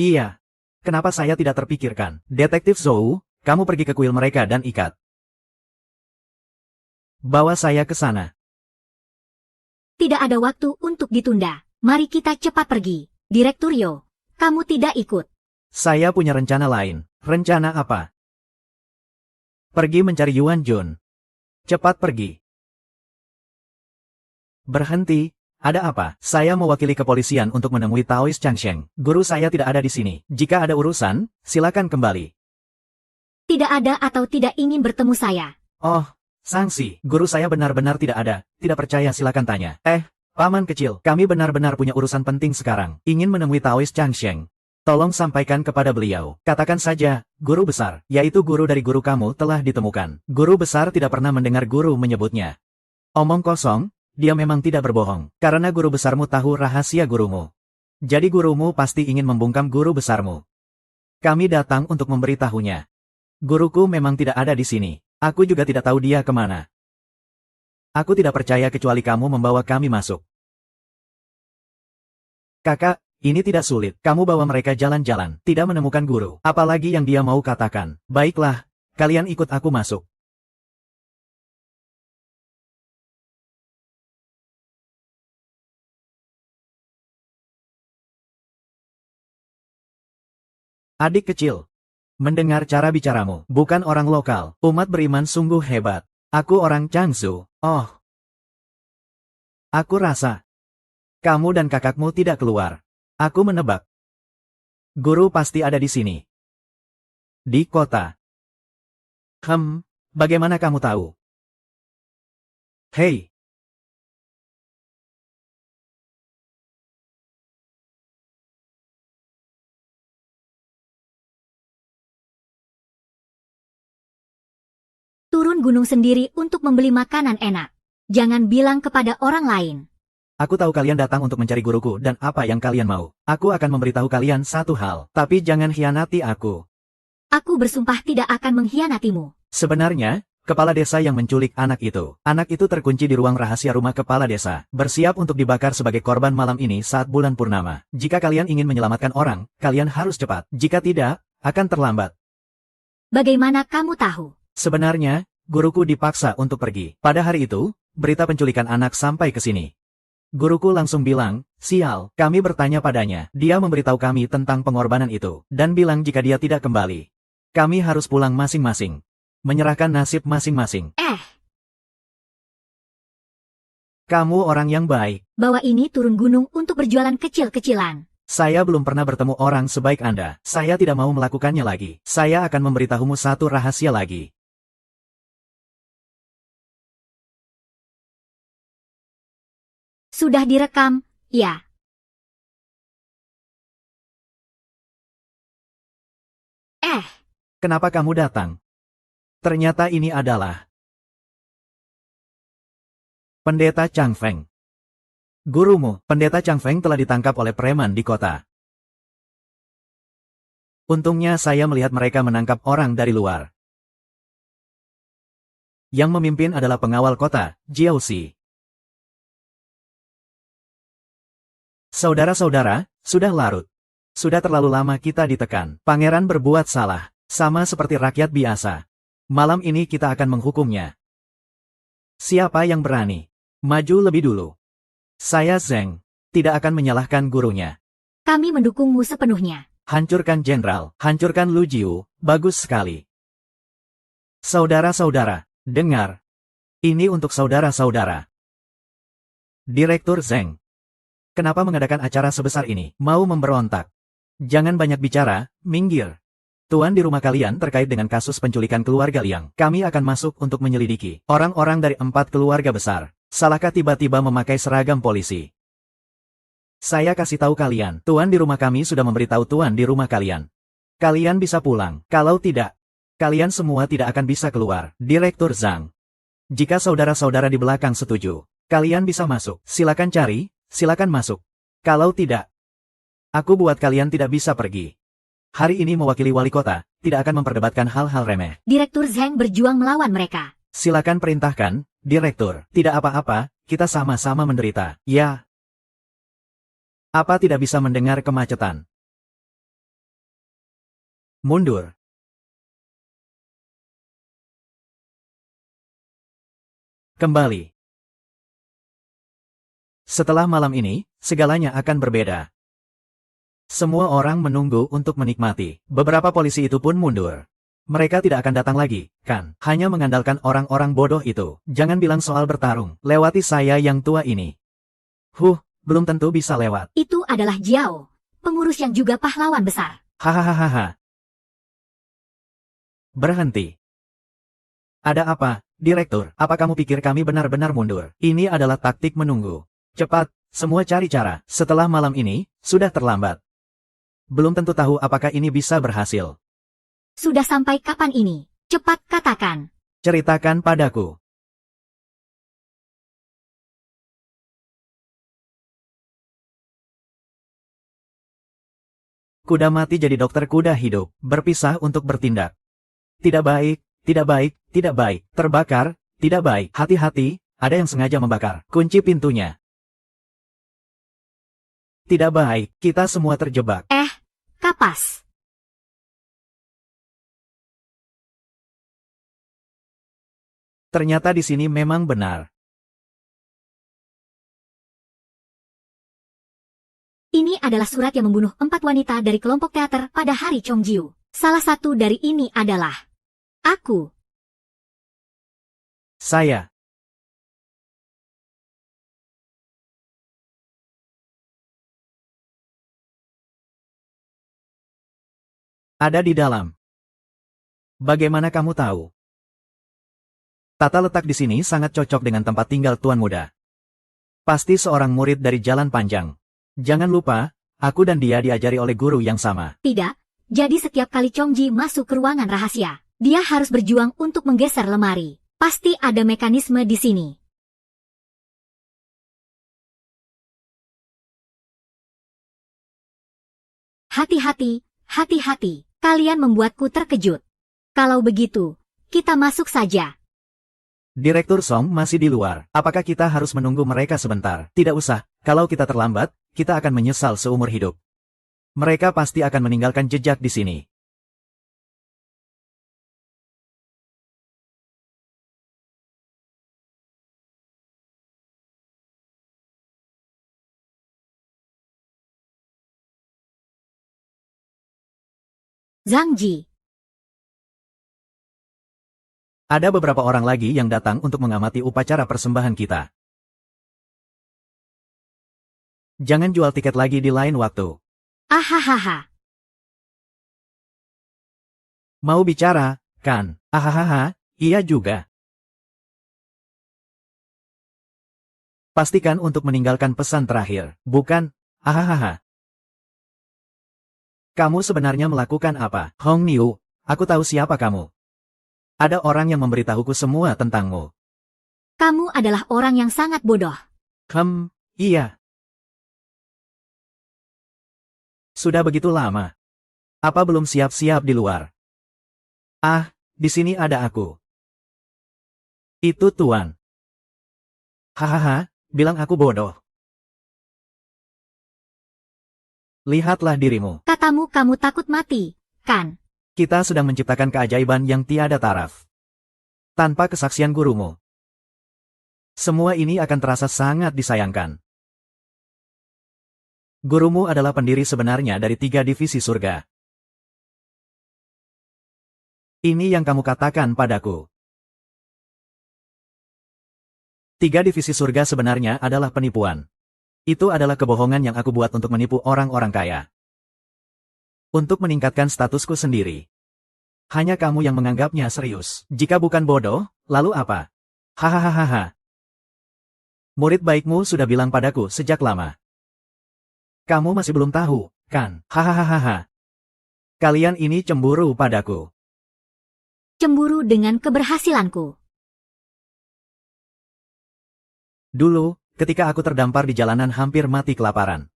Speaker 1: Iya. Kenapa saya tidak terpikirkan? Detektif Zhou, kamu pergi ke kuil mereka dan ikat. Bawa saya ke sana.
Speaker 2: Tidak ada waktu untuk ditunda. Mari kita cepat pergi. Direktur Yo, kamu tidak ikut.
Speaker 1: Saya punya rencana lain. Rencana apa? Pergi mencari Yuan Jun. Cepat pergi. Berhenti. Ada apa? Saya mewakili kepolisian untuk menemui Taois Changsheng. Guru saya tidak ada di sini. Jika ada urusan, silakan kembali.
Speaker 2: Tidak ada atau tidak ingin bertemu saya.
Speaker 1: Oh, Sangsi, guru saya benar-benar tidak ada. Tidak percaya silakan tanya. Paman kecil, kami benar-benar punya urusan penting sekarang. Ingin menemui Taois Changsheng. Tolong sampaikan kepada beliau. Katakan saja, guru besar, yaitu guru dari guru kamu telah ditemukan. Guru besar tidak pernah mendengar guru menyebutnya. Omong kosong. Dia memang tidak berbohong, karena guru besarmu tahu rahasia gurumu. Jadi gurumu pasti ingin membungkam guru besarmu. Kami datang untuk memberitahunya. Guruku memang tidak ada di sini. Aku juga tidak tahu dia kemana. Aku tidak percaya kecuali kamu membawa kami masuk. Kakak, ini tidak sulit. Kamu bawa mereka jalan-jalan, tidak menemukan guru. Apalagi yang dia mau katakan. Baiklah, kalian ikut aku masuk. Adik kecil. Mendengar cara bicaramu, bukan orang lokal. Umat beriman sungguh hebat. Aku orang Changzhou. Oh. Aku rasa. Kamu dan kakakmu tidak keluar. Aku menebak. Guru pasti ada di sini. Di kota. Bagaimana kamu tahu? Hei.
Speaker 2: Turun gunung sendiri untuk membeli makanan enak. Jangan bilang kepada orang lain.
Speaker 1: Aku tahu kalian datang untuk mencari guruku dan apa yang kalian mau. Aku akan memberitahu kalian satu hal, tapi jangan khianati aku.
Speaker 2: Aku bersumpah tidak akan mengkhianatimu.
Speaker 1: Sebenarnya, kepala desa yang menculik anak itu. Anak itu terkunci di ruang rahasia rumah kepala desa, bersiap untuk dibakar sebagai korban malam ini saat bulan purnama. Jika kalian ingin menyelamatkan orang, kalian harus cepat. Jika tidak, akan terlambat.
Speaker 2: Bagaimana kamu tahu?
Speaker 1: Sebenarnya, guruku dipaksa untuk pergi. Pada hari itu, berita penculikan anak sampai ke sini. Guruku langsung bilang, sial, kami bertanya padanya. Dia memberitahu kami tentang pengorbanan itu, dan bilang jika dia tidak kembali, kami harus pulang masing-masing. Menyerahkan nasib masing-masing. Kamu orang yang baik.
Speaker 2: Bawa ini turun gunung untuk berjualan kecil-kecilan.
Speaker 1: Saya belum pernah bertemu orang sebaik Anda. Saya tidak mau melakukannya lagi. Saya akan memberitahumu satu rahasia lagi.
Speaker 2: Sudah direkam, ya.
Speaker 1: Kenapa kamu datang? Ternyata ini adalah Pendeta Chang Feng. Gurumu, Pendeta Chang Feng telah ditangkap oleh preman di kota. Untungnya saya melihat mereka menangkap orang dari luar. Yang memimpin adalah pengawal kota, Jiao Xi. Saudara-saudara, sudah larut. Sudah terlalu lama kita ditekan. Pangeran berbuat salah, sama seperti rakyat biasa. Malam ini kita akan menghukumnya. Siapa yang berani? Maju lebih dulu. Saya Zheng, tidak akan menyalahkan gurunya.
Speaker 2: Kami mendukungmu sepenuhnya.
Speaker 1: Hancurkan Jenderal, hancurkan Lu Jiu, bagus sekali. Saudara-saudara, dengar. Ini untuk saudara-saudara. Direktur Zheng. Kenapa mengadakan acara sebesar ini? Mau memberontak? Jangan banyak bicara, minggir. Tuan di rumah kalian terkait dengan kasus penculikan keluarga Liang. Kami akan masuk untuk menyelidiki orang-orang dari 4 keluarga besar. Salahkah tiba-tiba memakai seragam polisi? Saya kasih tahu kalian, Tuan di rumah kami sudah memberitahu Tuan di rumah kalian. Kalian bisa pulang, kalau tidak, kalian semua tidak akan bisa keluar. Direktur Zhang. Jika saudara-saudara di belakang setuju, kalian bisa masuk. Silakan cari, silakan masuk. Kalau tidak, aku buat kalian tidak bisa pergi. Hari ini mewakili wali kota, tidak akan memperdebatkan hal-hal remeh.
Speaker 2: Direktur Zheng berjuang melawan mereka.
Speaker 1: Silakan perintahkan, Direktur. Tidak apa-apa, kita sama-sama menderita. Ya. Apa tidak bisa mendengar kemacetan? Mundur. Kembali. Setelah malam ini, segalanya akan berbeda. Semua orang menunggu untuk menikmati. Beberapa polisi itu pun mundur. Mereka tidak akan datang lagi, kan? Hanya mengandalkan orang-orang bodoh itu. Jangan bilang soal bertarung. Lewati saya yang tua ini. Belum tentu bisa lewat.
Speaker 2: Itu adalah Jiao, pengurus yang juga pahlawan besar.
Speaker 1: Hahaha. Berhenti. Ada apa, Direktur? Apa kamu pikir kami benar-benar mundur? Ini adalah taktik menunggu. Cepat, semua cari cara. Setelah malam ini, sudah terlambat. Belum tentu tahu apakah ini bisa berhasil.
Speaker 2: Sudah sampai kapan ini? Cepat katakan.
Speaker 1: Ceritakan padaku. Kuda mati jadi dokter kuda hidup, berpisah untuk bertindak. Tidak baik, tidak baik, tidak baik. Terbakar, tidak baik. Hati-hati, ada yang sengaja membakar. Kunci pintunya. Tidak baik, kita semua terjebak.
Speaker 2: Kapas.
Speaker 1: Ternyata di sini memang benar.
Speaker 2: Ini adalah surat yang membunuh 4 wanita dari kelompok teater pada hari Chongjiu. Salah satu dari ini adalah aku.
Speaker 1: Saya. Ada di dalam. Bagaimana kamu tahu? Tata letak di sini sangat cocok dengan tempat tinggal Tuan Muda. Pasti seorang murid dari Jalan Panjang. Jangan lupa, aku dan dia diajari oleh guru yang sama.
Speaker 2: Tidak, jadi setiap kali Chongji masuk ke ruangan rahasia, dia harus berjuang untuk menggeser lemari. Pasti ada mekanisme di sini. Hati-hati, hati-hati, kalian membuatku terkejut. Kalau begitu, kita masuk saja.
Speaker 1: Direktur Song masih di luar. Apakah kita harus menunggu mereka sebentar? Tidak usah, kalau kita terlambat, kita akan menyesal seumur hidup. Mereka pasti akan meninggalkan jejak di sini.
Speaker 2: Zhang Ji.
Speaker 1: Ada beberapa orang lagi yang datang untuk mengamati upacara persembahan kita. Jangan jual tiket lagi di lain waktu.
Speaker 2: Ahahaha.
Speaker 1: Mau bicara, kan? Ahahaha, iya juga. Pastikan untuk meninggalkan pesan terakhir, bukan? Ahahaha. Kamu sebenarnya melakukan apa? Hong Niu, aku tahu siapa kamu. Ada orang yang memberitahuku semua tentangmu.
Speaker 2: Kamu adalah orang yang sangat bodoh.
Speaker 1: Iya. Sudah begitu lama. Apa belum siap-siap di luar? Ah, di sini ada aku. Itu Tuan. Hahaha, bilang aku bodoh. Lihatlah dirimu.
Speaker 2: Katamu kamu takut mati, kan?
Speaker 1: Kita sedang menciptakan keajaiban yang tiada taraf. Tanpa kesaksian gurumu. Semua ini akan terasa sangat disayangkan. Gurumu adalah pendiri sebenarnya dari 3 divisi surga. Ini yang kamu katakan padaku. 3 divisi surga sebenarnya adalah penipuan. Itu adalah kebohongan yang aku buat untuk menipu orang-orang kaya. Untuk meningkatkan statusku sendiri. Hanya kamu yang menganggapnya serius. Jika bukan bodoh, lalu apa? Hahaha. Murid baikmu sudah bilang padaku sejak lama. Kamu masih belum tahu, kan? Hahaha. Kalian ini cemburu padaku.
Speaker 2: Cemburu dengan keberhasilanku.
Speaker 1: Dulu, ketika aku terdampar di jalanan hampir mati kelaparan.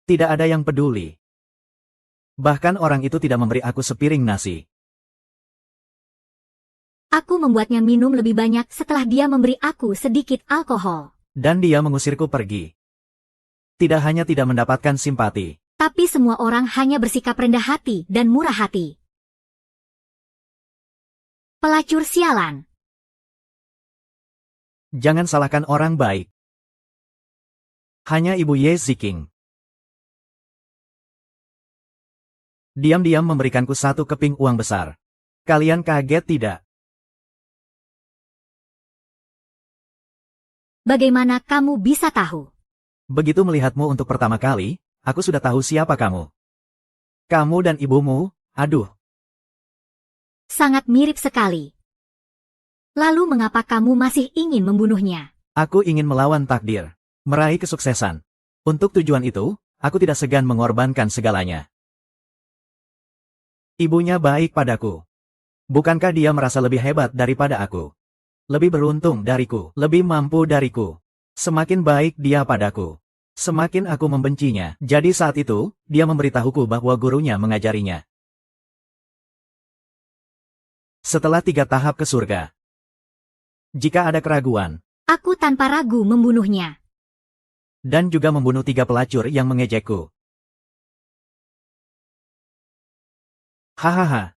Speaker 1: Tidak ada yang peduli. Bahkan orang itu tidak memberi aku sepiring nasi.
Speaker 2: Aku membuatnya minum lebih banyak setelah dia memberi aku sedikit alkohol.
Speaker 1: Dan dia mengusirku pergi. Tidak hanya tidak mendapatkan simpati.
Speaker 2: Tapi semua orang hanya bersikap rendah hati dan murah hati. Pelacur sialan.
Speaker 1: Jangan salahkan orang baik. Hanya Ibu Ye Ziking. Diam-diam memberikanku 1 keping uang besar. Kalian kaget tidak?
Speaker 2: Bagaimana kamu bisa tahu?
Speaker 1: Begitu melihatmu untuk pertama kali, aku sudah tahu siapa kamu. Kamu dan ibumu, aduh.
Speaker 2: Sangat mirip sekali. Lalu mengapa kamu masih ingin membunuhnya?
Speaker 1: Aku ingin melawan takdir. Meraih kesuksesan. Untuk tujuan itu, aku tidak segan mengorbankan segalanya. Ibunya baik padaku. Bukankah dia merasa lebih hebat daripada aku? Lebih beruntung dariku, lebih mampu dariku. Semakin baik dia padaku. Semakin aku membencinya. Jadi saat itu, dia memberitahuku bahwa gurunya mengajarinya. Setelah 3 tahap ke surga. Jika ada keraguan.
Speaker 2: Aku tanpa ragu membunuhnya.
Speaker 1: Dan juga membunuh 3 pelacur yang mengejekku. Hahaha.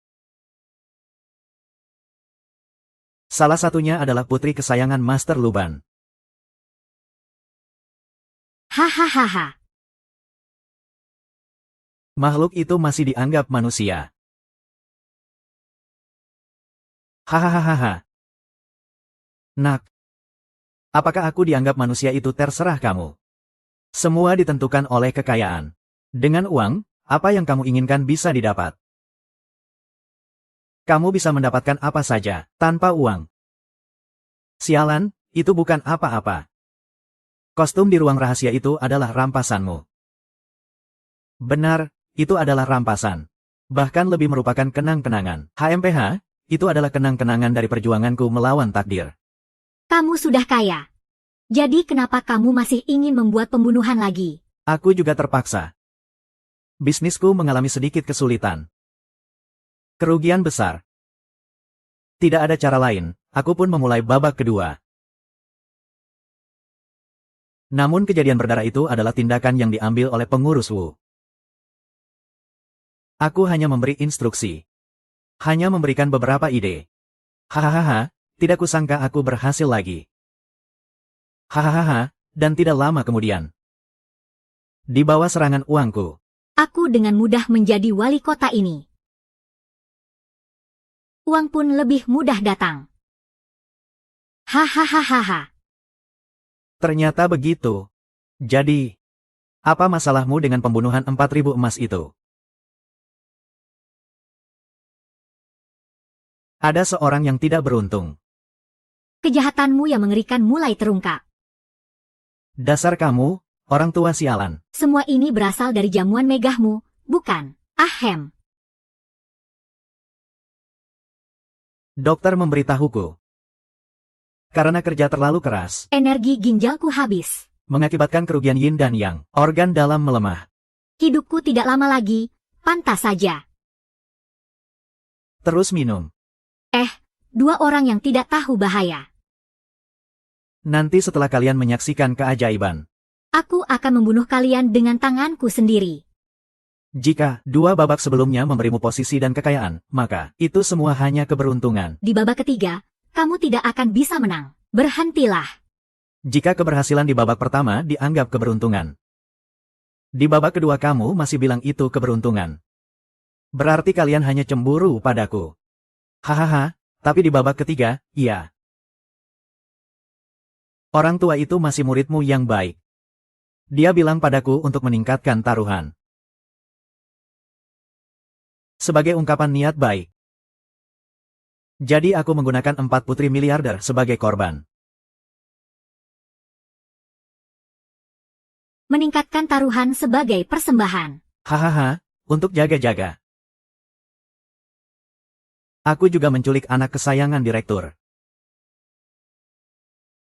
Speaker 1: Salah satunya adalah putri kesayangan Master Luban.
Speaker 2: Hahaha.
Speaker 1: Makhluk itu masih dianggap manusia. Hahaha. Nak. Apakah aku dianggap manusia itu terserah kamu? Semua ditentukan oleh kekayaan. Dengan uang, apa yang kamu inginkan bisa didapat. Kamu bisa mendapatkan apa saja, tanpa uang. Sialan, itu bukan apa-apa. Kostum di ruang rahasia itu adalah rampasanmu. Benar, itu adalah rampasan. Bahkan lebih merupakan kenang-kenangan. HMPH, itu adalah kenang-kenangan dari perjuanganku melawan takdir.
Speaker 2: Kamu sudah kaya. Jadi kenapa kamu masih ingin membuat pembunuhan lagi?
Speaker 1: Aku juga terpaksa. Bisnisku mengalami sedikit kesulitan. Kerugian besar. Tidak ada cara lain, aku pun memulai babak kedua. Namun kejadian berdarah itu adalah tindakan yang diambil oleh pengurus Wu. Aku hanya memberi instruksi. Hanya memberikan beberapa ide. Hahaha, tidak kusangka aku berhasil lagi. Hahaha, dan tidak lama kemudian. Di bawah serangan uangku.
Speaker 2: Aku dengan mudah menjadi wali kota ini. Uang pun lebih mudah datang. Hahaha.
Speaker 1: Ternyata begitu. Jadi, apa masalahmu dengan pembunuhan 4.000 emas itu? Ada seorang yang tidak beruntung.
Speaker 2: Kejahatanmu yang mengerikan mulai terungkap.
Speaker 1: Dasar kamu, orang tua sialan.
Speaker 2: Semua ini berasal dari jamuan megahmu, bukan? Ahem.
Speaker 1: Dokter memberitahuku. Karena kerja terlalu keras,
Speaker 2: Energi ginjalku habis.
Speaker 1: mengakibatkan kerugian yin dan yang, organ dalam melemah.
Speaker 2: Hidupku tidak lama lagi, pantas saja.
Speaker 1: Terus minum.
Speaker 2: Dua orang yang tidak tahu bahaya.
Speaker 1: Nanti setelah kalian menyaksikan keajaiban.
Speaker 2: Aku akan membunuh kalian dengan tanganku sendiri.
Speaker 1: Jika dua babak sebelumnya memberimu posisi dan kekayaan, maka itu semua hanya keberuntungan.
Speaker 2: Di babak ketiga, kamu tidak akan bisa menang. Berhentilah.
Speaker 1: Jika keberhasilan di babak pertama dianggap keberuntungan, di babak kedua kamu masih bilang itu keberuntungan. Berarti kalian hanya cemburu padaku. Hahaha, tapi di babak ketiga, iya. Orang tua itu masih muridmu yang baik. Dia bilang padaku untuk meningkatkan taruhan. Sebagai ungkapan niat baik. Jadi aku menggunakan 4 putri miliarder sebagai korban.
Speaker 2: Meningkatkan taruhan sebagai persembahan.
Speaker 1: Hahaha, untuk jaga-jaga. Aku juga menculik anak kesayangan direktur.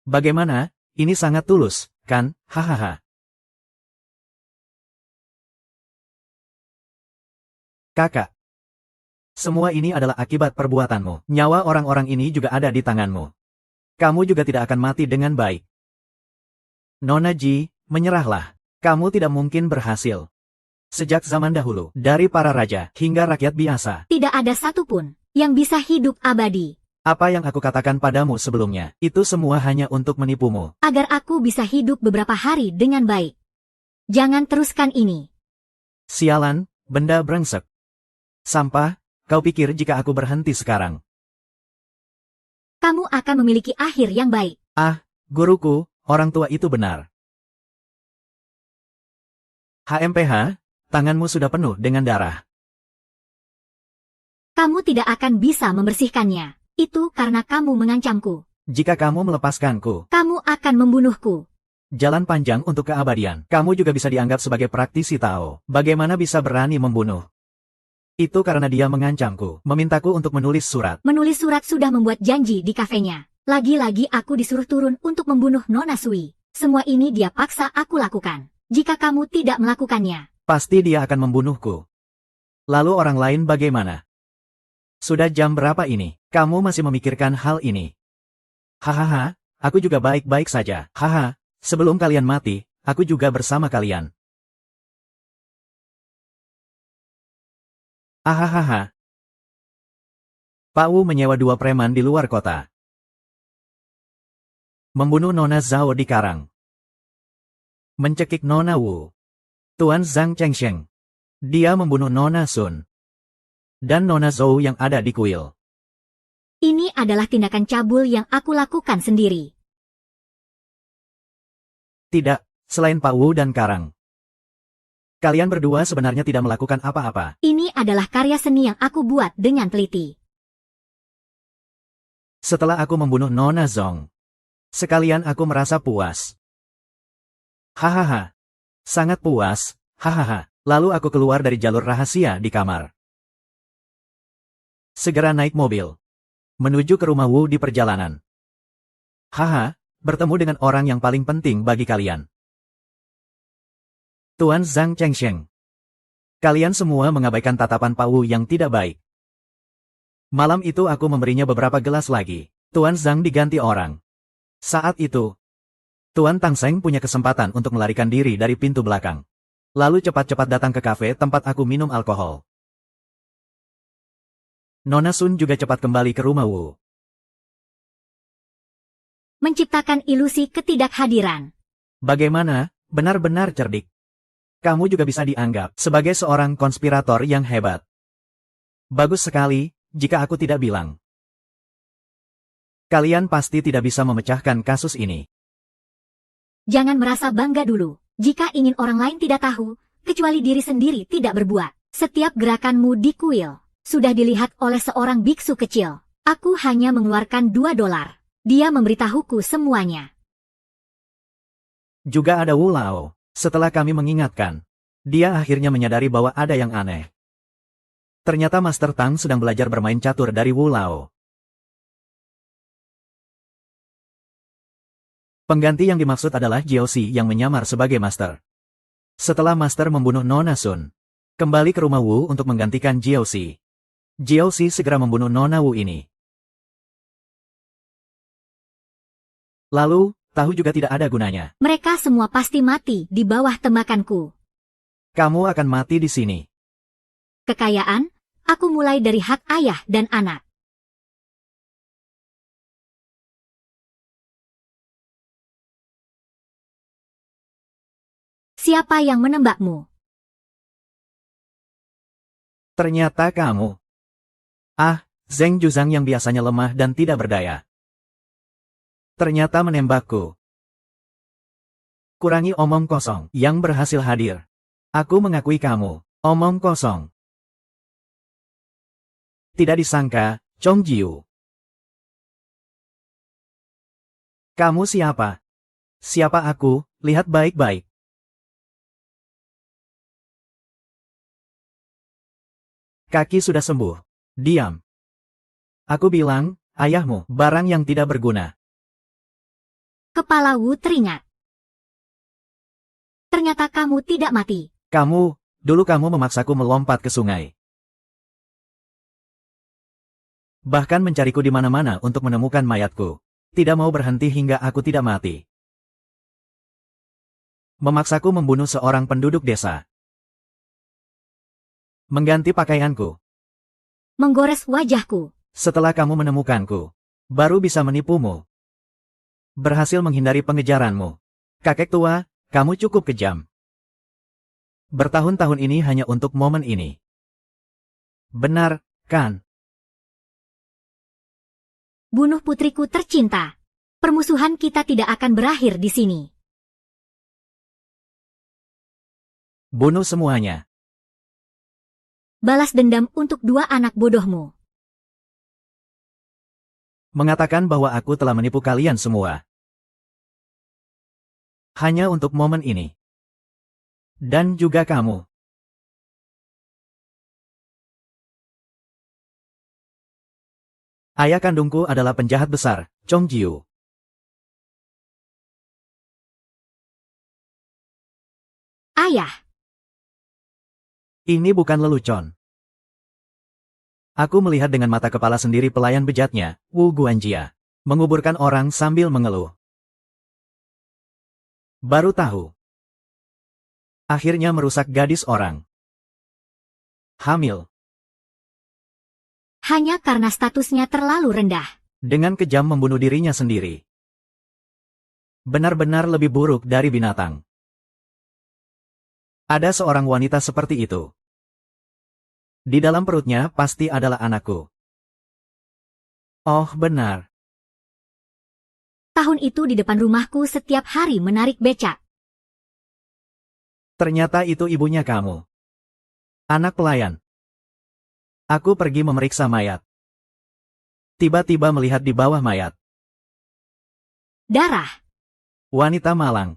Speaker 1: Bagaimana? Ini sangat tulus, kan? Hahaha. Kakak. Semua ini adalah akibat perbuatanmu. Nyawa orang-orang ini juga ada di tanganmu. Kamu juga tidak akan mati dengan baik. Nona Ji, menyerahlah. Kamu tidak mungkin berhasil. Sejak zaman dahulu, dari para raja hingga rakyat biasa.
Speaker 2: Tidak ada satupun yang bisa hidup abadi.
Speaker 1: Apa yang aku katakan padamu sebelumnya, itu semua hanya untuk menipumu.
Speaker 2: Agar aku bisa hidup beberapa hari dengan baik. Jangan teruskan ini.
Speaker 1: Sialan, benda brengsek. Sampah, kau pikir jika aku berhenti sekarang?
Speaker 2: Kamu akan memiliki akhir yang baik.
Speaker 1: Guruku, orang tua itu benar. HMPH, tanganmu sudah penuh dengan darah.
Speaker 2: Kamu tidak akan bisa membersihkannya. Itu karena kamu mengancamku.
Speaker 1: Jika kamu melepaskanku,
Speaker 2: Kamu akan membunuhku.
Speaker 1: jalan panjang untuk keabadian. Kamu juga bisa dianggap sebagai praktisi Tao. Bagaimana bisa berani membunuh? Itu karena dia mengancamku, memintaku untuk menulis surat.
Speaker 2: Menulis surat sudah membuat janji di kafenya. Lagi-lagi aku disuruh turun untuk membunuh Nona Sui. Semua ini dia paksa aku lakukan. Jika kamu tidak melakukannya,
Speaker 1: Pasti dia akan membunuhku. Lalu orang lain bagaimana? Sudah jam berapa ini? Kamu masih memikirkan hal ini? Hahaha, aku juga baik-baik saja. Haha, sebelum kalian mati, aku juga bersama kalian. Ahahaha. Pak Wu menyewa 2 preman di luar kota. Membunuh Nona Zhao di karang. Mencekik Nona Wu. Tuan Zhang Chengsheng. Dia membunuh Nona Sun. Dan Nona Zhou yang ada di kuil.
Speaker 2: ini adalah tindakan cabul yang aku lakukan sendiri.
Speaker 1: Tidak, selain Pak Wu dan Karang. Kalian berdua sebenarnya tidak melakukan apa-apa.
Speaker 2: Ini adalah karya seni yang aku buat dengan teliti.
Speaker 1: Setelah aku membunuh Nona Zong, sekalian aku merasa puas. Hahaha. Sangat puas, hahaha. Lalu aku keluar dari jalur rahasia di kamar. Segera naik mobil. Menuju ke rumah Wu di perjalanan. Haha, bertemu dengan orang yang paling penting bagi kalian. Tuan Zhang Chengsheng. Kalian semua mengabaikan tatapan Pak Wu yang tidak baik. Malam itu aku memberinya beberapa gelas lagi. Tuan Zhang diganti orang. Saat itu, Tuan Tang Seng punya kesempatan untuk melarikan diri dari pintu belakang. Lalu cepat-cepat datang ke kafe tempat aku minum alkohol. Nona Sun juga cepat kembali ke rumah Wu.
Speaker 2: Menciptakan ilusi ketidakhadiran.
Speaker 1: Bagaimana? Benar-benar cerdik. Kamu juga bisa dianggap sebagai seorang konspirator yang hebat. Bagus sekali, jika aku tidak bilang. Kalian pasti tidak bisa memecahkan kasus ini.
Speaker 2: Jangan merasa bangga dulu. Jika ingin orang lain tidak tahu, kecuali diri sendiri tidak berbuat. Setiap gerakanmu di kuil sudah dilihat oleh seorang biksu kecil. Aku hanya mengeluarkan $2. Dia memberitahuku semuanya.
Speaker 1: Juga ada Wu Lao. Setelah kami mengingatkan, dia akhirnya menyadari bahwa ada yang aneh. Ternyata Master Tang sedang belajar bermain catur dari Wu Lao. Pengganti yang dimaksud adalah Jiaoxi yang menyamar sebagai Master. Setelah Master membunuh Nona Sun, kembali ke rumah Wu untuk menggantikan Jiaoxi. Jiaoxi segera membunuh Nona Wu ini. Lalu, tahu juga tidak ada gunanya.
Speaker 2: Mereka semua pasti mati di bawah tembakanku.
Speaker 1: Kamu akan mati di sini.
Speaker 2: Kekayaan, aku mulai dari hak ayah dan anak. Siapa yang menembakmu?
Speaker 1: Ternyata kamu. Ah, Zheng Juzang yang biasanya lemah dan tidak berdaya. Ternyata menembakku. Kurangi omong kosong yang berhasil hadir. Aku mengakui kamu, omong kosong. Tidak disangka, Chong Jiu. Kamu siapa? Siapa aku? Lihat baik-baik. Kaki sudah sembuh. Diam. Aku bilang, ayahmu, barang yang tidak berguna.
Speaker 2: Kepala Wu teringat. Ternyata kamu tidak mati.
Speaker 1: Dulu kamu memaksaku melompat ke sungai. Bahkan mencariku di mana-mana untuk menemukan mayatku. Tidak mau berhenti hingga aku tidak mati. Memaksaku membunuh seorang penduduk desa. Mengganti pakaianku.
Speaker 2: Menggores wajahku.
Speaker 1: Setelah kamu menemukanku, baru bisa menipumu. Berhasil menghindari pengejaranmu. Kakek tua, kamu cukup kejam. Bertahun-tahun ini hanya untuk momen ini. Benar, kan?
Speaker 2: Bunuh putriku tercinta. Permusuhan kita tidak akan berakhir di sini.
Speaker 1: Bunuh semuanya.
Speaker 2: Balas dendam untuk 2 anak bodohmu.
Speaker 1: Mengatakan bahwa aku telah menipu kalian semua. Hanya untuk momen ini. Dan juga kamu. Ayah kandungku adalah penjahat besar, Chong Jiu.
Speaker 2: Ayah.
Speaker 1: Ini bukan lelucon. Aku melihat dengan mata kepala sendiri pelayan bejatnya, Wu Guanjia, menguburkan orang sambil mengeluh. Baru tahu. Akhirnya merusak gadis orang. Hamil.
Speaker 2: Hanya karena statusnya terlalu rendah.
Speaker 1: Dengan kejam membunuh dirinya sendiri. Benar-benar lebih buruk dari binatang. Ada seorang wanita seperti itu. Di dalam perutnya pasti adalah anakku. Oh, benar.
Speaker 2: Tahun itu di depan rumahku setiap hari menarik becak.
Speaker 1: Ternyata itu ibunya kamu. Anak pelayan. Aku pergi memeriksa mayat. Tiba-tiba melihat di bawah mayat.
Speaker 2: Darah.
Speaker 1: Wanita malang.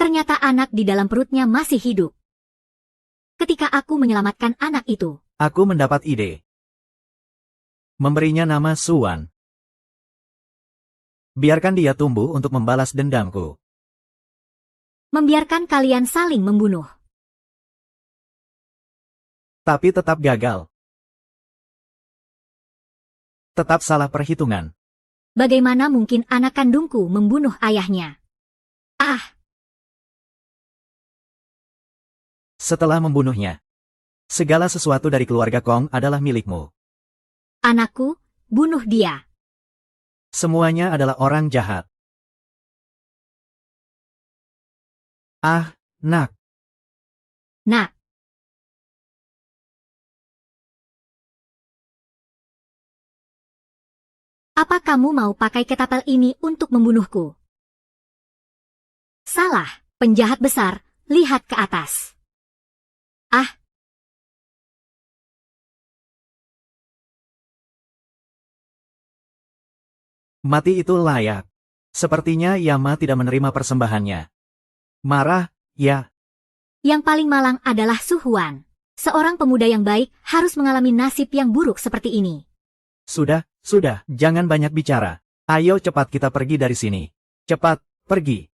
Speaker 2: Ternyata anak di dalam perutnya masih hidup. Ketika aku menyelamatkan anak itu,
Speaker 1: Aku mendapat ide. Memberinya nama Suwan. Biarkan dia tumbuh untuk membalas dendamku.
Speaker 2: membiarkan kalian saling membunuh.
Speaker 1: Tapi tetap gagal. Tetap salah perhitungan.
Speaker 2: Bagaimana mungkin anak kandungku membunuh ayahnya? Ah,
Speaker 1: Setelah membunuhnya, segala sesuatu dari keluarga Kong adalah milikmu.
Speaker 2: anakku, bunuh dia.
Speaker 1: Semuanya adalah orang jahat. Ah, nak.
Speaker 2: Nak, apa kamu mau pakai ketapel ini untuk membunuhku? Salah, penjahat besar, lihat ke atas. Ah,
Speaker 1: Mati itu layak. Sepertinya Yama tidak menerima persembahannya. Marah, ya.
Speaker 2: yang paling malang adalah Su Huan. Seorang pemuda yang baik harus mengalami nasib yang buruk seperti ini.
Speaker 1: Sudah, jangan banyak bicara. Ayo cepat kita pergi dari sini. Cepat, pergi.